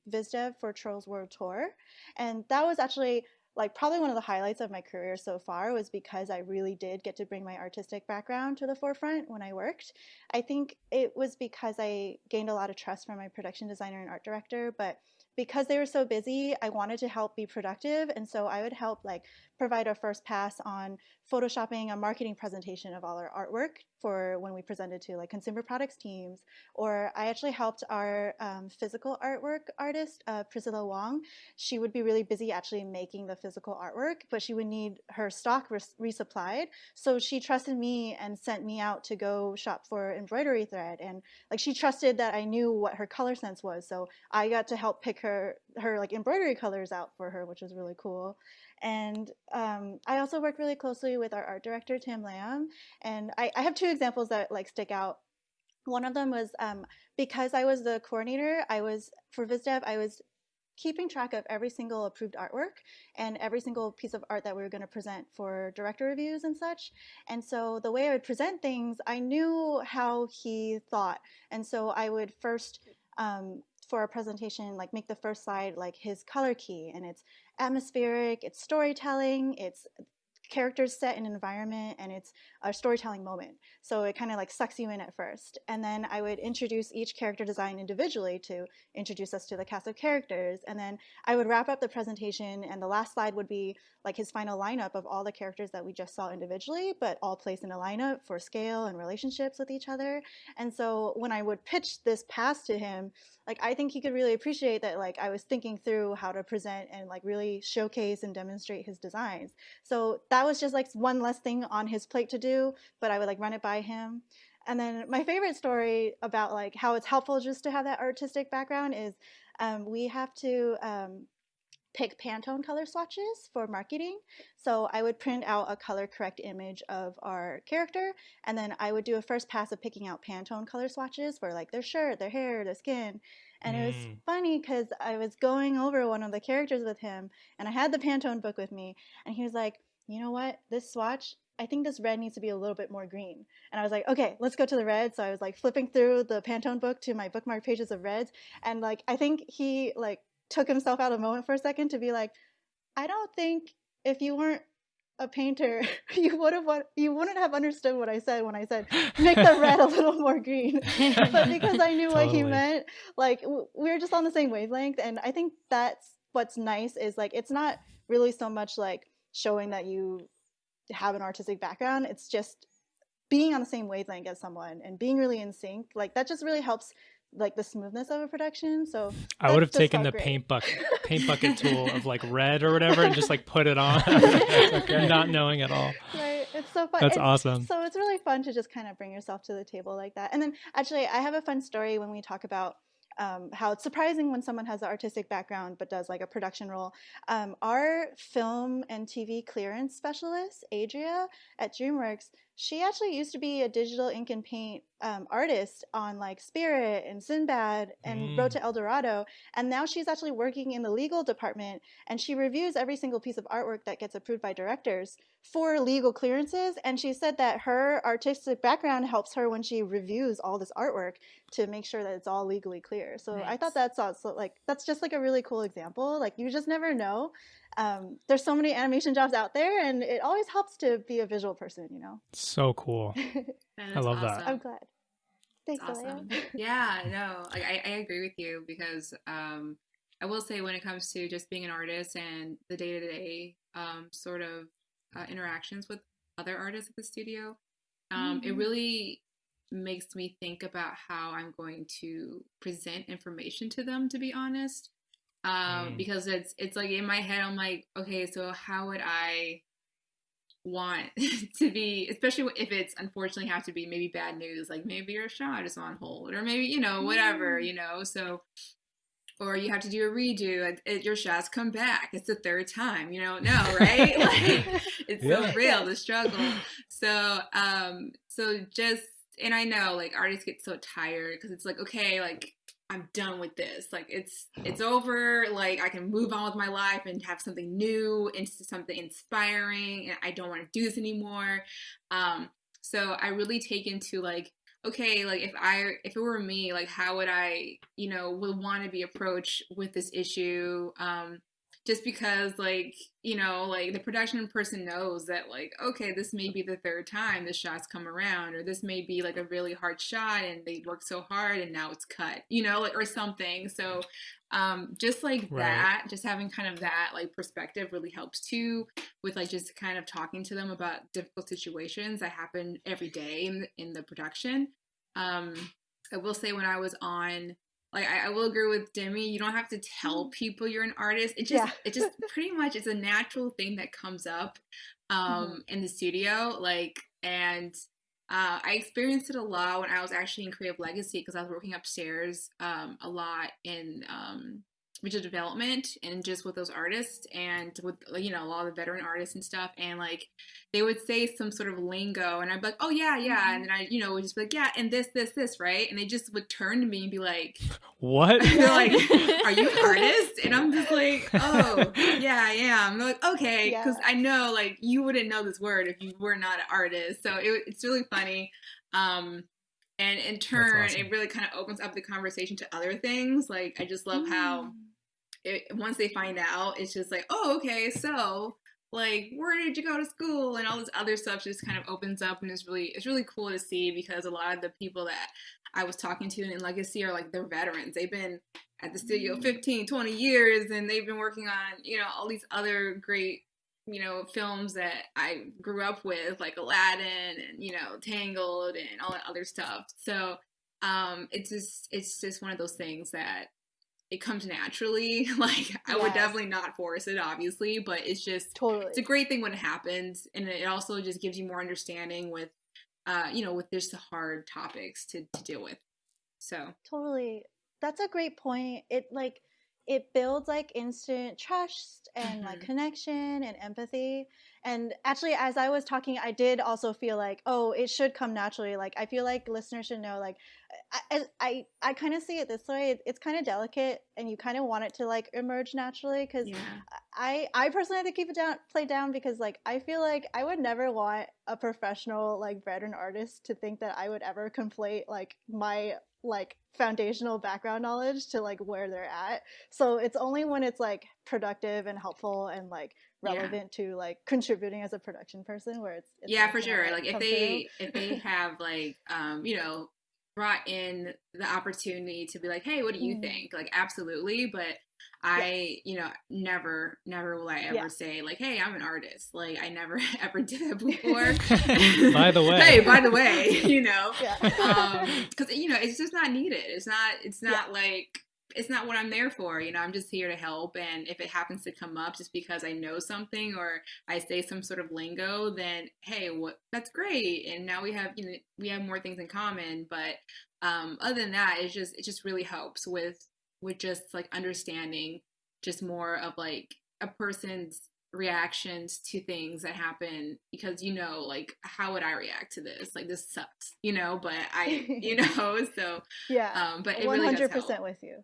VizDev for Trolls World Tour. And that was actually like probably one of the highlights of my career so far, was because I really did get to bring my artistic background to the forefront when I worked. I think it was because I gained a lot of trust from my production designer and art director, but because they were so busy, I wanted to help be productive. And so I would help like provide a first pass on photoshopping a marketing presentation of all our artwork for when we presented to like consumer products teams. Or I actually helped our physical artwork artist, Priscilla Wong. She would be really busy actually making the physical artwork, but she would need her stock resupplied. So she trusted me and sent me out to go shop for embroidery thread. And like she trusted that I knew what her color sense was. So I got to help pick her like embroidery colors out for her, which was really cool. And I also work really closely with our art director, Tim Lamb. And I have two examples that like stick out. One of them was because I was the coordinator, for VizDev, I was keeping track of every single approved artwork and every single piece of art that we were going to present for director reviews and such. And so the way I would present things, I knew how he thought. And so I would first, for a presentation, like make the first slide like his color key, and it's atmospheric, it's storytelling, it's characters set in an environment, and it's a storytelling moment. So it kind of like sucks you in at first. And then I would introduce each character design individually to introduce us to the cast of characters. And then I would wrap up the presentation, and the last slide would be like his final lineup of all the characters that we just saw individually, but all placed in a lineup for scale and relationships with each other. And so when I would pitch this pass to him, like I think he could really appreciate that like I was thinking through how to present and like really showcase and demonstrate his designs. So that was just like one less thing on his plate to do, but I would like run it by him. And then my favorite story about like how it's helpful just to have that artistic background is we have to pick Pantone color swatches for marketing. So I would print out a color correct image of our character, and then I would do a first pass of picking out Pantone color swatches for like their shirt, their hair, their skin. And it was funny because I was going over one of the characters with him, and I had the Pantone book with me, and he was like, you know what, this swatch, I think this red needs to be a little bit more green. And I was like, okay, let's go to the red. So I was like flipping through the Pantone book to my bookmark pages of reds. And like, I think he like took himself out of the moment for a second to be like, I don't think if you weren't a painter, you wouldn't have understood what I said when I said make the red a little more green. But because I knew what he meant, like we were just on the same wavelength. And I think that's what's nice is like it's not really so much like showing that you have an artistic background. It's just being on the same wavelength as someone and being really in sync. Like that just really helps like the smoothness of a production. So I would have taken the paint bucket tool of like red or whatever and just like put it on, okay. Not knowing at all. Right, it's so fun. That's awesome. So it's really fun to just kind of bring yourself to the table like that. And then actually, I have a fun story when we talk about how it's surprising when someone has an artistic background but does like a production role. Our film and TV clearance specialist, Adria at DreamWorks, she actually used to be a digital ink and paint artist on like Spirit and Sinbad and Road to El Dorado. And now she's actually working in the legal department, and she reviews every single piece of artwork that gets approved by directors for legal clearances. And she said that her artistic background helps her when she reviews all this artwork to make sure that it's all legally clear. So nice. I thought that's also like, that's just like a really cool example. Like you just never know. There's so many animation jobs out there, and it always helps to be a visual person, you know? So cool. I love that. I'm glad. Thanks, awesome. Alaia. Yeah, no, I agree with you because I will say when it comes to just being an artist and the day-to-day sort of interactions with other artists at the studio, it really makes me think about how I'm going to present information to them, to be honest. because it's like in my head, I'm like, okay, so how would I want to be, especially if it's unfortunately have to be maybe bad news, like maybe your shot is on hold, or maybe, you know, whatever, you know, so, or you have to do a redo, your shots come back, it's the third time, you know, no, right? Like, it's so real, the struggle. So, so just, and I know, like, artists get so tired, because it's like, okay, like, I'm done with this. Like, it's over. Like, I can move on with my life and have something new, into something inspiring, and I don't want to do this anymore. So I really take into, like, okay, like, if it were me, like, how would I, you know, would want to be approached with this issue? Just because, like, you know, like, the production person knows that, like, okay, this may be the third time the shots come around, or this may be like a really hard shot and they worked so hard and now it's cut, you know, like, or something. So just like that, just having kind of that, like, perspective really helps too, with, like, just kind of talking to them about difficult situations that happen every day in the production. I will say, when I was on, like, I will agree with Demi, you don't have to tell people you're an artist. It just pretty much is a natural thing that comes up in the studio. Like, and I experienced it a lot when I was actually in Creative Legacy, because I was working upstairs a lot in visual development, and just with those artists, and with, you know, a lot of the veteran artists and stuff, and, like, they would say some sort of lingo, and I'd be like, oh yeah, and then I, you know, would just be like, yeah, and this, right? And they just would turn to me and be like, what? They're like, are you an artist? And I'm just like, oh yeah, I am. They're like, okay, because I know, like, you wouldn't know this word if you were not an artist. So it's really funny. And in turn, it really kind of opens up the conversation to other things. Like, I just love how once they find out, it's just like, oh, okay, so, like, where did you go to school, and all this other stuff just kind of opens up, and it's really cool to see, because a lot of the people that I was talking to in Legacy are, like, they're veterans. They've been at the studio 15, 20 years, and they've been working on, you know, all these other great, you know, films that I grew up with, like Aladdin and, you know, Tangled and all that other stuff. So it's just one of those things that it comes naturally. Like, I would definitely not force it, obviously, but it's just it's a great thing when it happens, and it also just gives you more understanding with you know, with just the hard topics to deal with. So that's a great point. It builds, like, instant trust and like connection and empathy. And actually, as I was talking, I did also feel like, oh, it should come naturally. Like, I feel like listeners should know, like, I kind of see it this way. It's kind of delicate, and you kind of want it to, like, emerge naturally, because I personally have to keep it played down, because, like, I feel like I would never want a professional, like, veteran artist to think that I would ever conflate, like, my, like, foundational background knowledge to, like, where they're at. So it's only when it's, like, productive and helpful and, like, relevant to, like, contributing as a production person where it's for sure. Like, if they have, like, you know, brought in the opportunity to be like, hey, what do you think? Like, absolutely. But I, you know, never will I ever say, like, hey, I'm an artist. Like, I never ever did that before. By the way. Hey, by the way, you know, because, you know, it's just not needed. It's not like, it's not what I'm there for. You know, I'm just here to help. And if it happens to come up just because I know something, or I say some sort of lingo, then, hey, that's great. And now we have, you know, we have more things in common. But other than that, it just really helps with just, like, understanding just more of, like, a person's reactions to things that happen, because, you know, like, how would I react to this? Like, this sucks, you know, but I, you know, so but it really does 100% with you.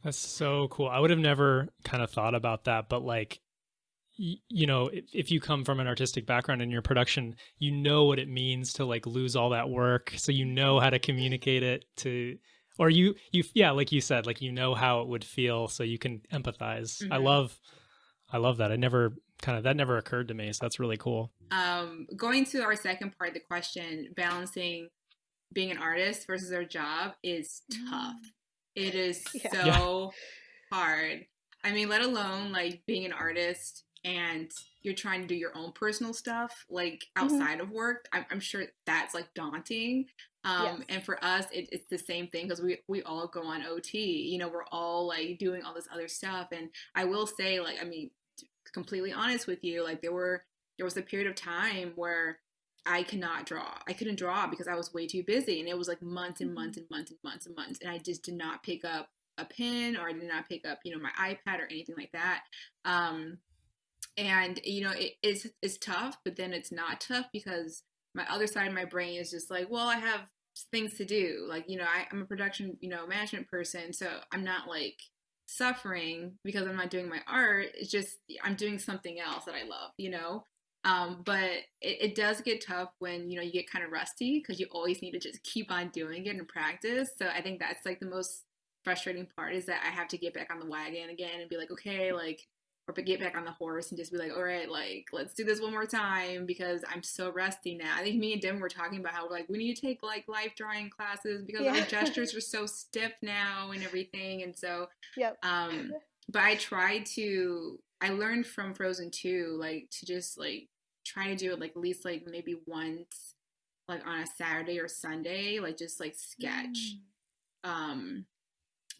That's so cool. I would have never kind of thought about that, but, like, you know, if you come from an artistic background in your production, you know what it means to, like, lose all that work, so you know how to communicate it to, or you like you said, like, you know how it would feel, so you can empathize. I love that. That never occurred to me, so that's really cool. Going to our second part of the question, balancing being an artist versus our job is tough. It is so hard. I mean, let alone, like, being an artist and you're trying to do your own personal stuff, like, outside of work. I'm sure that's, like, daunting. Yes. And for us, it's the same thing because we all go on OT. You know, we're all like doing all this other stuff. And I will say, like, I mean, completely honest with you, like there was a period of time where I cannot draw. I couldn't draw because I was way too busy, and it was like months and months and months and months and months, and I just did not pick up a pen, or I did not pick up, you know, my iPad or anything like that. And you know, it's tough, but then it's not tough because my other side of my brain is just like, well, I have things to do. Like, you know, I'm a production, you know, management person, so I'm not like suffering because I'm not doing my art. It's just I'm doing something else that I love, you know. But it does get tough when, you know, you get kind of rusty because you always need to just keep on doing it and practice. So I think that's like the most frustrating part, is that I have to get back on the wagon again and be like, okay, like, or get back on the horse and just be like, all right, like, let's do this one more time because I'm so rusty now. I think me and Demi were talking about how, like, we need to take like life drawing classes because our gestures are so stiff now and everything. And so, but I learned from Frozen 2, like, to just like try to do it like at least like maybe once, like on a Saturday or Sunday, like just like sketch.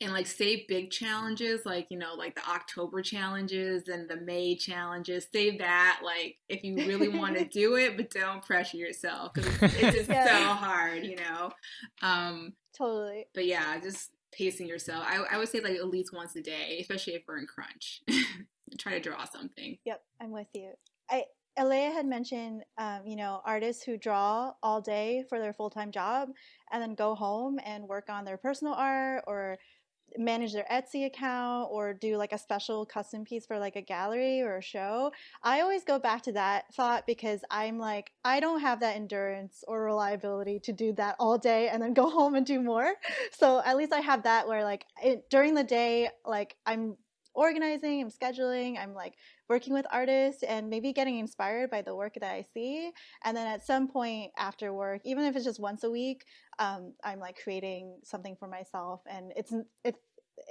And like save big challenges, like, you know, like the October challenges and the May challenges. Save that, like, if you really want to do it, but don't pressure yourself because it's just so hard, you know. Totally. But yeah, just pacing yourself. I would say like at least once a day, especially if we're in crunch. Try to draw something. Yep, I'm with you. Alaia had mentioned, you know, artists who draw all day for their full-time job and then go home and work on their personal art or manage their Etsy account or do like a special custom piece for like a gallery or a show. I always go back to that thought because I'm like, I don't have that endurance or reliability to do that all day and then go home and do more. So at least I have that where like during the day, like I'm organizing, I'm scheduling, I'm like working with artists and maybe getting inspired by the work that I see. And then at some point after work, even if it's just once a week, I'm like creating something for myself. And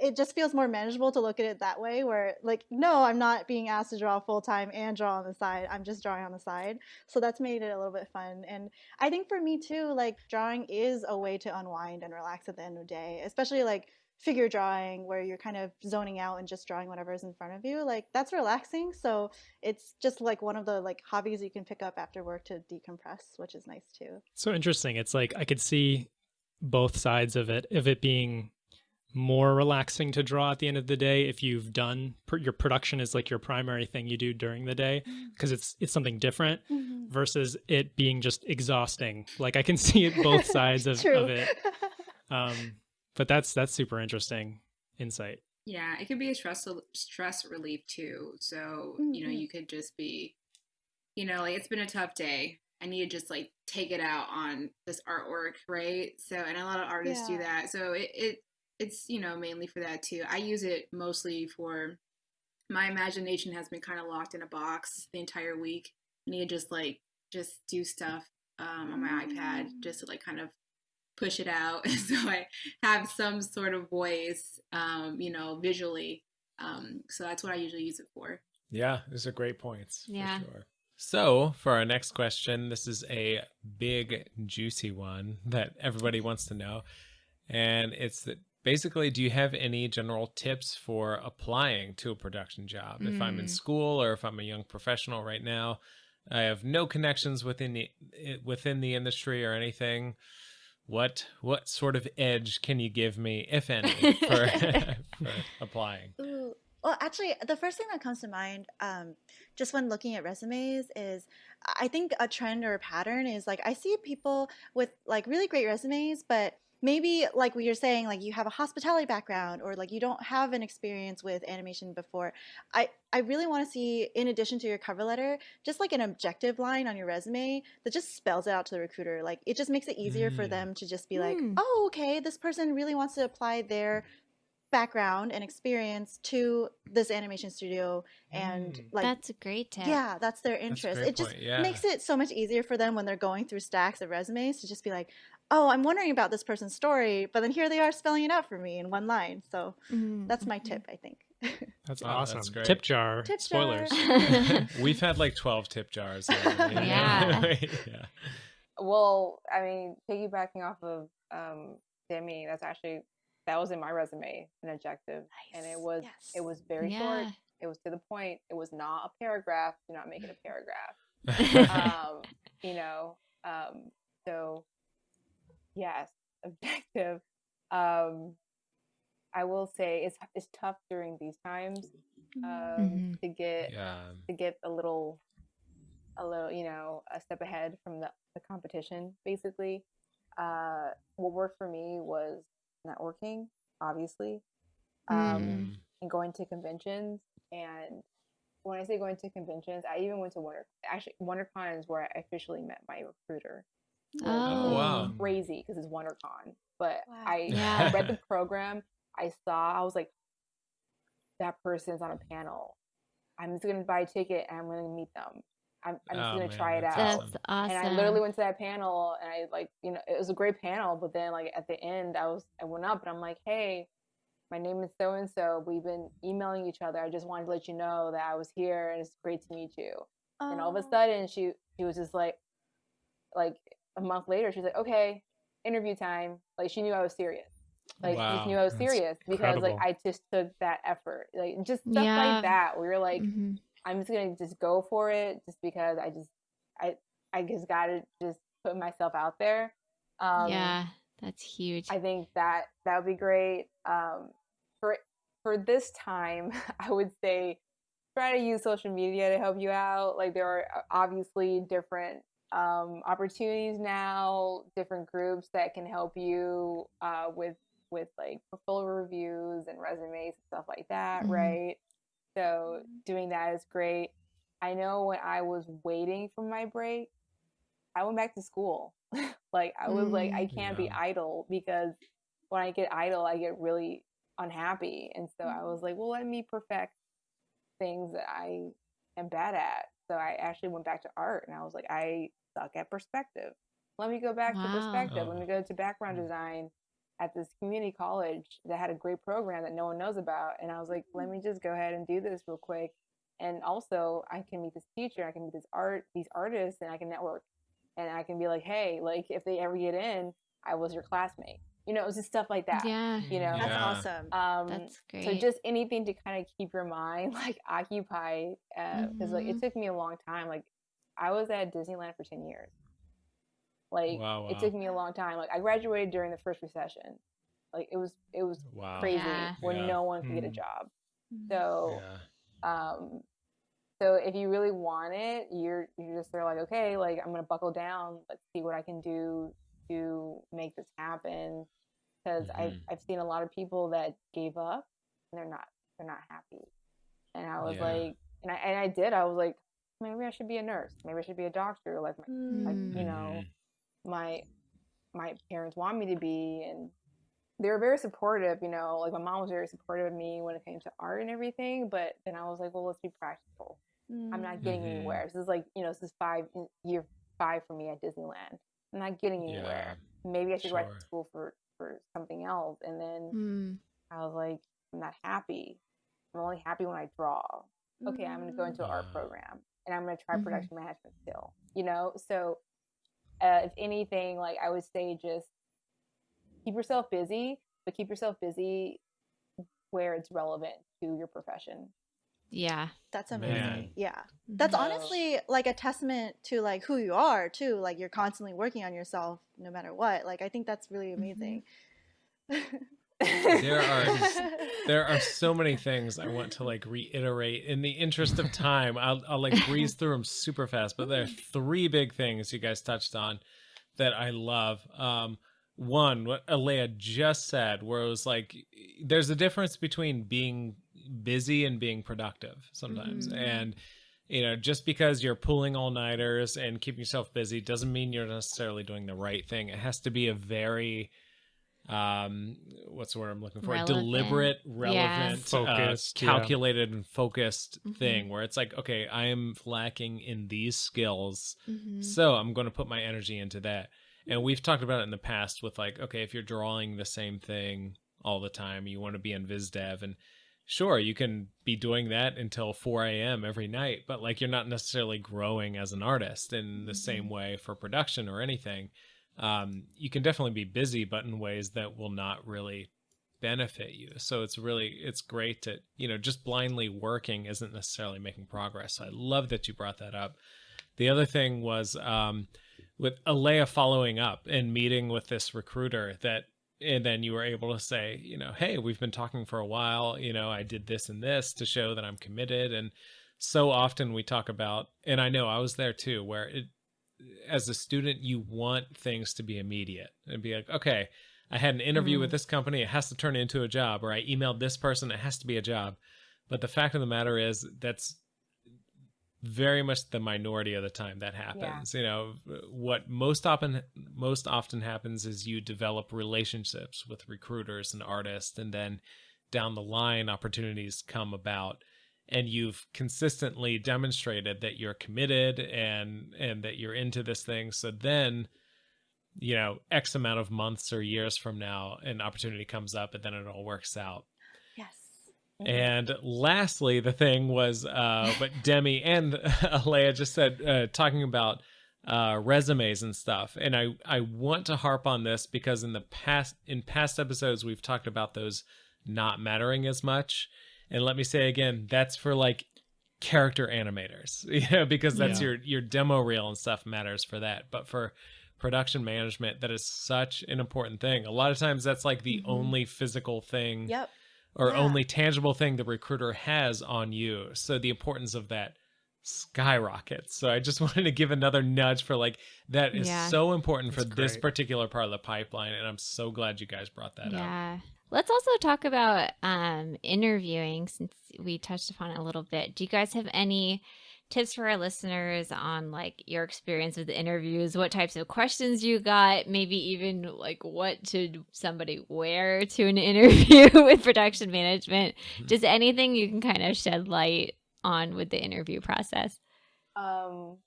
it just feels more manageable to look at it that way, where like, no, I'm not being asked to draw full time and draw on the side. I'm just drawing on the side. So that's made it a little bit fun. And I think for me too, like drawing is a way to unwind and relax at the end of the day, especially like figure drawing where you're kind of zoning out and just drawing whatever is in front of you. Like that's relaxing. So it's just like one of the like hobbies you can pick up after work to decompress, which is nice too. So interesting. It's like I could see both sides of it being more relaxing to draw at the end of the day if you've done your production is like your primary thing you do during the day because it's something different versus it being just exhausting. Like I can see it both sides of it. But that's super interesting insight. Yeah, it could be a stress relief too. So, you know, you could just be, you know, like it's been a tough day. I need to just like take it out on this artwork, right? So, and a lot of artists do that. So it's, you know, mainly for that too. I use it mostly for my imagination has been kind of locked in a box the entire week. I need to just do stuff on my iPad just to like kind of push it out so I have some sort of voice, you know, visually. So that's what I usually use it for. Yeah, those are great points. Yeah. For sure. So for our next question, this is a big, juicy one that everybody wants to know. And it's that basically, do you have any general tips for applying to a production job? If I'm in school or if I'm a young professional right now, I have no connections within the industry or anything. What sort of edge can you give me, if any, for applying? Ooh. Well, actually, the first thing that comes to mind, just when looking at resumes, is I think a trend or a pattern is like I see people with like really great resumes, but maybe like what you're saying, like you have a hospitality background or like you don't have an experience with animation before. I really want to see, in addition to your cover letter, just like an objective line on your resume that just spells it out to the recruiter. Like it just makes it easier for them to just be like, oh, okay, this person really wants to apply their background and experience to this animation studio, and like that's a great tip. Yeah, that's their interest. It just makes it so much easier for them when they're going through stacks of resumes to just be like, oh, I'm wondering about this person's story, but then here they are spelling it out for me in one line. So that's my tip, I think. That's Wow, awesome. that's great. Tip jar. Tip Spoilers. jar. We've had like 12 tip jars. Yeah. Yeah. Well, I mean, piggybacking off of Demi, that was in my resume, an objective, and it was very short. Yeah. It was to the point. It was not a paragraph. Do not make it a paragraph. You know, so yes, objective. I will say it's tough during these times to get a little, a step ahead from the competition. Basically, what worked for me was networking, obviously, and going to conventions. And when I say going to conventions, I even went to WonderCon is where I officially met my recruiter. Oh, wow. Crazy because it's WonderCon. But Wow. I read the program. I was like, that person's on a panel. I'm just gonna buy a ticket and I'm gonna meet them. I'm just gonna try it out. That's awesome. And I literally went to that panel, and it was a great panel. But then at the end, I went up and I'm like, hey, my name is so and so. We've been emailing each other. I just wanted to let you know that I was here, and it's great to meet you. And all of a sudden, she was just like a month later, she's like, okay, interview time. Like, she knew I was serious. Like, she just knew I was serious because I just took that effort. Like, just stuff like that where you're like, I'm just gonna just go for it just because I just gotta just put myself out there. Yeah, that's huge. I think that would be great. For this time, I would say try to use social media to help you out. Like, there are obviously different opportunities now, different groups that can help you with like portfolio reviews and resumes and stuff like that, right? So doing that is great. I know when I was waiting for my break, I went back to school. Like, I was like, I can't be idle, because when I get idle, I get really unhappy. And so I was like, well, let me perfect things that I am bad at. So I actually went back to art, and I was like, I suck at perspective. Let me go back to perspective. Let me go to background design at this community college that had a great program that no one knows about. And I was like, let me just go ahead and do this real quick. And also, I can meet this teacher, I can meet these artists, and I can network. And I can be like, hey, like, if they ever get in, I was your classmate. It was just stuff like that. Yeah. That's awesome. That's great. So just anything to kind of keep your mind occupied, because it took me a long time. Like, I was at Disneyland for 10 years. Like, it took me a long time. Like, I graduated during the first recession. Like, it was crazy when no one could get a job. So, so if you really want it, you're just sort of like, okay, like, I'm gonna buckle down. Let's see what I can do to make this happen. Because I've seen a lot of people that gave up, and they're not happy. And I was like, and I was like, maybe I should be a nurse. Maybe I should be a doctor. Like my parents want me to be, and they were very supportive. Like, my mom was very supportive of me when it came to art and everything. But then I was like, well, let's be practical. I'm not getting anywhere. This is like, this is year 5 for me at Disneyland. I'm not getting anywhere. Maybe I should go back to school for something else. And then I was like, I'm not happy. I'm only happy when I draw. Okay, I'm going to go into an art program, and I'm going to try production management still. So if anything, like, I would say just keep yourself busy, but keep yourself busy where it's relevant to your profession. Yeah. That's amazing. Man. Yeah. That's honestly like a testament to like who you are too. Like, you're constantly working on yourself no matter what. Like, I think that's really amazing. There are so many things I want to like reiterate. In the interest of time, I'll like breeze through them super fast, but there are 3 big things you guys touched on that I love. One, what Alaia just said, where it was like, there's a difference between being busy and being productive sometimes. And, just because you're pulling all-nighters and keeping yourself busy doesn't mean you're necessarily doing the right thing. It has to be a very, what's the word I'm looking for? Deliberate, relevant, focused, calculated, and focused thing where it's like, okay, I am lacking in these skills, so I'm going to put my energy into that. And we've talked about it in the past with like, okay, if you're drawing the same thing all the time, you want to be in VizDev, and sure, you can be doing that until 4 a.m. every night, but like you're not necessarily growing as an artist in the same way for production or anything. You can definitely be busy, but in ways that will not really benefit you. So it's great to, just blindly working isn't necessarily making progress. So I love that you brought that up. The other thing was with Alaia following up and meeting with this recruiter and then you were able to say, hey, we've been talking for a while, I did this and this to show that I'm committed. And so often we talk about, and I know I was there too, where as a student, you want things to be immediate and be like, okay, I had an interview with this company, it has to turn into a job, or I emailed this person, it has to be a job. But the fact of the matter is that's very much the minority of the time that happens. What most often happens is you develop relationships with recruiters and artists, and then down the line opportunities come about, and you've consistently demonstrated that you're committed and that you're into this thing. So then, X amount of months or years from now, an opportunity comes up, and then it all works out. Yes. And lastly, the thing was what Demi and Alaia just said, talking about resumes and stuff. And I want to harp on this because in past episodes, we've talked about those not mattering as much. And let me say again, that's for like character animators, because that's your demo reel and stuff matters for that. But for production management, that is such an important thing. A lot of times that's like the only physical thing or only tangible thing the recruiter has on you. So the importance of that skyrockets. So I just wanted to give another nudge for like, that is so important for this particular part of the pipeline. And I'm so glad you guys brought that up. Let's also talk about interviewing, since we touched upon it a little bit. Do you guys have any tips for our listeners on like your experience with the interviews, what types of questions you got, maybe even like what should somebody wear to an interview with production management? Just anything you can kind of shed light on with the interview process. I'll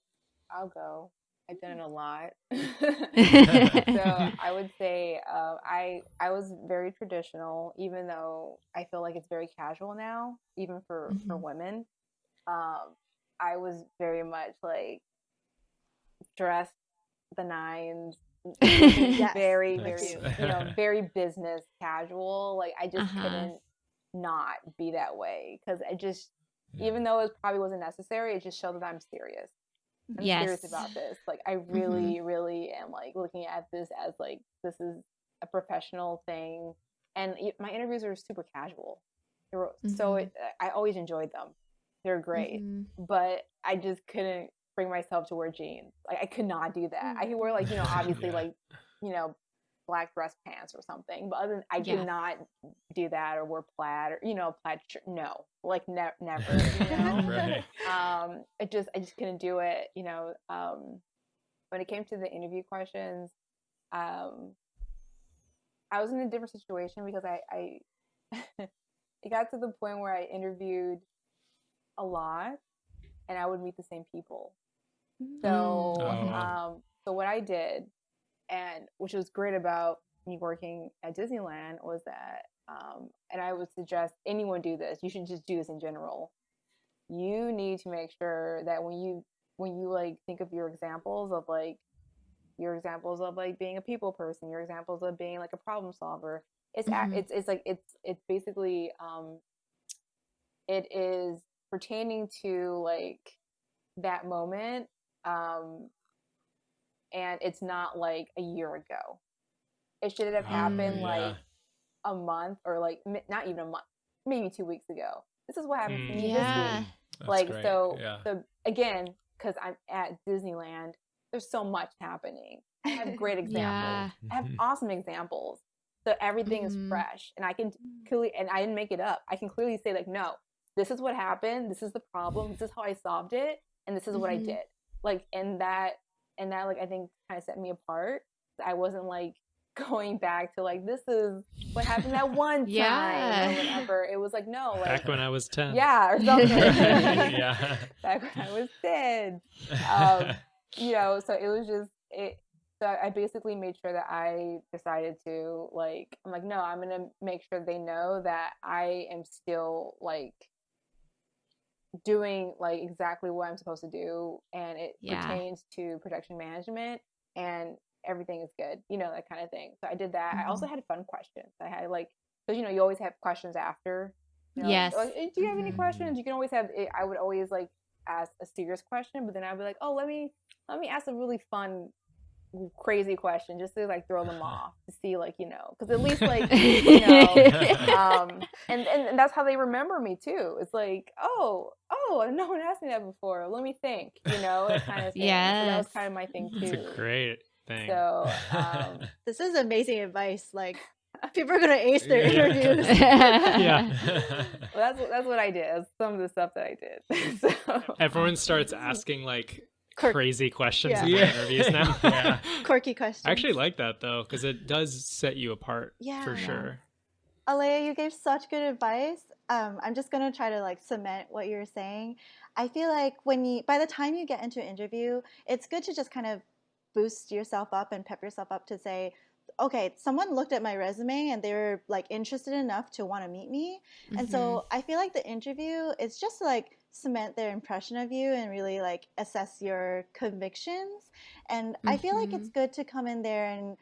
go. I've done it a lot. So I would say I was very traditional, even though I feel like it's very casual now, even for women. I was very much like dressed the nines, very, very business casual. Like I just couldn't not be that way, because I just, even though it probably wasn't necessary, it just showed that I'm serious. I'm serious about this. Like I really, really am like looking at this as like, this is a professional thing. And my interviews are super casual. So I always enjoyed them. They're great, but I just couldn't bring myself to wear jeans. Like I could not do that. I could wear like, obviously like, black dress pants or something, but other than I could not do that or wear plaid or, plaid shirt. No, like never, Right. I just couldn't do it. When it came to the interview questions, I was in a different situation because I it got to the point where I interviewed a lot and I would meet the same people. So, so what I did, and which was great about me working at Disneyland, was that, and I would suggest anyone do this. You should just do this in general. You need to make sure that when you like think of your examples of like being a people person, your examples of being like a problem solver, it's basically it is pertaining to like that moment, and it's not like a year ago. It should have happened like a month, or like not even a month, maybe 2 weeks ago. This is what happened to me this week. That's like great. so again, because I'm at Disneyland, there's so much happening. I have great examples. I have awesome examples. So everything is fresh, and I can clearly, and I didn't make it up. I can clearly say like, no, this is what happened. This is the problem. This is how I solved it, and this is what I did. Like, and that like I think kind of set me apart. I wasn't like going back to like, this is what happened that one time or whatever. It was like, no, like back when I was 10. Yeah, or something. Back when I was 10. So it was just So I basically made sure that I decided to like, I'm like, no, I'm gonna make sure they know that I am still like doing like exactly what I'm supposed to do, and it pertains to production management, and everything is good, that kind of thing. So I did that. I also had fun questions. I had like, because you always have questions after. Yes. Like, do you have any questions? You can always have. I would always like ask a serious question, but then I'd be like, oh, let me ask a really fun, crazy question just to like throw them off to see like because at least like and that's how they remember me too. It's like no one asked me that before, let me think, that kind of thing. Yes. So that was kind of my thing too. It's a great thing. So this is amazing advice. Like people are gonna ace their interviews. Yeah. well, that's what I did. That's some of the stuff that I did. So Everyone starts asking like crazy questions in Yeah. interviews now. Yeah. Quirky questions. I actually like that though, because it does set you apart Yeah. for sure. Alaia, you gave such good advice. I'm just gonna try to like cement what you're saying. I feel like by the time you get into an interview, it's good to just kind of boost yourself up and pep yourself up to say, okay, someone looked at my resume and they were like interested enough to want to meet me. And so I feel like the interview is just to like cement their impression of you and really like assess your convictions. And I feel like it's good to come in there and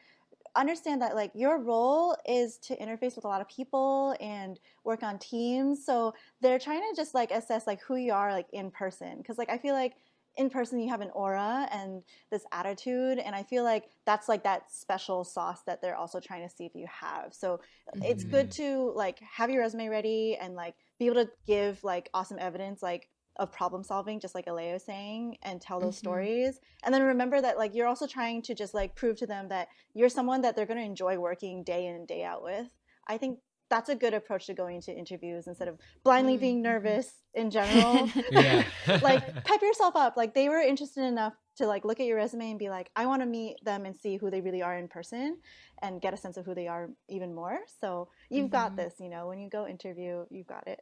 understand that like your role is to interface with a lot of people and work on teams. So they're trying to just like assess like who you are like in person, because like I feel like in person you have an aura and this attitude, and I feel like that's like that special sauce that they're also trying to see if you have. So it's good to like have your resume ready and like be able to give like awesome evidence like of problem solving, just like Alaia was saying, and tell those stories. And then remember that like you're also trying to just like prove to them that you're someone that they're going to enjoy working day in and day out with. I think that's a good approach to going into interviews instead of blindly being nervous in general. Yeah. Like pep yourself up. Like they were interested enough to like look at your resume and be like, I want to meet them and see who they really are in person and get a sense of who they are even more. So you've got this, when you go interview, you've got it.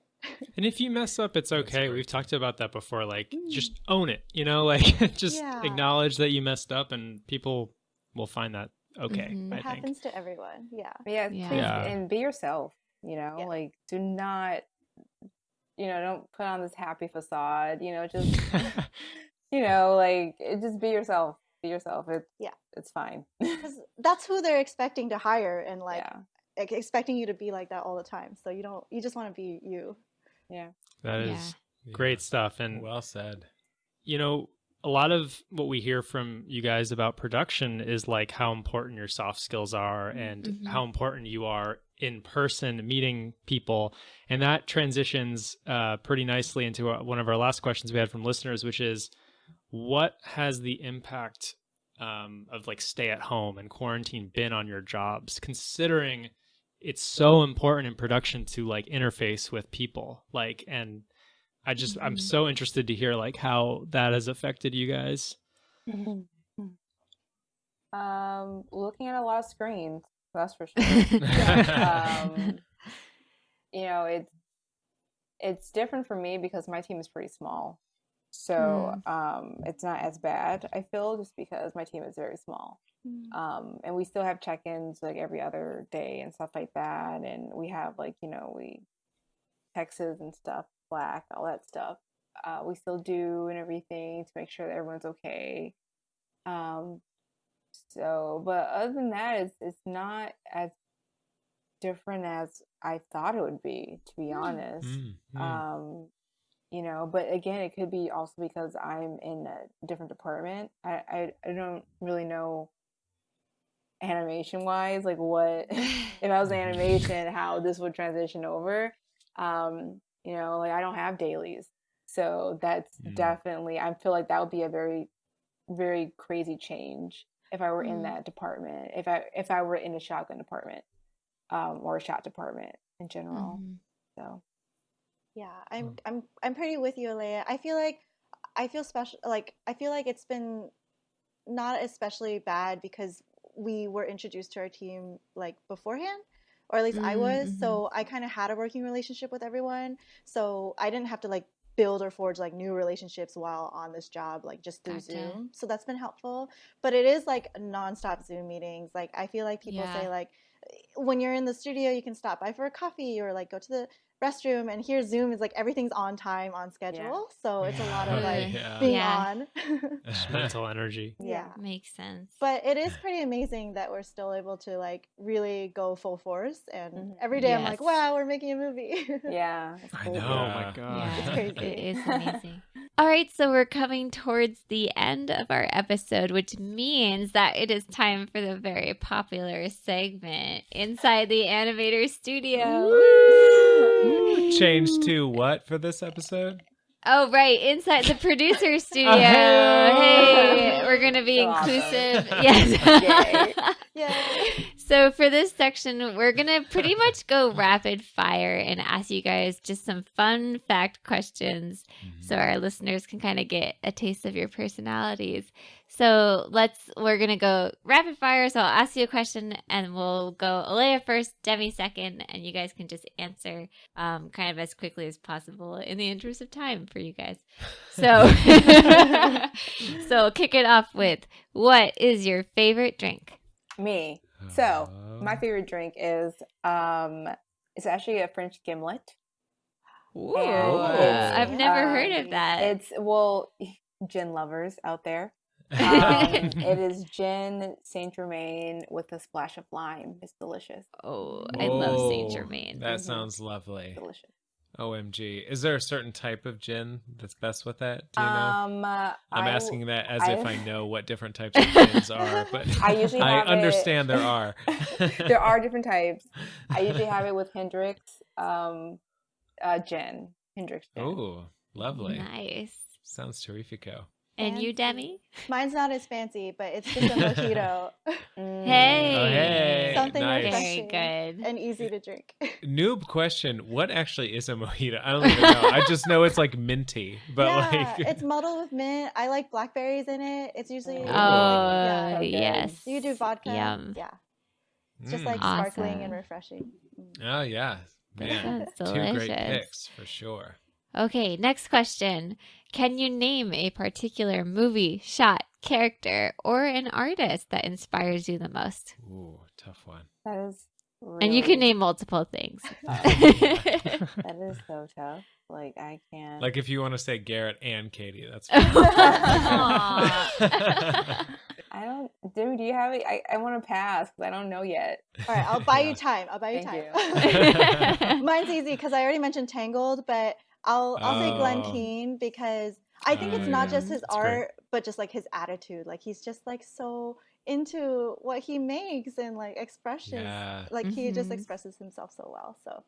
And if you mess up, it's okay. We've talked about that before. Like, just own it, like just acknowledge that you messed up and people will find that okay. It happens to everyone. Yeah. And be yourself, like do not, don't put on this happy facade, just, like just be yourself. Be yourself. It's fine. Because that's who they're expecting to hire and like expecting you to be like that all the time. So you just want to be you. Yeah. That is great stuff. And well said. A lot of what we hear from you guys about production is like how important your soft skills are and how important you are in person meeting people. And that transitions pretty nicely into one of our last questions we had from listeners, which is what has the impact of like stay at home and quarantine been on your jobs, considering it's so important in production to like interface with people, like, and I'm so interested to hear like how that has affected you guys. Looking at a lot of screens, that's for sure. It's different for me because my team is pretty small. So it's not as bad, I feel, just because my team is very small. And we still have check-ins like every other day and stuff like that. And we have like, we texts and stuff, Slack, all that stuff. We still do and everything to make sure that everyone's okay. But other than that, it's not as different as I thought it would be, to be honest. But again, it could be also because I'm in a different department. I don't really know animation wise, like what if I was in animation, how this would transition over. Like I don't have dailies. So that's definitely, I feel like that would be a very, very crazy change if I were in that department, if I were in a shotgun department, or a shot department in general. So yeah, I'm pretty with you, Alaia. I feel special. Like I feel like it's been not especially bad because we were introduced to our team like beforehand, or at least I was. So I kind of had a working relationship with everyone. So I didn't have to like build or forge like new relationships while on this job, like just through Gotcha. Zoom. So that's been helpful. But it is like nonstop Zoom meetings. Like I feel like people Yeah. say like when you're in the studio, you can stop by for a coffee or like go to the restroom, and here Zoom is like everything's on time, on schedule. So it's a lot of like Yeah. being Yeah. on. Just mental energy. Yeah. Makes sense. But it is pretty amazing that we're still able to like really go full force. And every day I'm like, Yes. wow, we're making a movie. Yeah. It's I cool. know. Oh my god. Yeah, It's crazy. it is amazing. All right, so we're coming towards the end of our episode, which means that it is time for the very popular segment Inside the Animator Studio. Woo! Changed to what for this episode? Oh, right, inside the producer studio. Hey-o. Hey, we're going to be So awesome. inclusive. Yes. Yay. So for this section, we're going to pretty much go rapid fire and ask you guys just some fun fact questions so our listeners can kind of get a taste of your personalities. So we're going to go rapid fire. So I'll ask you a question and we'll go Alaia first, Demi second, and you guys can just answer kind of as quickly as possible in the interest of time for you guys. So, so kick it off with, what is your favorite drink? Me. So my favorite drink is it's actually a French gimlet. Ooh, And I've never heard um, of that. It's gin lovers out there. It is gin Saint Germain with a splash of lime. It's delicious. Oh, I love Saint Whoa, Germain. That sounds lovely. Delicious. OMG. Is there a certain type of gin that's best with that? Do you know? I'm I- asking that as I- if I know what different types of gins are, but I usually I have it- understand there are. There are different types. I usually have it with Hendrix gin. Hendrix gin. Oh, lovely. Nice. Sounds terrifico. And you, Demi? Mine's not as fancy, but it's just a mojito. Hey. Oh, hey. Something Nice. Very refreshing good. and easy to drink. Noob question. What actually is a mojito? I don't even know. I just know it's like minty, but yeah, like it's muddled with mint. I like blackberries in it. It's usually Oh, yeah. so good. yes. You do vodka. Yum. Yeah. It's just Mm. like sparkling Awesome. and refreshing. Oh yeah. Man. sounds Two great delicious. picks for sure. Okay, next question. Can you name a particular movie, shot, character, or an artist that inspires you the most? Ooh, tough one. That is really, And you can name multiple things. that is so tough. Like I can't. Like if you want to say Garrett and Katie, that's Aw. I don't. Demi, do you have it? I want to pass because I don't know yet. All right, I'll buy Yeah. you time. I'll buy you Thank time. Mine's easy because I already mentioned Tangled, but I'll say Glenn Oh. Keane because I think it's Oh, not yeah. just his That's great. art, but just like his attitude. Like he's just like so into what he makes and like expressions. Yeah. Like he just Mhm. expresses himself so well. So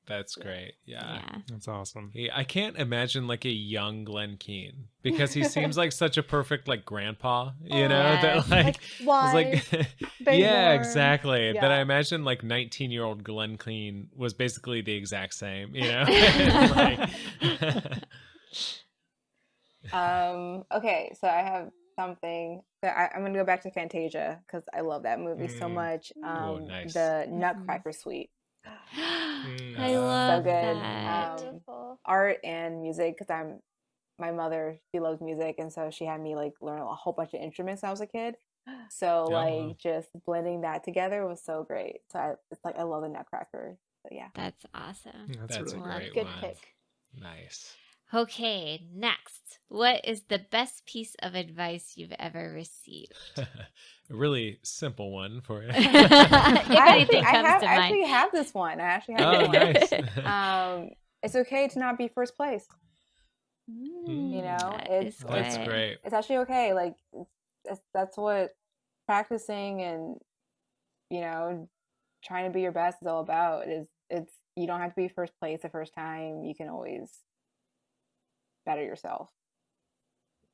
That's great. Yeah. Yeah. That's awesome. I can't imagine like a young Glenn Keane because he seems like such a perfect like grandpa, you know, Yes. that like it's wise, like very yeah, warm. exactly. That Yeah. I imagine like 19-year-old Glenn Keane was basically the exact same, you know? Like- Okay, so I have something. So I'm gonna go back to Fantasia because I love that movie so much. Oh, nice. The Nutcracker Suite, I So love good. that. Beautiful. art and music. Because my mother, she loves music, and so she had me like learn a whole bunch of instruments when I was a kid. So Oh, like wow. just blending that together was so great. So it's like I love the Nutcracker. So yeah. That's awesome. That's, That's really a Love great Good one. pick. Nice. Okay, next. What is the best piece of advice you've ever received? A really simple one for you. If anything I comes to actually mind. have this one. I actually have Oh, this nice. one. It's okay to not be first place. Mm. You know, That it's is That's good. great. it's actually okay. Like that's what practicing and trying to be your best is all about. It's you don't have to be first place the first time. You can always better yourself.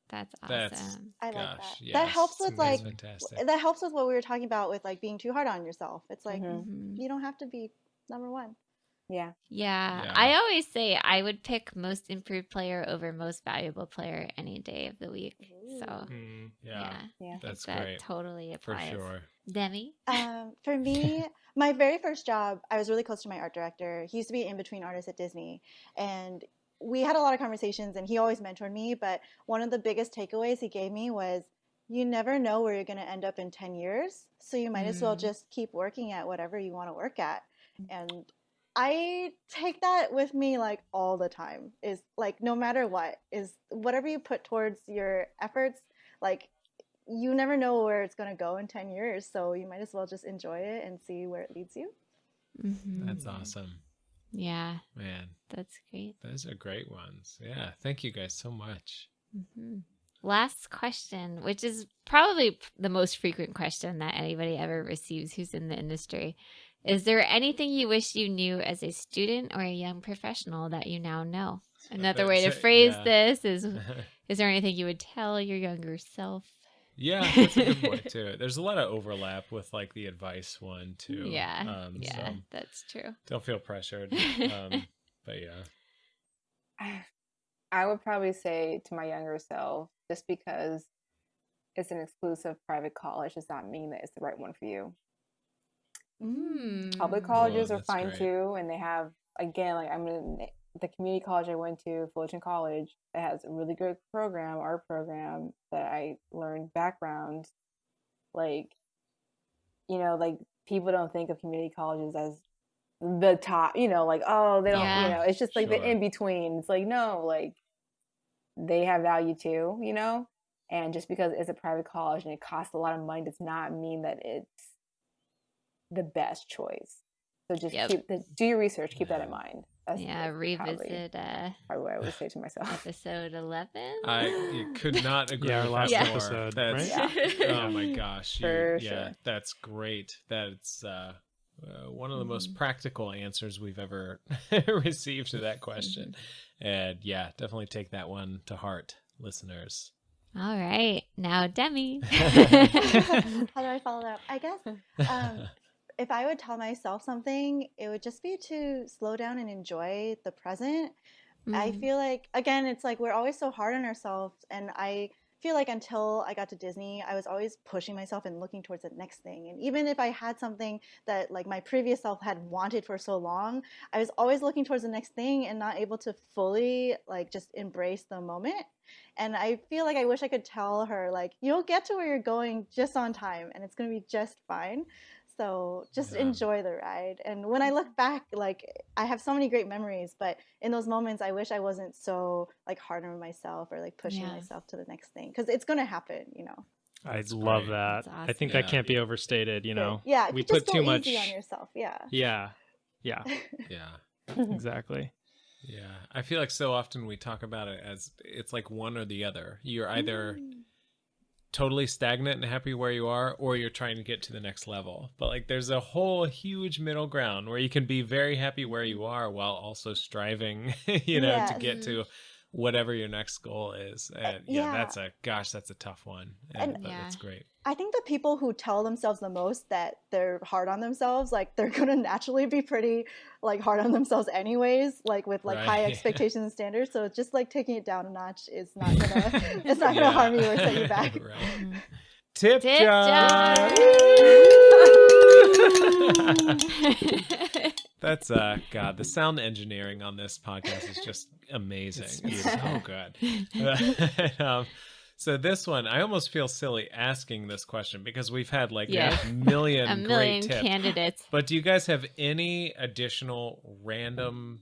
That's That's- awesome. I like Gosh, that. yes, That helps with that's like fantastic. that helps with what we were talking about with like being too hard on yourself. It's like Mhm. Mhm. you don't have to be number one. Yeah. Yeah, Yeah. I always say I would pick most improved player over most valuable player any day of the week. So Mm. Yeah, Yeah. that's that great totally for applies. sure. Demi? For me, my very first job, I was really close to my art director. He used to be in between artists at Disney, and we had a lot of conversations, and he always mentored me, but one of the biggest takeaways he gave me was, you never know where you're going to end up in 10 years. So you might as well just keep working at whatever you want to work at. And I take that with me like all the time, is like, no matter what, is whatever you put towards your efforts, like you never know where it's going to go in 10 years. So you might as well just enjoy it and see where it leads you. That's awesome. Yeah. Man. That's great. Those are great ones. Yeah. Thank you guys so much. Last question, which is probably the most frequent question that anybody ever receives who's in the industry. Is there anything you wish you knew as a student or a young professional that you now know? Another way to phrase this is there anything you would tell your younger self? Yeah, that's a good point too. There's a lot of overlap with like the advice one too. Yeah, so that's true. don't feel pressured. But yeah. I would probably say to my younger self, just because it's an exclusive private college does not mean that it's the right one for you. Public colleges are fine too, and they have, again, like the community college I went to, Fullerton College, it has a really good program, art program, that I learned background. Like, you know, like people don't think of community colleges as the top, you know, like, oh, they don't, you know, it's just like the in between. It's like, no, like they have value too, you know, and just because it's a private college and it costs a lot of money does not mean that it's the best choice. So just do your research, keep that in mind. That's revisit probably what I would say to myself. Episode 11. I could not agree with our last more. episode. That's, right? Oh my gosh. Sure. That's great. That's one of the most practical answers we've ever received to that question. And yeah, definitely take that one to heart, listeners. All right. Now, Demi. How do I follow that up? I guess if I would tell myself something, it would just be to slow down and enjoy the present. I feel like, again, it's like we're always so hard on ourselves. And I feel like until I got to Disney, I was always pushing myself and looking towards the next thing. And even if I had something that like my previous self had wanted for so long, I was always looking towards the next thing and not able to fully like just embrace the moment. And I feel like I wish I could tell her, like, you'll get to where you're going just on time and it's going to be just fine. So just enjoy the ride. And when I look back, like I have so many great memories, but in those moments, I wish I wasn't so like hard on myself or like pushing myself to the next thing, because it's going to happen, you know. I love that. Awesome. I think that can't be overstated, you know. Yeah, we just put too go much easy on yourself. Yeah. Yeah. Exactly. Yeah. I feel like so often we talk about it as it's like one or the other. You're either totally stagnant and happy where you are, or you're trying to get to the next level. But like there's a whole huge middle ground where you can be very happy where you are while also striving, you know, to get to whatever your next goal is. And that's a tough one. But that's great. I think the people who tell themselves the most that they're hard on themselves, like they're going to naturally be pretty like hard on themselves anyways, like with like high expectations and standards. So it's just like taking it down a notch is not going to, it's not going to harm you or set you back. Right. Tip jar. That's God, the sound engineering on this podcast is just amazing. It's so good. So this one, I almost feel silly asking this question because we've had like a million great tips. Candidates. But do you guys have any additional random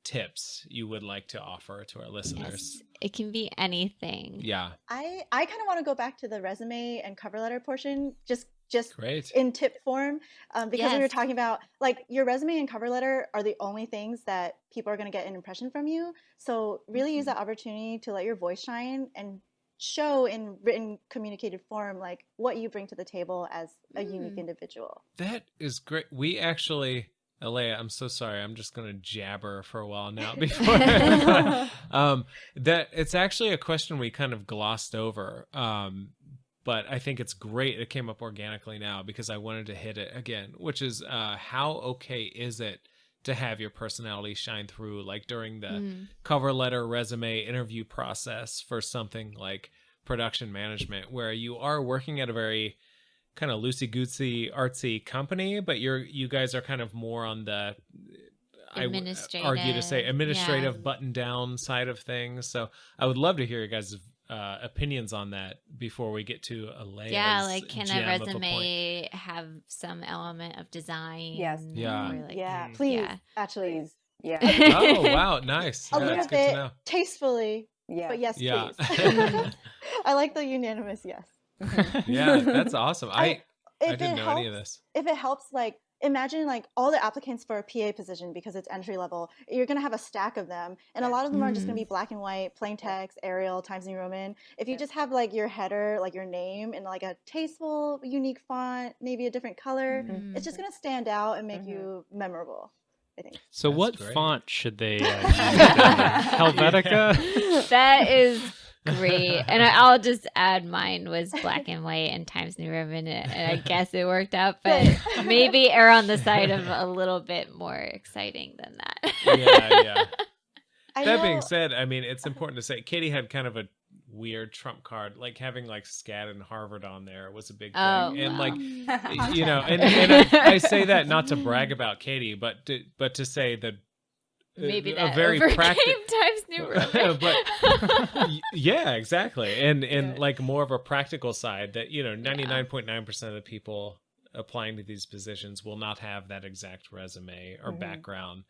tips you would like to offer to our listeners? Yes, it can be anything. Yeah. I kind of want to go back to the resume and cover letter portion, just great. in tip form, because we were talking about like your resume and cover letter are the only things that people are going to get an impression from you. So really use that opportunity to let your voice shine and show in written communicated form like what you bring to the table as a unique individual. That is great. We actually, Alaia, I'm so sorry. I'm just going to jabber for a while now before that it's actually a question we kind of glossed over. But I think it's great. It came up organically now because I wanted to hit it again, which is how okay is it to have your personality shine through, like during the cover letter, resume, interview process for something like production management, where you are working at a very kind of loosey-goosey, artsy company, but you guys are kind of more on the I would Administrative, argue to say administrative yeah. button down side of things. So I would love to hear your guys' opinions on that before we get to Alaia's Yeah, like can gem a of point. resume have some element of design? Yes. Yeah. Or like, Yeah, please, yeah. actually. Please. Yeah. Oh wow, nice. A Yeah, little that's good to bit know. tastefully, Yeah. but yes, Yeah. please. I like the unanimous yes. Yeah, that's awesome. I If didn't it know helps, any of this. if it helps, like imagine like all the applicants for a PA position because it's entry level. You're gonna have a stack of them, and a lot of them are just gonna be black and white, plain text, Arial, Times New Roman. If you just have like your header, like your name, in like a tasteful, unique font, maybe a different color, it's just gonna stand out and make you memorable, I think. So That's what great. font should they use? Helvetica? That is great. And I'll just add mine was black and white and Times New Roman, and I guess it worked out, but maybe err on the side of a little bit more exciting than that. Yeah. I That know- being said, I mean, it's important to say Katie had kind of a weird trump card, like having like SCAD and Harvard on there was a big thing. Oh, And wow. like, you know, and I say that not to brag about Katie, but to say that Maybe a that very overcame practical. Times New Roman. But yeah, exactly. And like more of a practical side that, you know, 99.9% of the people applying to these positions will not have that exact resume or background.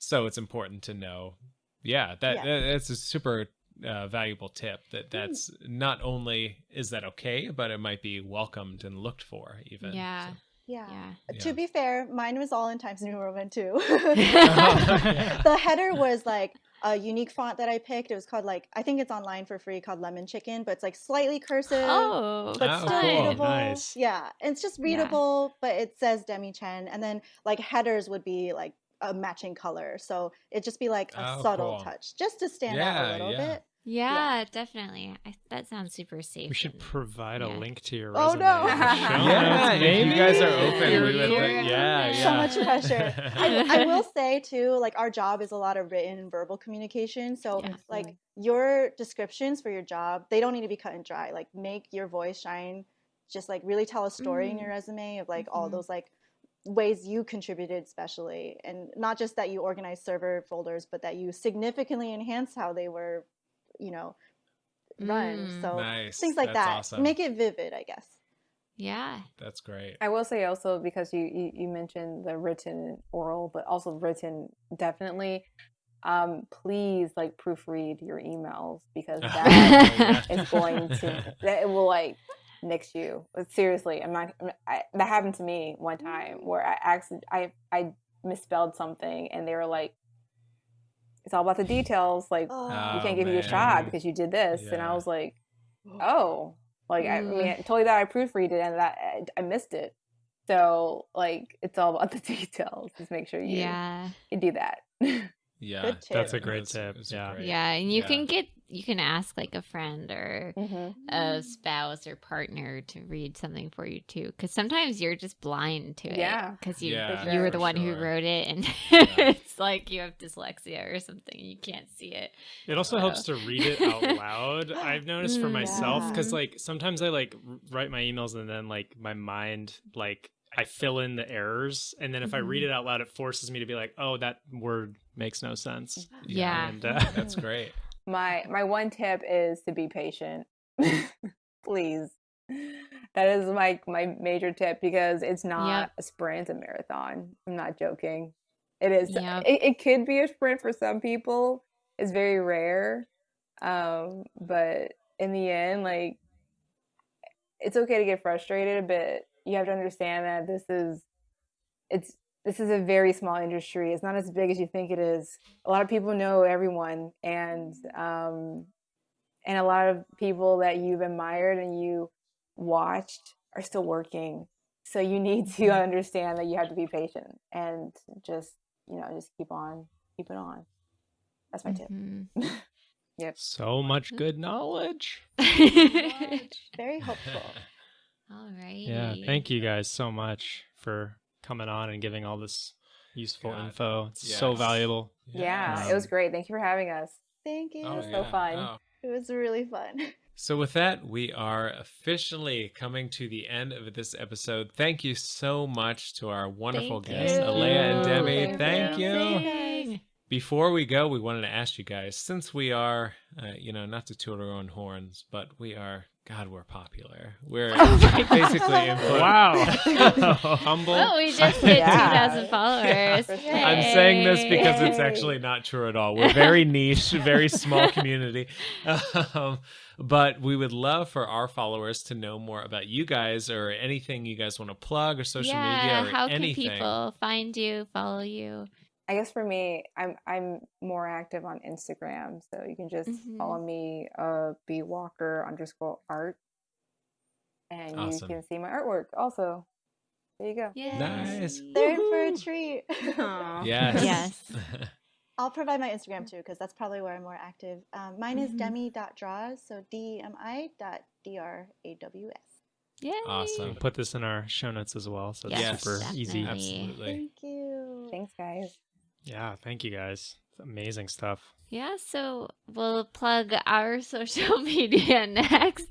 So it's important to know. Yeah, that's a super valuable tip that's not only is that okay, but it might be welcomed and looked for even. Yeah. So. Yeah. Yeah. To be fair, mine was all in Times New Roman too. Yeah. The header was like a unique font that I picked. It was called like, I think it's online for free, called Lemon Chicken, but it's like slightly cursive. Oh, But Oh, still cool. readable. Nice. Yeah. And it's just readable, but it says Demi Chen. And then like headers would be like a matching color. So it'd just be like a Oh, subtle cool. touch just to stand out a little bit. yeah, definitely. That sounds super safe. We should and- provide a yeah. link to your Oh, resume. no. in the show Yeah, notes, if maybe? you guys are open, You're we would here. yeah. So much pressure. I will say too, like our job is a lot of written and verbal communication. So Yeah. like your descriptions for your job, they don't need to be cut and dry. Like make your voice shine. Just like really tell a story in your resume of like all those like ways you contributed especially. And not just that you organized server folders, but that you significantly enhanced how they were, you know, run. So Nice. things like That's that. awesome. Make it vivid, I guess. Yeah. That's great. I will say also, because you mentioned the written and oral, but also written, definitely. Please like proofread your emails, because that is going to, that it will like nix you. But seriously, that happened to me one time where I misspelled something, and they were like, it's all about the details. Like, we can't give you a shot because you did this. And I was like, oh, like, I mean, I told you that I proofread it and that I missed it. So like, it's all about the details. Just make sure you do that. Yeah, Good tip. That's a great tip. It's Yeah. great. Yeah, and you can ask like a friend or a spouse or partner to read something for you too, because sometimes you're just blind to it. Yeah. Because you Yeah, you were for the one who sure. wrote it, and it's like you have dyslexia or something, and you can't see it. It also helps to read it out loud. I've noticed for myself, because like sometimes I like write my emails and then like my mind like I fill in the errors, and then if I read it out loud, it forces me to be like, oh, that word makes no sense. Yeah. And That's great. My one tip is to be patient. Please. That is my major tip, because it's not a sprint, it's a marathon. I'm not joking. It is. Yep. It could be a sprint for some people. It's very rare. But in the end, like, it's okay to get frustrated, but you have to understand that this is a very small industry. It's not as big as you think it is. A lot of people know everyone, and a lot of people that you've admired and you watched are still working. So you need to understand that you have to be patient and just keep on keeping on. That's my tip. Yep. so much good knowledge. Very helpful. All right. Yeah. Thank you guys so much for coming on and giving all this useful info. It's so yes. valuable. Yeah, it was great. Thank you for having us. Thank you. Oh, So fun. Oh. It was really fun. So with that, we are officially coming to the end of this episode. Thank you so much to our wonderful Thank guests, you. Alaia and Demi. Thank Thank you. you. Dang. Before we go, we wanted to ask you guys, since we are, not to toot our own horns, but we are, God, we're popular. We're basically influenced. Wow. Humble. Oh, we just hit Yeah. 2,000 followers. for sure. I'm saying this because it's Yay. actually not true at all. We're very niche, very small community. But we would love for our followers to know more about you guys or anything you guys want to plug or social media or how anything. can people find you, follow you? I guess for me, I'm more active on Instagram, so you can just follow me, bwalker_art, and Awesome. you can see my artwork. Also, there you go. Yes. Nice. They're in for a treat. Yes. Yes. I'll provide my Instagram too, because that's probably where I'm more active. Mine is demi.draws, so demi.draws. Yay. Awesome. We'll put this in our show notes as well, so it's Yes, super easy. definitely. Absolutely. Thank you. Thanks, guys. Yeah, thank you guys. It's amazing stuff. Yeah, so we'll plug our social media next.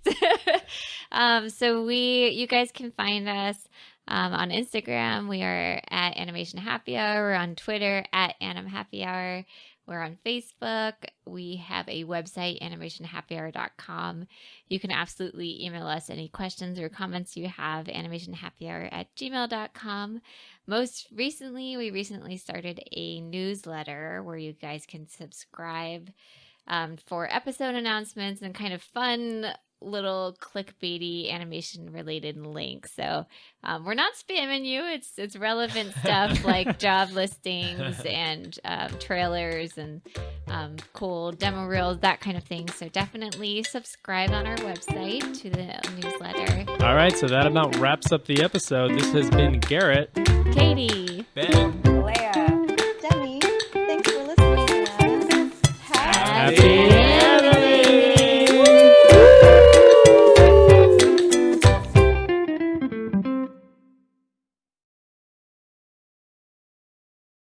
You guys can find us on Instagram. We are at Animation Happy Hour. We're on Twitter at Anim Happy Hour. We're on Facebook. We have a website, animationhappyhour.com. You can absolutely email us any questions or comments you have, animationhappyhour@gmail.com. We recently started a newsletter where you guys can subscribe for episode announcements and kind of fun little clickbaity animation related links. So we're not spamming you. It's relevant stuff like job listings and trailers and cool demo reels, that kind of thing. So definitely subscribe on our website to the newsletter. All right, so that about wraps up the episode. This has been Garrett. Katie. Ben.